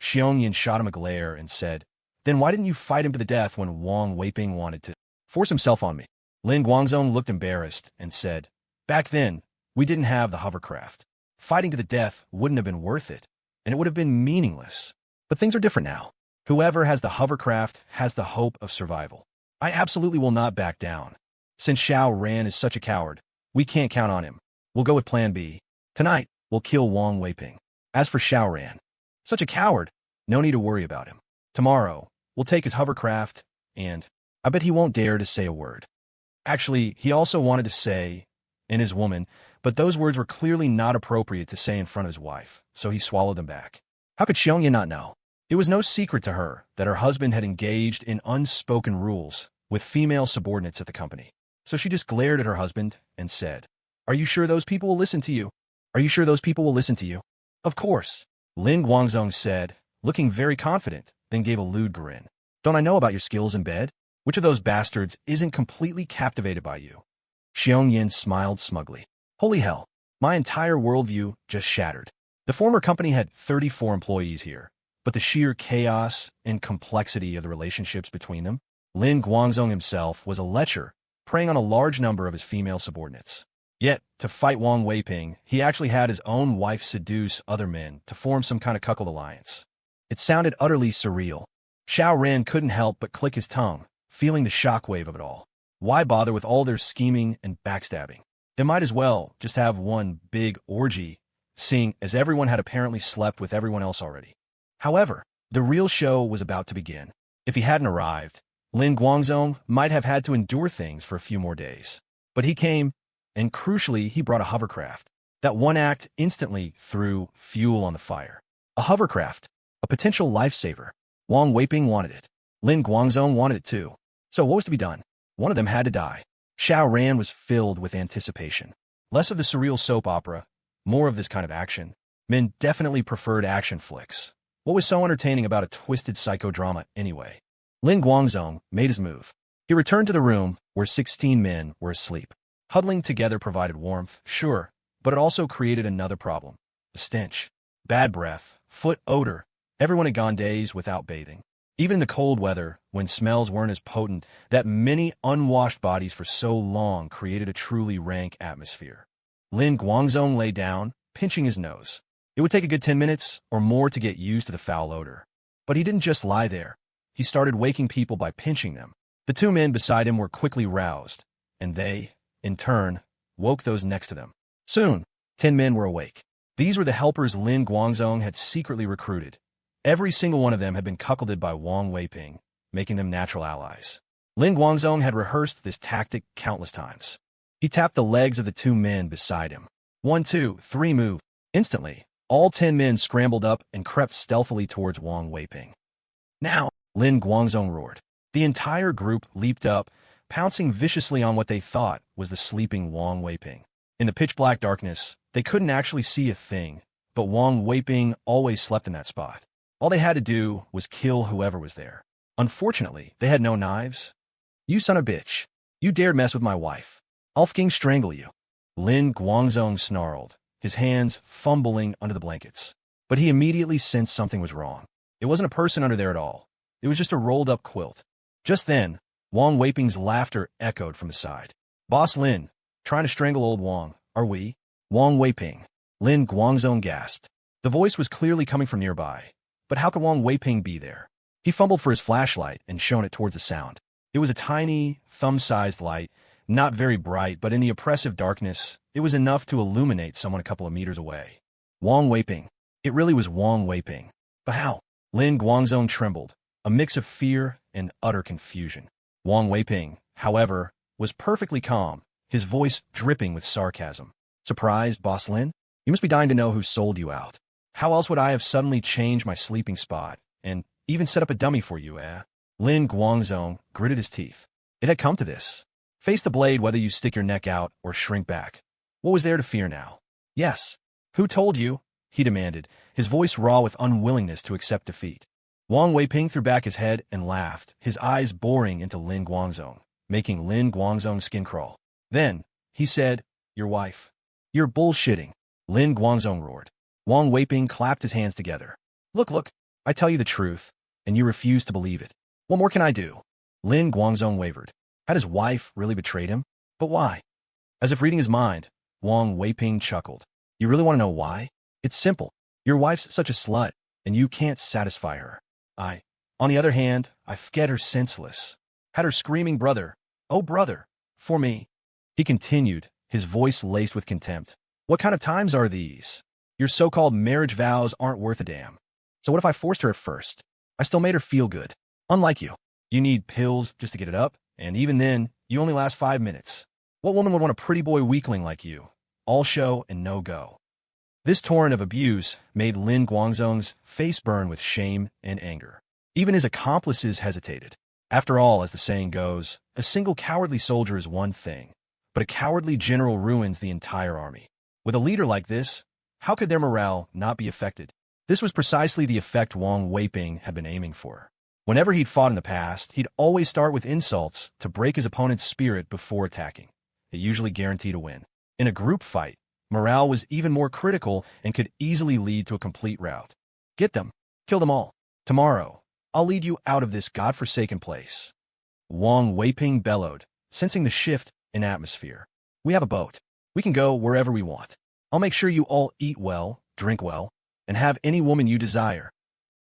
Xiao Yan shot him a glare and said, then why didn't you fight him to the death when Wang Weiping wanted to force himself on me? Lin Guangzong looked embarrassed and said, back then, we didn't have the hovercraft. Fighting to the death wouldn't have been worth it, and it would have been meaningless. But things are different now. Whoever has the hovercraft has the hope of survival. I absolutely will not back down. Since Xiao Ran is such a coward, we can't count on him. We'll go with plan B. Tonight, we'll kill Wang Weiping. As for Xiao Ran, such a coward, no need to worry about him. Tomorrow, we'll take his hovercraft, and I bet he won't dare to say a word. Actually, he also wanted to say, and his woman, but those words were clearly not appropriate to say in front of his wife, so he swallowed them back. How could Xiao Yan not know? It was no secret to her that her husband had engaged in unspoken rules with female subordinates at the company. So she just glared at her husband and said, "Are you sure those people will listen to you? Are you sure those people will listen to you?" "Of course," Lin Guangzong said, looking very confident, then gave a lewd grin. "Don't I know about your skills in bed? Which of those bastards isn't completely captivated by you?" Xiong Yin smiled smugly. Holy hell, my entire worldview just shattered. The former company had 34 employees here, but the sheer chaos and complexity of the relationships between them. Lin Guangzong himself was a lecher, preying on a large number of his female subordinates. Yet, to fight Wang Weiping, he actually had his own wife seduce other men to form some kind of cuckold alliance. It sounded utterly surreal. Xiao Ran couldn't help but click his tongue, feeling the shockwave of it all. Why bother with all their scheming and backstabbing? They might as well just have one big orgy, seeing as everyone had apparently slept with everyone else already. However, the real show was about to begin. If he hadn't arrived, Lin Guangzong might have had to endure things for a few more days. But he came, and crucially, he brought a hovercraft. That one act instantly threw fuel on the fire. A hovercraft, a potential lifesaver. Wang Weiping wanted it. Lin Guangzong wanted it too. So what was to be done? One of them had to die. Xiao Ran was filled with anticipation. Less of the surreal soap opera, more of this kind of action. Men definitely preferred action flicks. What was so entertaining about a twisted psychodrama anyway? Lin Guangzong made his move. He returned to the room where 16 men were asleep. Huddling together provided warmth, sure, but it also created another problem. The stench. Bad breath, foot odor. Everyone had gone days without bathing. Even in the cold weather, when smells weren't as potent, that many unwashed bodies for so long created a truly rank atmosphere. Lin Guangzong lay down, pinching his nose. It would take a good 10 minutes or more to get used to the foul odor. But he didn't just lie there. He started waking people by pinching them. The two men beside him were quickly roused, and they, in turn, woke those next to them. Soon, 10 men were awake. These were the helpers Lin Guangzong had secretly recruited. Every single one of them had been cuckolded by Wang Weiping, making them natural allies. Lin Guangzong had rehearsed this tactic countless times. He tapped the legs of the two men beside him. 1, 2, 3, move. Instantly, all 10 men scrambled up and crept stealthily towards Wang Weiping. Now, Lin Guangzong roared. The entire group leaped up, pouncing viciously on what they thought was the sleeping Wang Weiping. In the pitch-black darkness, they couldn't actually see a thing, but Wang Weiping always slept in that spot. All they had to do was kill whoever was there. Unfortunately, they had no knives. "You son of a bitch. You dared mess with my wife. I'll fucking strangle you." Lin Guangzong snarled, his hands fumbling under the blankets. But he immediately sensed something was wrong. It wasn't a person under there at all. It was just a rolled-up quilt. Just then, Wang Weiping's laughter echoed from the side. "Boss Lin, trying to strangle old Wang, are we?" "Wang Weiping." Lin Guangzong gasped. The voice was clearly coming from nearby. But how could Wang Weiping be there? He fumbled for his flashlight and shone it towards the sound. It was a tiny, thumb-sized light, not very bright, but in the oppressive darkness, it was enough to illuminate someone a couple of meters away. Wang Weiping. It really was Wang Weiping. But how? Lin Guangzong trembled, a mix of fear and utter confusion. Wang Weiping, however, was perfectly calm, his voice dripping with sarcasm. "Surprised, Boss Lin? You must be dying to know who sold you out. How else would I have suddenly changed my sleeping spot and even set up a dummy for you, eh?" Lin Guangzong gritted his teeth. It had come to this. Face the blade whether you stick your neck out or shrink back. What was there to fear now? "Yes. Who told you?" he demanded, his voice raw with unwillingness to accept defeat. Wang Weiping threw back his head and laughed, his eyes boring into Lin Guangzong, making Lin Guangzong's skin crawl. Then, he said, "Your wife." "You're bullshitting," Lin Guangzong roared. Wang Weiping clapped his hands together. Look, I tell you the truth, and you refuse to believe it. What more can I do?" Lin Guangzong wavered. Had his wife really betrayed him? But why? As if reading his mind, Wang Weiping chuckled. "You really want to know why? It's simple. Your wife's such a slut, and you can't satisfy her. On the other hand, I get her senseless. Had her screaming, brother, oh brother, for me. He continued, his voice laced with contempt. What kind of times are these? Your so-called marriage vows aren't worth a damn. So what if I forced her at first? I still made her feel good. Unlike you. You need pills just to get it up, and even then, you only last 5 minutes. What woman would want a pretty boy weakling like you? All show and no go. This torrent of abuse made Lin Guangzong's face burn with shame and anger. Even his accomplices hesitated. After all, as the saying goes, a single cowardly soldier is one thing, but a cowardly general ruins the entire army. With a leader like this, how could their morale not be affected? This was precisely the effect Wang Weiping had been aiming for. Whenever he'd fought in the past, he'd always start with insults to break his opponent's spirit before attacking. It usually guaranteed a win. In a group fight, morale was even more critical and could easily lead to a complete rout. Get them. Kill them all. Tomorrow, I'll lead you out of this godforsaken place. Wang Weiping bellowed, sensing the shift in atmosphere. We have a boat. We can go wherever we want. I'll make sure you all eat well, drink well, and have any woman you desire.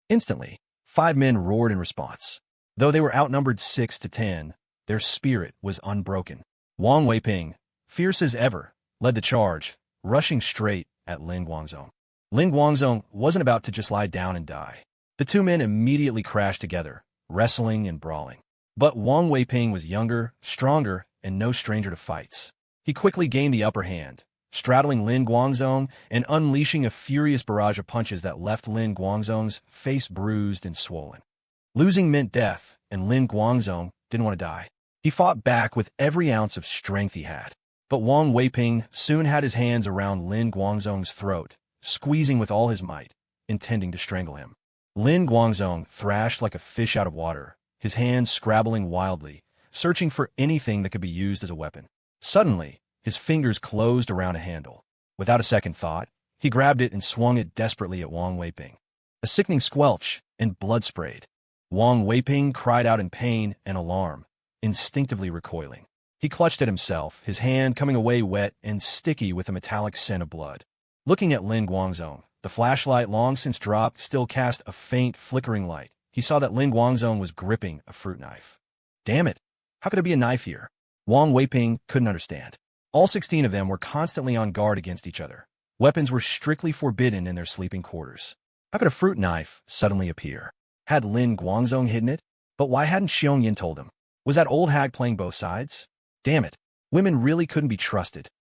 Instantly, 5 men roared in response. Though they were outnumbered 6 to 10, their spirit was unbroken. Wang Weiping, fierce as ever, led the charge, rushing straight at Lin Guangzong. Lin Guangzong wasn't about to just lie down and die. The 2 men immediately crashed together, wrestling and brawling. But Wang Weiping was younger, stronger, and no stranger to fights. He quickly gained the upper hand, straddling Lin Guangzong and unleashing a furious barrage of punches that left Lin Guangzong's face bruised and swollen. Losing meant death, and Lin Guangzong didn't want to die. He fought back with every ounce of strength he had. But Wang Weiping soon had his hands around Lin Guangzong's throat, squeezing with all his might, intending to strangle him. Lin Guangzong thrashed like a fish out of water, his hands scrabbling wildly, searching for anything that could be used as a weapon. Suddenly, his fingers closed around a handle. Without a second thought, he grabbed it and swung it desperately at Wang Weiping. A sickening squelch, and blood sprayed. Wang Weiping cried out in pain and alarm, instinctively recoiling. He clutched at himself, his hand coming away wet and sticky with a metallic scent of blood. Looking at Lin Guangzong, the flashlight long since dropped still cast a faint, flickering light. He saw that Lin Guangzong was gripping a fruit knife. Damn it! How could there be a knife here? Wang Weiping couldn't understand. All 16 of them were constantly on guard against each other. Weapons were strictly forbidden in their sleeping quarters. How could a fruit knife suddenly appear? Had Lin Guangzong hidden it? But why hadn't Xiongyan told him? Was that old hag playing both sides? Damn it. Women really couldn't be trusted.